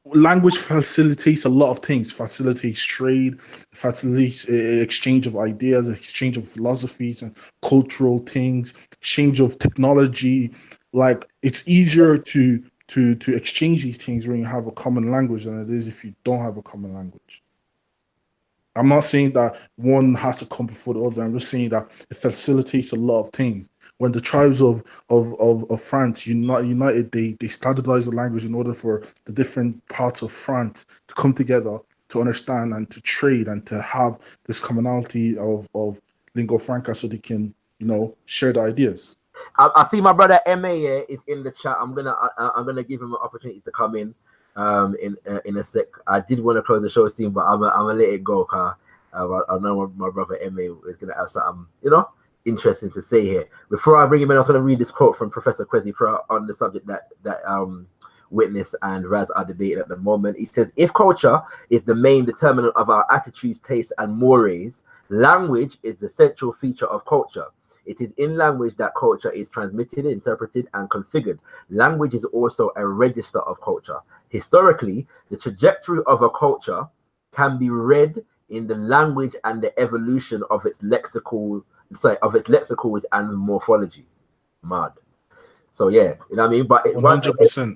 language facilitates a lot of things, facilitates trade, facilitates exchange of ideas, exchange of philosophies and cultural things, exchange of technology. Like it's easier to exchange these things when you have a common language than it is if you don't have a common language. I'm not saying that one has to come before the other. I'm just saying that it facilitates a lot of things. When the tribes of France united, they standardized the language in order for the different parts of France to come together to understand and to trade and to have this commonality of lingua franca, so they can share the ideas. I see my brother Ma here is in the chat. I'm gonna give him an opportunity to come in a sec. I did want to close the show soon, but I'm gonna let it go. I know my brother Ma is gonna have something interesting to say here. Before I bring him in, I was gonna read this quote from Professor Kwesi Pra on the subject that Witness and Raz are debating at the moment. He says, if culture is the main determinant of our attitudes, tastes, and mores, language is the central feature of culture. It is in language that culture is transmitted, interpreted, and configured. Language is also a register of culture. Historically, the trajectory of a culture can be read in the language and the evolution of its lexicals and morphology. Mad. So yeah, you know what I mean. But 100%.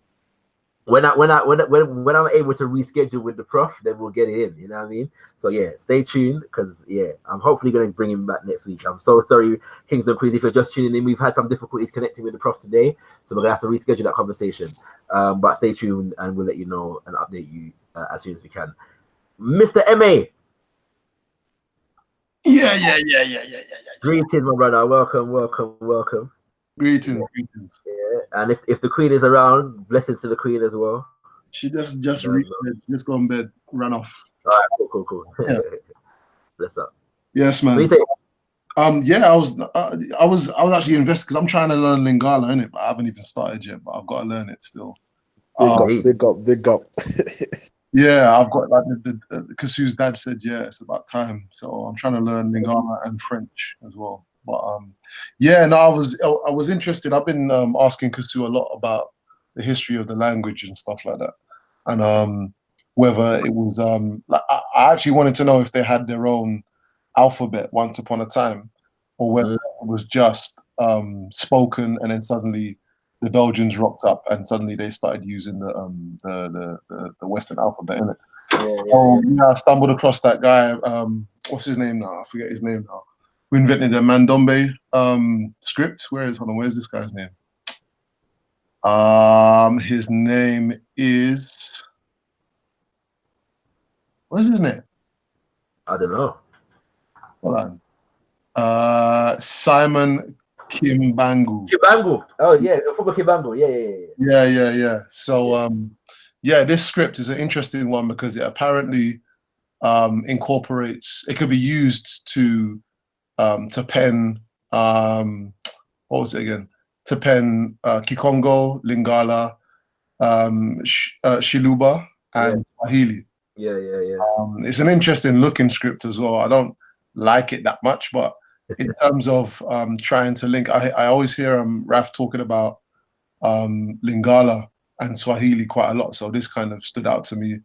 When I'm able to reschedule with the prof, then we'll get it in. You know what I mean? So yeah, stay tuned, because I'm hopefully going to bring him back next week. I'm so sorry, Kings and Queens, if you're just tuning in. We've had some difficulties connecting with the prof today, so we're gonna have to reschedule that conversation. But stay tuned, and we'll let you know and update you as soon as we can. Mr. Ma. Yeah. Greetings, my brother. Welcome. Greetings. Yeah, and if the Queen is around, blessings to the Queen as well. She just reached bed, just go on bed, run off. All right, cool. Yeah. Bless up. Yes, man. What do you say? Yeah, I was actually invested because I'm trying to learn Lingala, innit? But I haven't even started yet. But I've got to learn it still. Big up. Yeah, I've got like Kasu's dad said, yeah, it's about time. So I'm trying to learn Lingala and French as well. But yeah, no, I was interested. I've been asking Kasu a lot about the history of the language and stuff like that, and whether it was like I actually wanted to know if they had their own alphabet once upon a time, or whether it was just spoken and then suddenly the Belgians rocked up and suddenly they started using the Western alphabet, innit? Yeah, I stumbled across that guy. What's his name now? I forget his name now. Who invented the Mandombe script? Where's this guy's name? His name is, what's his name? I don't know. Hold on. Simon Kimbangu. Kibangu. Oh yeah, Fuba Kibangu. Yeah. So yeah, this script is an interesting one because it apparently incorporates. It could be used to pen. What was it again? To pen Kikongo, Lingala, Shiluba, and Swahili. Yeah. It's an interesting looking script as well. I don't like it that much, but in terms of trying to link, I always hear Raf talking about Lingala and Swahili quite a lot. So this kind of stood out to me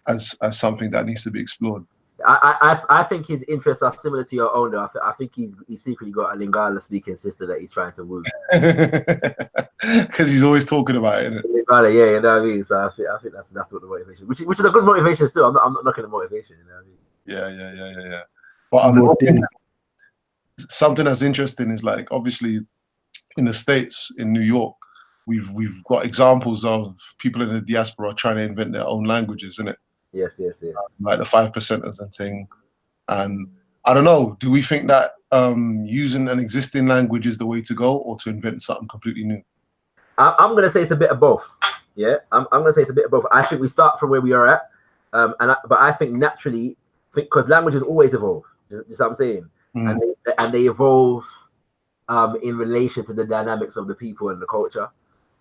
as something that needs to be explored. I think his interests are similar to your own. Though. I think he's secretly got a Lingala speaking sister that he's trying to woo. Because he's always talking about it, isn't it? Lingala, yeah, you know what I mean. So I think that's what the motivation, which is a good motivation still. I'm not knocking the motivation, you know what I mean. Yeah. But something that's interesting is like obviously in the States, in New York, we've got examples of people in the diaspora trying to invent their own languages, isn't it? Yes. Like the 5%ers and thing. And I don't know, do we think that using an existing language is the way to go, or to invent something completely new? I'm going to say it's a bit of both. Yeah, I'm going to say it's a bit of both. I think we start from where we are at. But I think naturally, because languages always evolve. You know what I'm saying? And they evolve in relation to the dynamics of the people and the culture.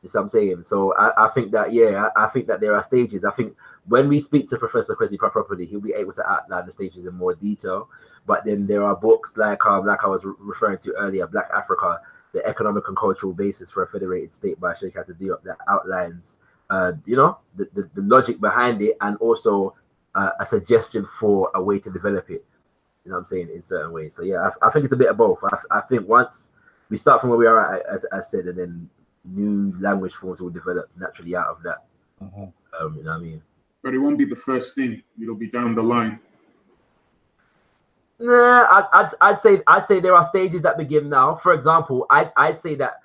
You know what I'm saying? So I think that, I think that there are stages. I think when we speak to Professor Kwesi properly, he'll be able to outline the stages in more detail. But then there are books like I was referring to earlier, Black Africa, the economic and cultural basis for a federated state by Sheikh Anta Diop, that outlines, the logic behind it, and also a suggestion for a way to develop it. You know what I'm saying, in certain ways. So yeah, I think it's a bit of both. I think once we start from where we are, as I said, and then new language forms will develop naturally out of that. You know what I mean? But it won't be the first thing. It'll be down the line. Nah, I'd say there are stages that begin now. For example, I'd say that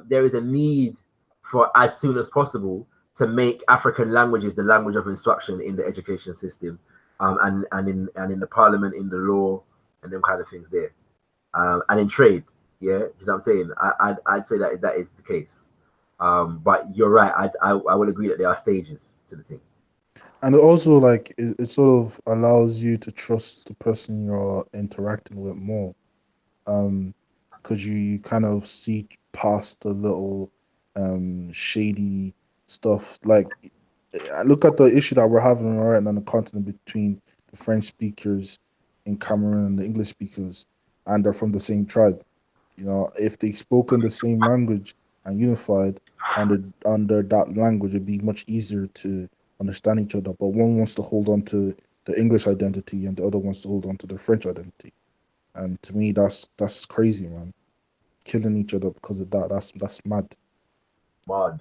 there is a need for, as soon as possible, to make African languages the language of instruction in the education system, and in the parliament, in the law, and them kind of things there, and in trade. Yeah, you know what I'm saying? I'd say that is the case. But you're right. I will agree that there are stages to the thing. And also, like, it sort of allows you to trust the person you're interacting with more, because you kind of see past the little shady stuff. Like, I look at the issue that we're having right now on the continent between the French speakers in Cameroon and the English speakers, and they're from the same tribe. You know, if they spoke in the same language and unified under that language, it'd be much easier to understand each other. But one wants to hold on to the English identity and the other wants to hold on to the French identity. And to me, that's crazy, man. Killing each other because of that. That's mad. Mad.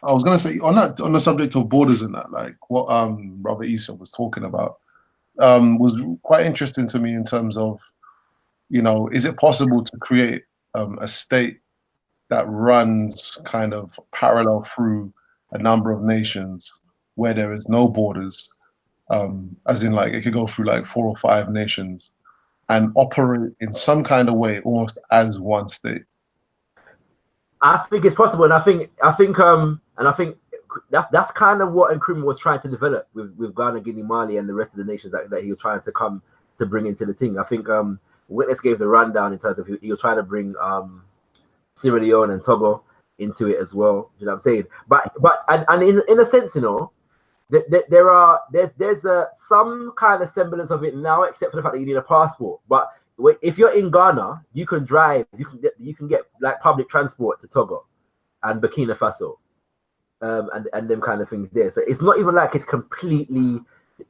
I was gonna say on the subject of borders and that, like what Robert Issa was talking about, was quite interesting to me in terms of, you know, is it possible to create a state that runs kind of parallel through a number of nations where there is no borders, as in like it could go through like 4 or 5 nations and operate in some kind of way almost as one state? I think it's possible, and I think that's kind of what Nkrumah was trying to develop with Ghana, Guinea, Mali, and the rest of the nations that he was trying to come to bring into the thing. I think Witness gave the rundown in terms of he was trying to bring Sierra Leone and Togo into it as well. You know what I'm saying? But in a sense, you know, there's some kind of semblance of it now, except for the fact that you need a passport. But if you're in Ghana, you can drive. You can get like public transport to Togo and Burkina Faso, and them kind of things there. So it's not even like it's completely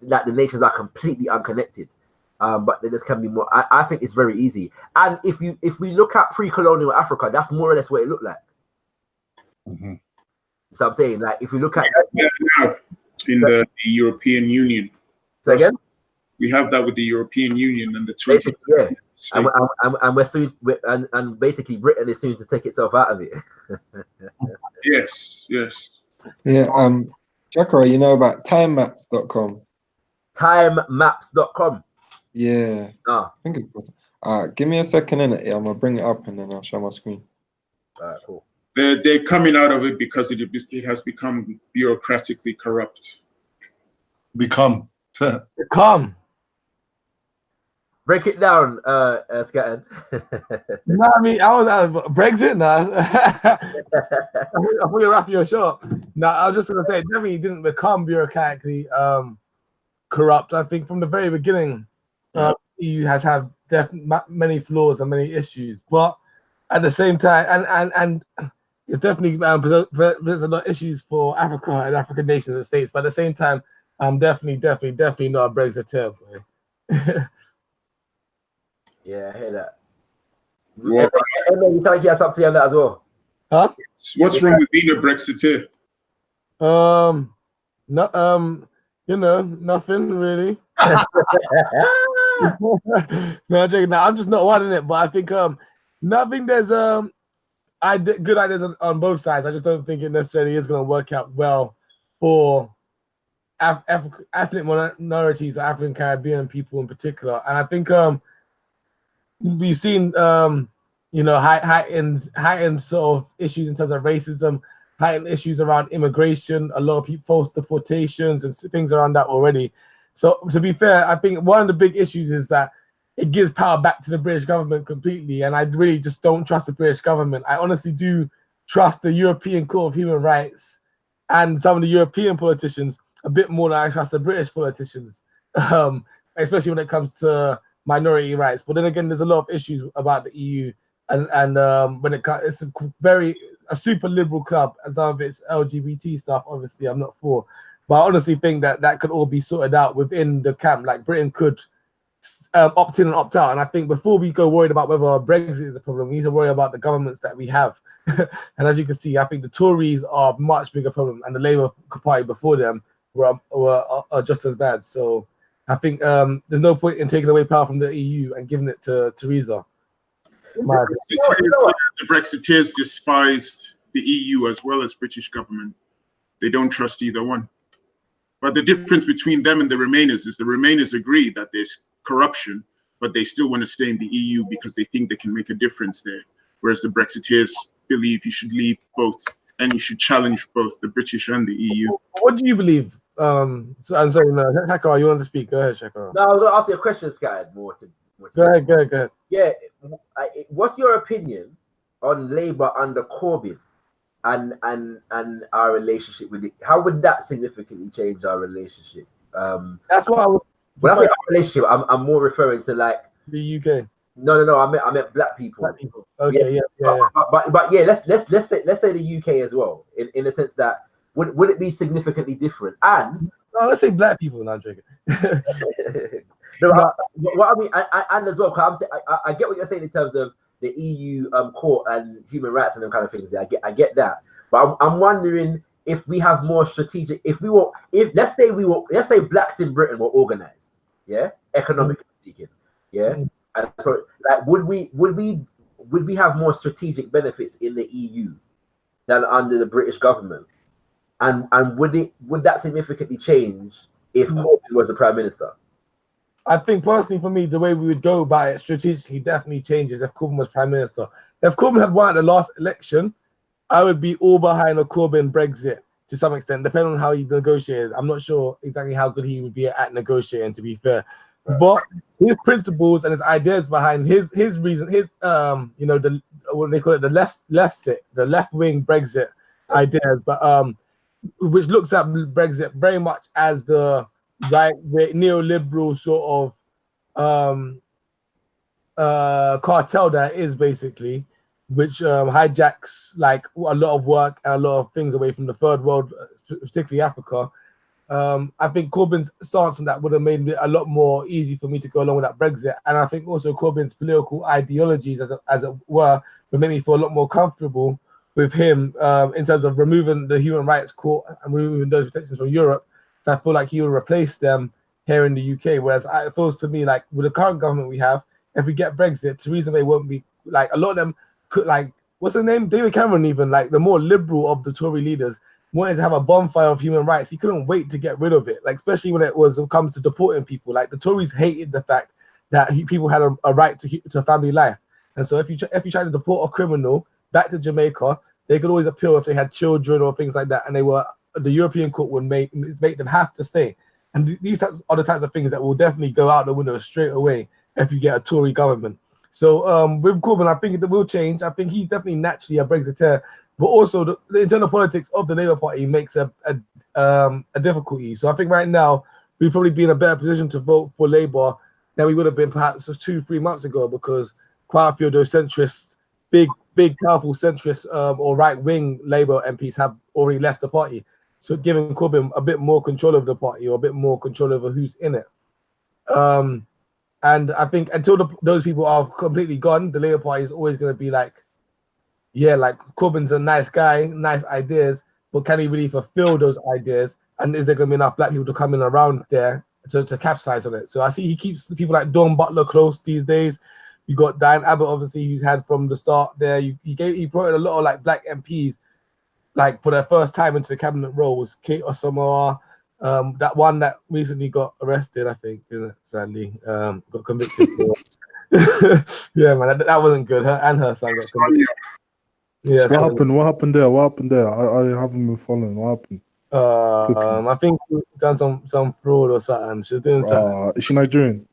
like the nations are completely unconnected. But there just can be more. I think it's very easy. And if we look at pre-colonial Africa, that's more or less what it looked like. Mm-hmm. So I'm saying, like, if we look at in the European Union. So again, we have that with the European Union and the 20. Yeah, and we're soon, and basically Britain is soon to take itself out of it. Yes. Yeah. Jacko, you know about timemaps.com? Timemaps.com. Yeah. Ah. I think it's give me a second in it. Yeah, I'm gonna bring it up and then I'll show my screen. All right, cool. They're coming out of it because it has become bureaucratically corrupt. Become. Break it down, Scattered. No, I mean, I was Brexit now. I put it wrap your shop. No, I was just gonna say, it definitely didn't become bureaucratically corrupt. I think from the very beginning, EU has had many flaws and many issues, but at the same time, and it's definitely there's a lot of issues for Africa and African nations and states. But at the same time, I'm definitely not a Brexiteer. Yeah, I hear that. Well, you sound like you have something to say on that as well. Huh? What's wrong with being a Brexiteer? You know, nothing really. No, I'm joking. No, I'm just not wanting it. But I think nothing. There's good ideas on both sides. I just don't think it necessarily is going to work out well for ethnic minorities, or African Caribbean people in particular. And I think we've seen heightened sort of issues in terms of racism, heightened issues around immigration, a lot of people, false deportations and things around that already. So to be fair, I think one of the big issues is that it gives power back to the British government completely, and I really just don't trust the British government. I honestly do trust the European Court of Human Rights and some of the European politicians a bit more than I trust the British politicians, especially when it comes to minority rights. But then again, there's a lot of issues about the EU, and when it's a super liberal club, and some of its LGBT stuff, obviously, I'm not for. But I honestly think that could all be sorted out within the camp. Like Britain could opt in and opt out. And I think before we go worried about whether Brexit is a problem, we need to worry about the governments that we have. And as you can see, I think the Tories are a much bigger problem, and the Labour Party before them are just as bad. So I think there's no point in taking away power from the EU and giving it to Theresa. The Brexiteers despised the EU as well as British government. They don't trust either one. But the difference between them and the Remainers is the Remainers agree that there's corruption, but they still want to stay in the EU because they think they can make a difference there. Whereas the Brexiteers believe you should leave both and you should challenge both the British and the EU. What do you believe? I'm sorry, no, Shakar, you want to speak? Go ahead, Shakar. No, I was going to ask you a question, Scattered. Go ahead. Yeah, what's your opinion on Labour under Corbyn and our relationship with it? How would that significantly change our relationship? That's what I was. When I say our relationship, I'm more referring to like the UK. No, I meant black people. Black people. Okay, yeah. But yeah, let's say the UK as well, in the sense that would it be significantly different? And no, let's say black people. Not drinking. No, what I mean, and as well, because I get what you're saying in terms of the EU court and human rights and them kind of things. I get that, but I'm wondering if we have more strategic. Let's say blacks in Britain were organized, yeah, economically speaking, yeah, and so like would we have more strategic benefits in the EU than under the British government, and would that significantly change if Corbyn was the Prime Minister? I think personally for me, the way we would go about it strategically definitely changes if Corbyn was Prime Minister. If Corbyn had won at the last election, I would be all behind a Corbyn Brexit to some extent, depending on how he negotiated. I'm not sure exactly how good he would be at negotiating, to be fair. but his principles and his ideas behind his reason, his you know, the what they call it, the left wing Brexit ideas, but which looks at Brexit very much as the neoliberal sort of cartel that it is, basically, which hijacks like a lot of work and a lot of things away from the third world, particularly Africa. I think Corbyn's stance on that would have made it a lot more easy for me to go along with that Brexit, and I think also Corbyn's political ideologies, as it were, would make me feel a lot more comfortable with him in terms of removing the human rights court and removing those protections from Europe. So I feel like he will replace them here in the UK. Whereas it feels to me like with the current government we have, if we get Brexit, Theresa May won't be like, a lot of them could, like, what's her name? David Cameron, even like the more liberal of the Tory leaders, wanted to have a bonfire of human rights. He couldn't wait to get rid of it, like especially when it comes to deporting people. Like the Tories hated the fact that people had a right to family life, and so if you try to deport a criminal back to Jamaica, they could always appeal if they had children or things like that, and the European court would make them have to stay. And these are the types of things that will definitely go out the window straight away if you get a Tory government. So with Corbyn, I think it will change. I think he's definitely naturally a Brexiteer, but also the internal politics of the Labour Party makes a difficulty. So I think right now we'd probably be in a better position to vote for Labour than we would have been perhaps 2-3 months ago, because quite a few of those centrists, big powerful centrist or right-wing Labour MPs have already left the party. So giving Corbyn a bit more control of the party, or a bit more control over who's in it. And I think until those people are completely gone, the Labour Party is always going to be like, yeah, like Corbyn's a nice guy, nice ideas, but can he really fulfill those ideas? And is there going to be enough black people to come in around there to capitalize on it? So I see he keeps people like Dawn Butler close these days. You got Diane Abbott, obviously, who's had from the start there. He brought in a lot of like black MPs, like for their first time into the cabinet role was Kate Osamoah. That one that recently got arrested, I think, sadly, got convicted for. Yeah, man, that wasn't good. Her and her son got convicted. Yeah, so what happened there? I haven't been following. What happened? I think she done some fraud or something. She was doing something. Is she Nigerian?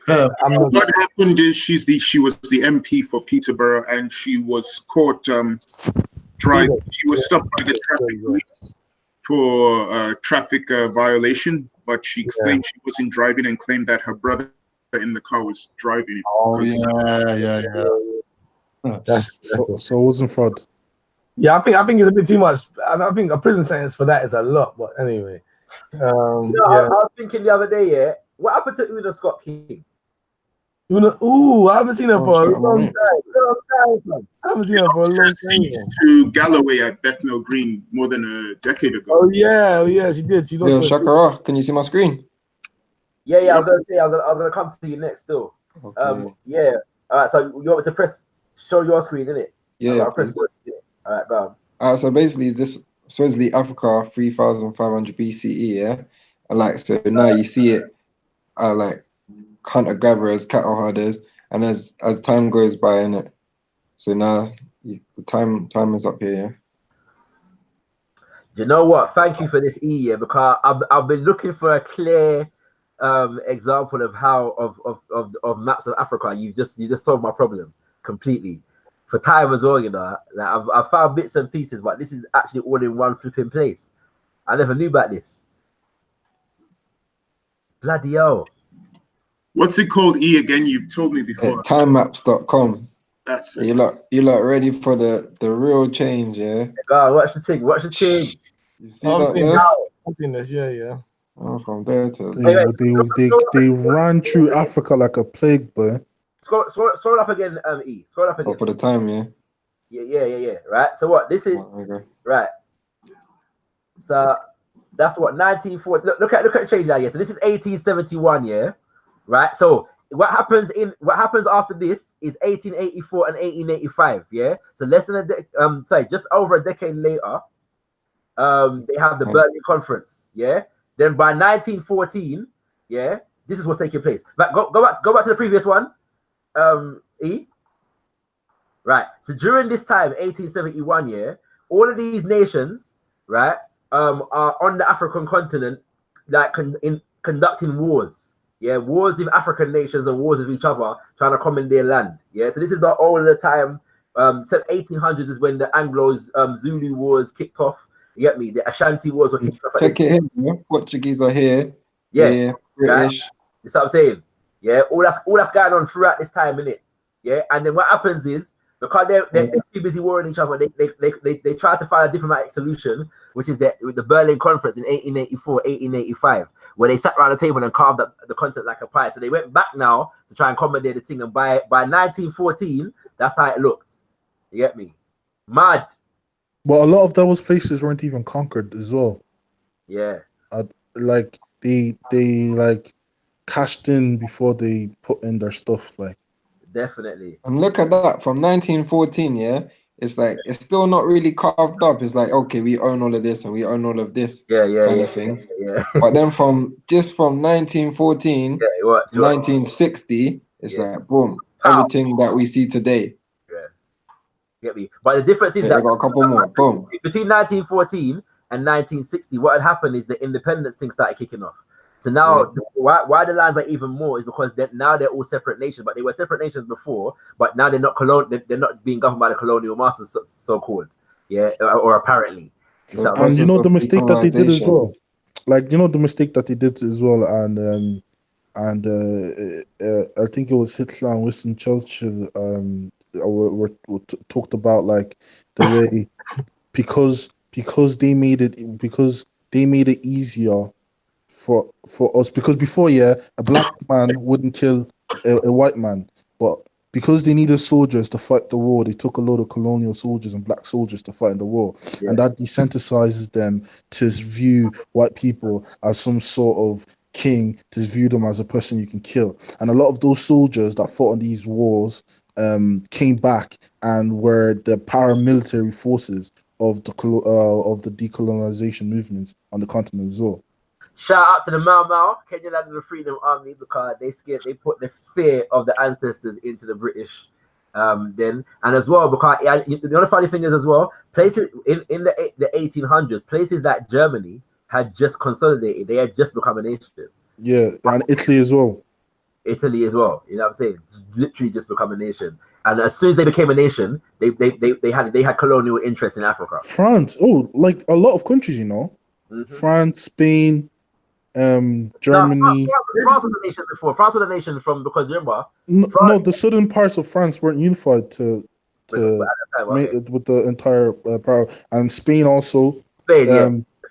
What happened is she was the MP for Peterborough, and she was caught driving. She was stopped by the traffic police for traffic violation, but she claimed she wasn't driving and claimed that her brother in the car was driving. Oh yeah. So it wasn't fraud. Yeah, I think it's a bit too much. I think a prison sentence for that is a lot. But anyway, I was thinking the other day, what happened to Una Scott King? I haven't seen her for a long time. I haven't seen her for a long time. To Galloway at Bethnal Green more than a decade ago. Oh yeah, she did. She lost. Shakara, can you see my screen? Yeah. I was gonna say I was gonna come to you next still. Okay. Yeah. All right. So you want me to show your screen, innit? Yeah. Press. All right, go. All right. So basically, this supposedly Africa 3,500 BCE. Yeah. And like so now you see it, like hunter gatherers, cattle herders, and as time goes by, in it. So now the time is up here. Yeah? You know what? Thank you for this because I've been looking for a clear example of how of maps of Africa. You just solved my problem completely. For time as well, you know. Like I've found bits and pieces, but this is actually all in one flipping place. I never knew about this. Bloody hell. What's it called, E, again? You've told me before. Timemaps.com. That's it. You lot ready for the real change, yeah? God, watch the thing. You see that there? I've seen this, yeah. Oh, from there to They ran through Africa like a plague, boy. Scroll up again, E. Scroll up again. Oh, for the time, yeah? Yeah. Right. So what? This is okay. Right. So that's what 1940. Look at the change now. Yeah. So this is 1871. Yeah. Right. So what happens after this is 1884 and 1885. Yeah. So less than just over a decade later, they have the Berlin Conference. Yeah. Then by 1914, yeah, this is what's taking place. But go back to the previous one. E. Right. So during this time, 1871, yeah, all of these nations, right, are on the African continent, like conducting wars. Yeah, wars with African nations and wars with each other, trying to commandeer land. Yeah, so this is not all of the time. 1800s is when the Anglos Zulu wars kicked off. You get me? The Ashanti wars were kicked off. Check it here. Portuguese are here. Yeah, Here, British. that's what I'm saying. Yeah, all that's going on throughout this time, innit? Yeah, and then what happens is because they're too busy warring each other, they try to find a diplomatic solution, which is the Berlin Conference in 1884, 1885, where they sat around the table and carved up the continent like a pie. So they went back now to try and commandeer the thing, and by 1914, that's how it looked. You get me? Mad. But a lot of those places weren't even conquered as well. Yeah. Like they like cashed in before they put in their stuff. Like definitely. And look at that from 1914. Yeah, it's like it's still not really carved up. It's like okay, we own all of this and we own all of this. Kind of thing. Yeah. But then from 1914 to 1960, it's like boom, everything that we see today. Get me? But the difference is I that got a couple more. Boom. Between 1914 and 1960, what had happened is the independence thing started kicking off. So now, why the lines are even more is because now they're all separate nations, but they were separate nations before. But now they're not they're not being governed by the colonial masters, so called, or apparently. So and you know the mistake that they did as well. Like you know the mistake that they did as well, and I think it was Hitler and Winston Churchill were talked about like the way because they made it easier for us, because before a black man wouldn't kill a white man, but because they needed soldiers to fight the war, they took a lot of colonial soldiers and black soldiers to fight in the war, and that desensitizes them to view white people as some sort of king, to view them as a person you can kill. And a lot of those soldiers that fought in these wars came back and were the paramilitary forces of the decolonization movements on the continent as well. Shout out to the Mau Mau, Kenya Land of the Freedom Army, because they put the fear of the ancestors into the British then, and as well because the other funny thing is as well, places in the 1800s, places like Germany had just consolidated, they had just become a nation. Yeah, and Italy as well. You know what I'm saying? Literally just become a nation. And as soon as they became a nation, they had colonial interest in Africa. France, like a lot of countries, you know. France, Spain, Germany. France was a nation before. France was a nation from, because remember, no, the southern parts of France weren't unified with the entire power, and Spain also.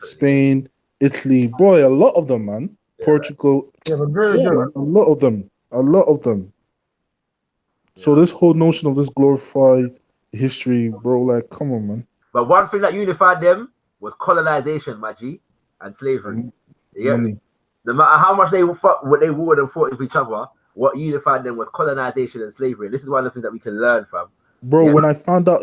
Spain, Italy, boy, a lot of them, man. Portugal, man, a lot of them. So this whole notion of this glorified history, bro, like, come on, man. But one thing that unified them was colonization, my G, and slavery. No matter how much they warred and fought with each other, what unified them was colonization and slavery. And this is one of the things that we can learn from. Bro, when I found out,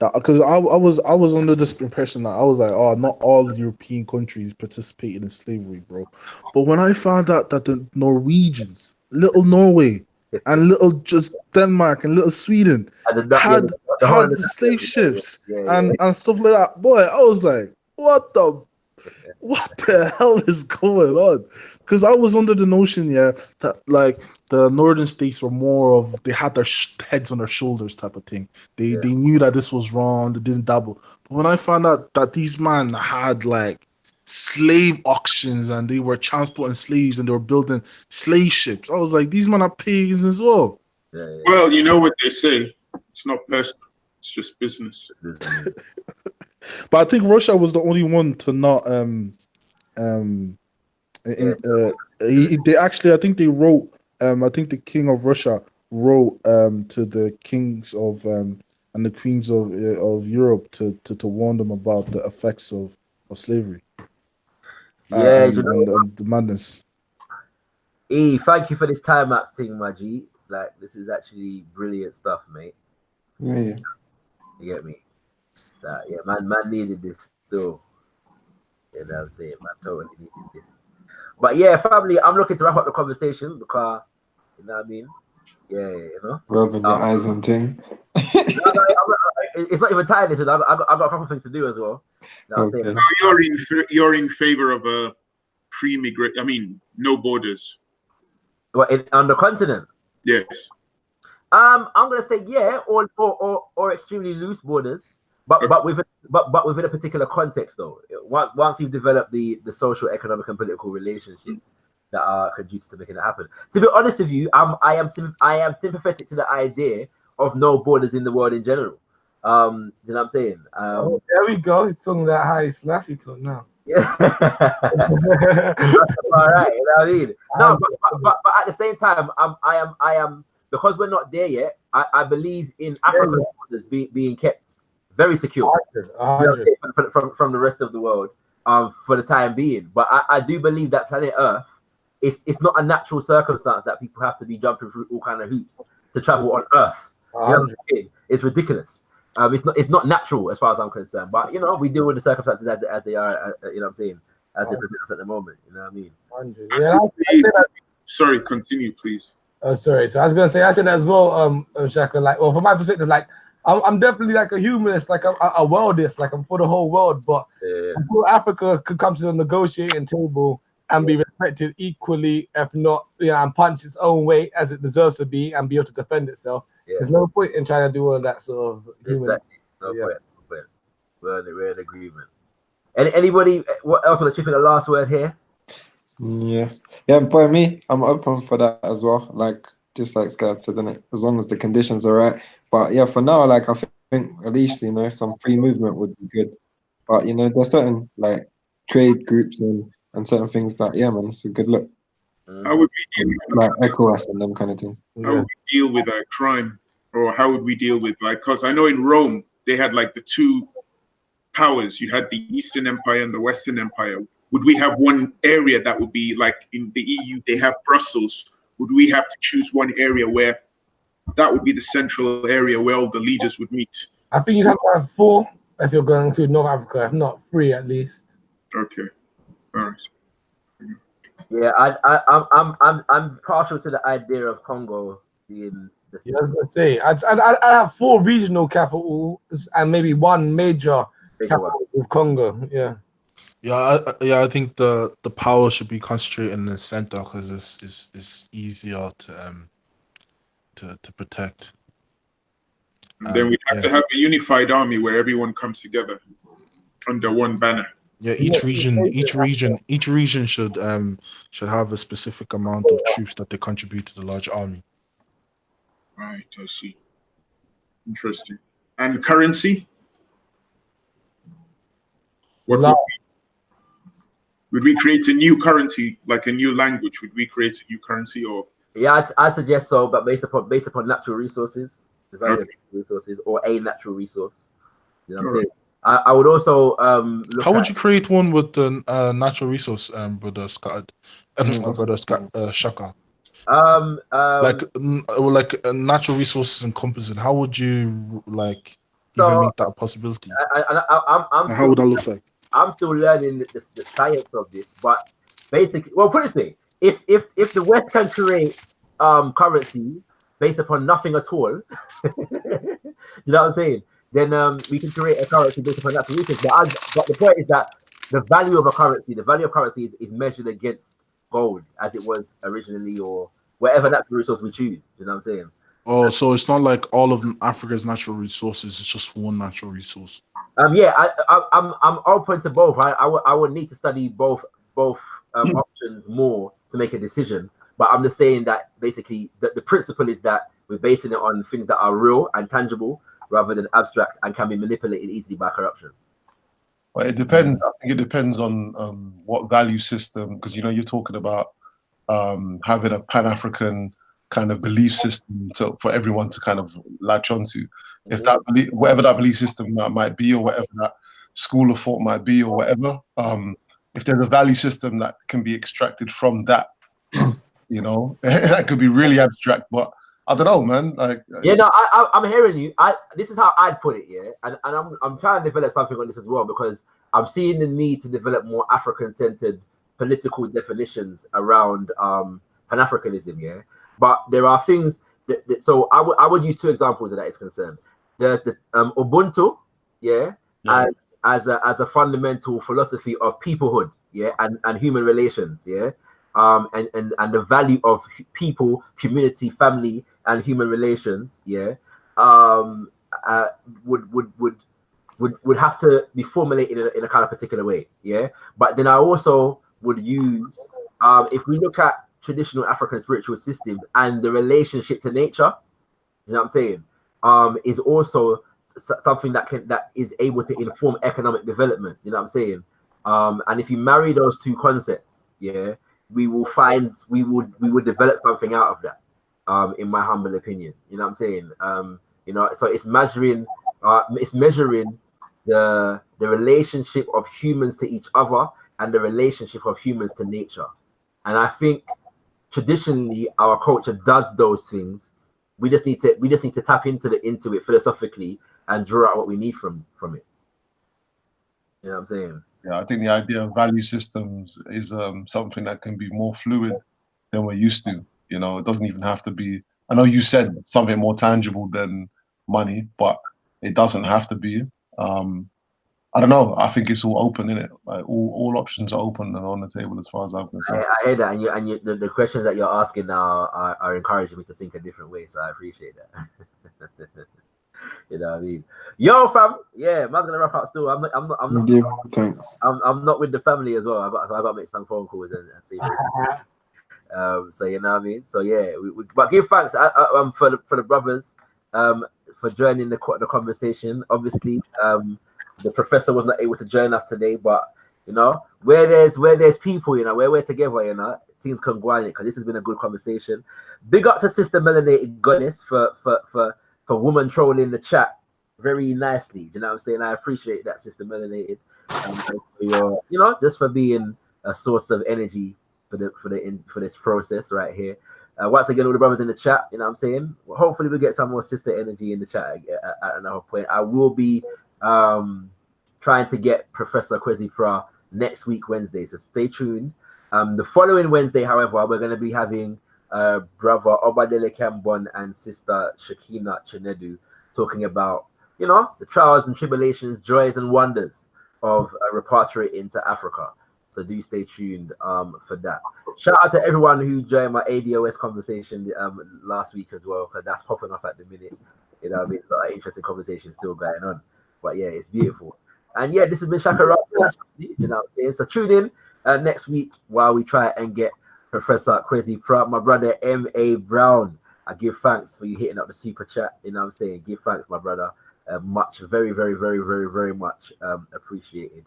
that because I was under this impression that I was like, oh, not all European countries participated in slavery, bro. But when I found out that the Norwegians, little Norway, and little just Denmark and little Sweden had the slave ships and stuff like that, boy, I was like, what the hell is going on? Because I was under the notion, that like the northern states were more of, they had their heads on their shoulders type of thing. They knew that this was wrong. They didn't dabble. But when I found out that these men had like slave auctions and they were transporting slaves and they were building slave ships, I was like, these men are pagans as well. Well, you know what they say. It's not personal. It's just business. But I think Russia was the only one to not they actually, I think they wrote I think the king of Russia wrote to the kings of and the queens of Europe to warn them about the effects of slavery. And the madness. Thank you for this time lapse thing, my G. Like, this is actually brilliant stuff, mate. Yeah. You get me? Man needed this still. You know what I'm saying? Man totally needed this. But yeah, family, I'm looking to wrap up the conversation because, you know what I mean? Yeah, you know? Rubbing your eyes and thing. It's not even time. I've got a couple of things to do as well. You know what I'm saying? You're in favor of no borders. What, on the continent? Yes. I'm gonna say yeah, or extremely loose borders, but within a particular context though. Once you've developed the social, economic, and political relationships that are conducive to making it happen. To be honest with you, I am sympathetic to the idea of no borders in the world in general. You know what I'm saying? There we go. He's talking that high Selassie talk now. Yeah. All right, you know what I mean? No, but at the same time, I am because we're not there yet. I believe in African borders being kept very secure from the rest of the world for the time being. But I do believe that planet Earth it's not a natural circumstance that people have to be jumping through all kind of hoops to travel on Earth. You know what I'm saying? It's ridiculous. It's not natural as far as I'm concerned. But you know, we deal with the circumstances as they are. You know what I'm saying? As they present us at the moment. You know what I mean? Yeah, sorry, continue, please. Oh, sorry. So I was gonna say, I said that as well, Shaka. Like, well, from my perspective, like, I'm definitely like a humanist, like a worldist, like I'm for the whole world. But until Africa could come to the negotiating table and be respected equally, if not, and punch its own weight as it deserves to be, and be able to defend itself. There's no point in trying to do all that sort of human. No point. We're in agreement. Anybody? What else want to chip in the last word here? Yeah. By me, I'm open for that as well. Like just like Scott said, innit? As long as the conditions are right. But yeah, for now, like I think at least some free movement would be good. But there's certain like trade groups and certain things that man, it's a good look. How would we deal with like ECOWAS and them kind of things? How would we deal with crime, or how would we deal with because I know in Rome they had like the two powers. You had the Eastern Empire and the Western Empire. Would we have one area that would be like in the EU? They have Brussels. Would we have to choose one area where that would be the central area where all the leaders would meet? I think you'd have to have 4 if you're going to North Africa, if not 3 at least. Okay, all right. Yeah, I'm partial to the idea of Congo being. I was gonna say I'd have 4 regional capitals and maybe 1 major capital with Congo. I think the power should be concentrated in the center because it's easier to protect. And then we have to have a unified army where everyone comes together under one banner. Yeah, each region should have a specific amount of troops that they contribute to the large army. Right, I see. Interesting. And currency? Would we create a new currency, like a new language? Would we create a new currency, or? Yeah, I suggest so, but based upon natural resources, the value of resources, or a natural resource. You know what I'm saying? I would also how would you create one with the natural resource, brother Shaka? Like natural resources encompassing. How would you like even make that a possibility? How would that look like? I'm still learning the science of this, but basically, well, put it this way: if the West can create currency based upon nothing at all, you know what I'm saying? Then we can create a currency based upon natural resources. But the point is that the value of currency is measured against gold as it was originally, or whatever natural resource we choose. You know what I'm saying? Oh, so it's not like all of Africa's natural resources; it's just one natural resource. Yeah, I'm open to both. I would need to study both options more to make a decision. But I'm just saying that basically the principle is that we're basing it on things that are real and tangible, rather than abstract and can be manipulated easily by corruption. Well, it depends. I think it depends on what value system, because you're talking about having a Pan-African kind of belief system for everyone to kind of latch onto. If that whatever that belief system might be, or whatever that school of thought might be, or whatever, if there's a value system that can be extracted from that, that could be really abstract, but I don't know, man. I'm hearing you. This is how I'd put it, and I'm trying to develop something on this as well, because I'm seeing the need to develop more African-centered political definitions around Pan-Africanism, But there are things so I would use 2 examples of that is concerned. The Ubuntu, as a fundamental philosophy of peoplehood, yeah, and human relations, yeah, and the value of people, community, family, and human relations, yeah, would have to be formulated in a kind of particular way, yeah. But then I also would use, if we look at traditional African spiritual systems and the relationship to nature, you know what I'm saying, is also something that is able to inform economic development, you know what I'm saying. And if you marry those two concepts, yeah, we would develop something out of that, in my humble opinion, you know what I'm saying. You know, so it's measuring the relationship of humans to each other and the relationship of humans to nature. And I think traditionally our culture does those things. We just need to tap into it philosophically and draw out what we need from it. You know what I'm saying? Yeah, I think the idea of value systems is something that can be more fluid than we're used to. You know, it doesn't even have to be. I know you said something more tangible than money, but it doesn't have to be. I don't know. I think it's all open, isn't it? Like all options are open and on the table as far as I'm concerned. I hear that, and the questions that you're asking now are encouraging me to think a different way. So I appreciate that. You know what I mean? Yo, fam. Yeah, man's gonna wrap up. Still, I'm not. Yeah, thanks. I'm not with the family as well. I got to make some phone calls and see. So you know what I mean. So yeah, but give thanks for the brothers for joining the conversation. Obviously, the professor was not able to join us today, but you know, where there's people, you know, where we're together, you know, things can go on it, because this has been a good conversation. Big up to Sister Melanated Goddess for woman trolling the chat very nicely. You know what I'm saying? I appreciate that, Sister Melanated, for your, you know, just for being a source of energy for this process right here. Once again, all the brothers in the chat, you know what I'm saying? Well, hopefully we get some more sister energy in the chat at another point. I will be trying to get Professor Kwesi Pra next week Wednesday, so stay tuned. The following Wednesday, however, we're going to be having brother Obadele Kambon and sister Shakina Chinedu talking about, you know, the trials and tribulations, joys and wonders of repatriating to Africa. So do stay tuned for that. Shout out to everyone who joined my ADOS conversation last week as well, because that's popping off at the minute. You know what I mean? A lot of interesting conversations still going on. But yeah, it's beautiful. And yeah, this has been Shaka Rasta, you know what I'm saying? So tune in next week while we try and get Professor Kwesi Pra, my brother M.A. Brown. I give thanks for you hitting up the super chat. You know what I'm saying? Give thanks, my brother. Much, very, very, very, very, very much appreciated.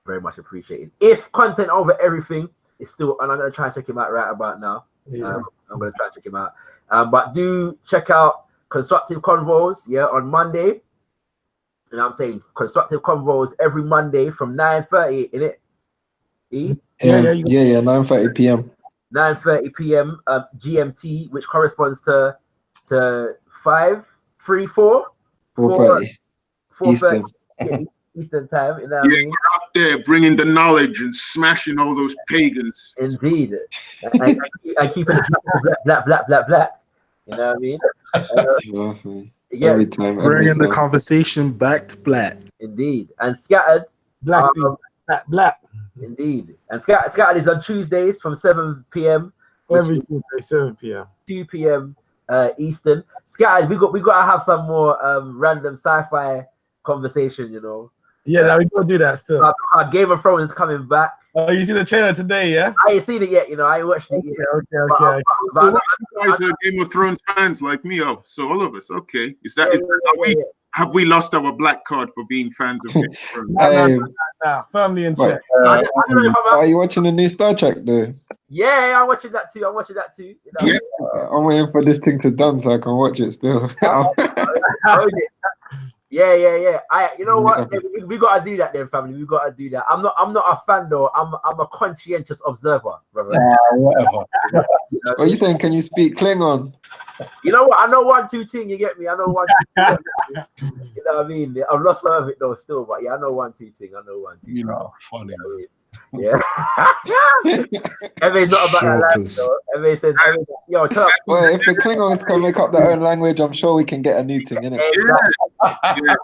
Very much appreciated. If content over everything is still, and I'm going to try and check him out right about now. Yeah. I'm going to try and check him out. But do check out Constructive Convos, yeah, on Monday. You know what I'm saying? Constructive Convos every Monday from 9:30, innit? E? Yeah, 9:30 p.m. 9:30 p.m. GMT, which corresponds to 4:30 Eastern. Eastern time. You know what I mean? We're out there bringing the knowledge and smashing all those pagans. Indeed. I keep it black. You know what I mean? Yeah. Every time. Bringing the conversation back to black. Indeed. And Scattered. Black. Indeed. And Scattered is on Tuesdays from 7 p.m. Every Tuesday, 7 p.m. 2 p.m. Eastern. Scattered, we got to have some more random sci-fi conversation, you know. Yeah, we got to do that still. Game of Thrones is coming back. Oh, you see the trailer today, yeah? I ain't seen it yet, you know. I ain't watched it yet. Okay. But you guys are Game of Thrones fans like me, so all of us, okay. Have we lost our black card for being fans of Game of Thrones? Nah, firmly in check. Are you watching the new Star Trek though? Yeah, I'm watching that too. You know? Yeah. I'm waiting for this thing to done so I can watch it still. Yeah. You know what? We gotta do that then, family. We gotta do that. I'm not a fan though. I'm a conscientious observer, brother. Whatever. What are you saying? Can you speak Klingon? You know what? I know 1, 2 thing. You get me? I know 1, 2 thing. You know what I mean? I've lost some of it though, still. But yeah, I know 1, 2 thing. I know 1, 2. You know, funny. Yeah. Everybody's not about that language though. Everybody says, yo, well, if the Klingons can make up their own language, I'm sure we can get a new thing, innit? Yeah.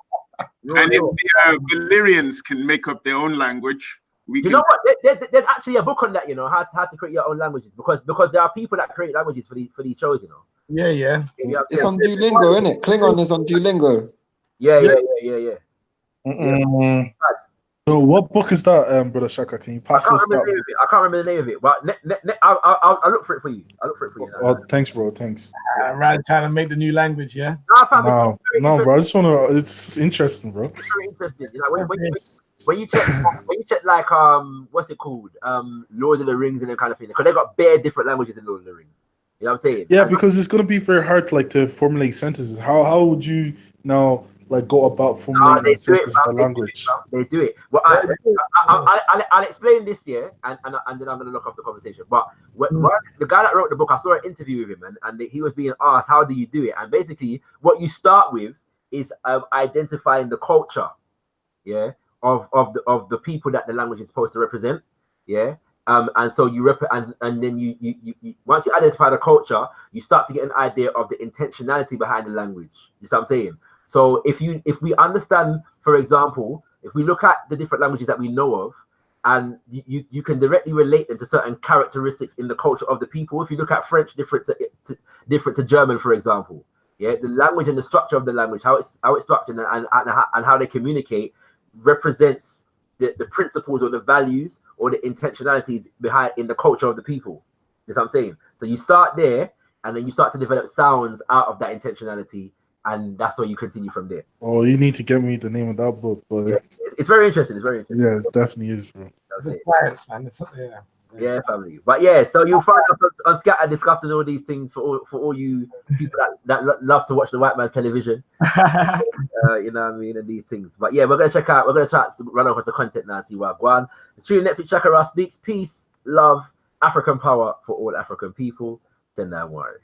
And if the Valyrians can make up their own language, We Do you know what? There's actually a book on that, you know, how to create your own languages, because there are people that create languages for these shows, you know. Yeah, yeah. You know what I'm It's saying? on Duolingo, isn't it? Klingon is on Duolingo. Yeah. So what book is that, Brother Shaka? Can you pass us that? I can't remember the name of it, but I'll look for it for you. Oh, thanks, bro. Thanks. Rather trying to make the new language, yeah. No, bro. I just wanna. It's interesting, bro. It's very interesting. You know, when you check like what's it called, Lord of the Rings and that kind of thing, because they got bare different languages in Lord of the Rings. You know what I'm saying? Yeah, because it's gonna be very hard to formulate sentences. How would you now go about formulating sentences for language? They do it. Well, I'll explain this here, and then I'm gonna look off the conversation. But the guy that wrote the book, I saw an interview with him, and he was being asked, how do you do it? And basically, what you start with is identifying the culture, yeah, of the people that the language is supposed to represent, yeah. And so and then you once you identify the culture, you start to get an idea of the intentionality behind the language. You see what I'm saying? So if we understand, for example, if we look at the different languages that we know of, and you can directly relate them to certain characteristics in the culture of the people. If you look at French, different to German, for example, yeah, the language and the structure of the language, how it's structured and how they communicate represents the principles or the values or the intentionalities behind in the culture of the people. That's what I'm saying. So you start there, and then you start to develop sounds out of that intentionality, and that's where you continue from there. Oh, you need to get me the name of that book, but yeah, it's very interesting. It's very interesting. Yeah, it definitely is, bro. It's science, man. Yeah, family. But yeah, so you'll find us on Scatter discussing all these things for all you people that love to watch the white man television. You know what I mean, and these things. But yeah, we're gonna try to run over to content now and see what go on. Tune in next week. Chakra speaks peace, love, African power for all African people. Then don't worry.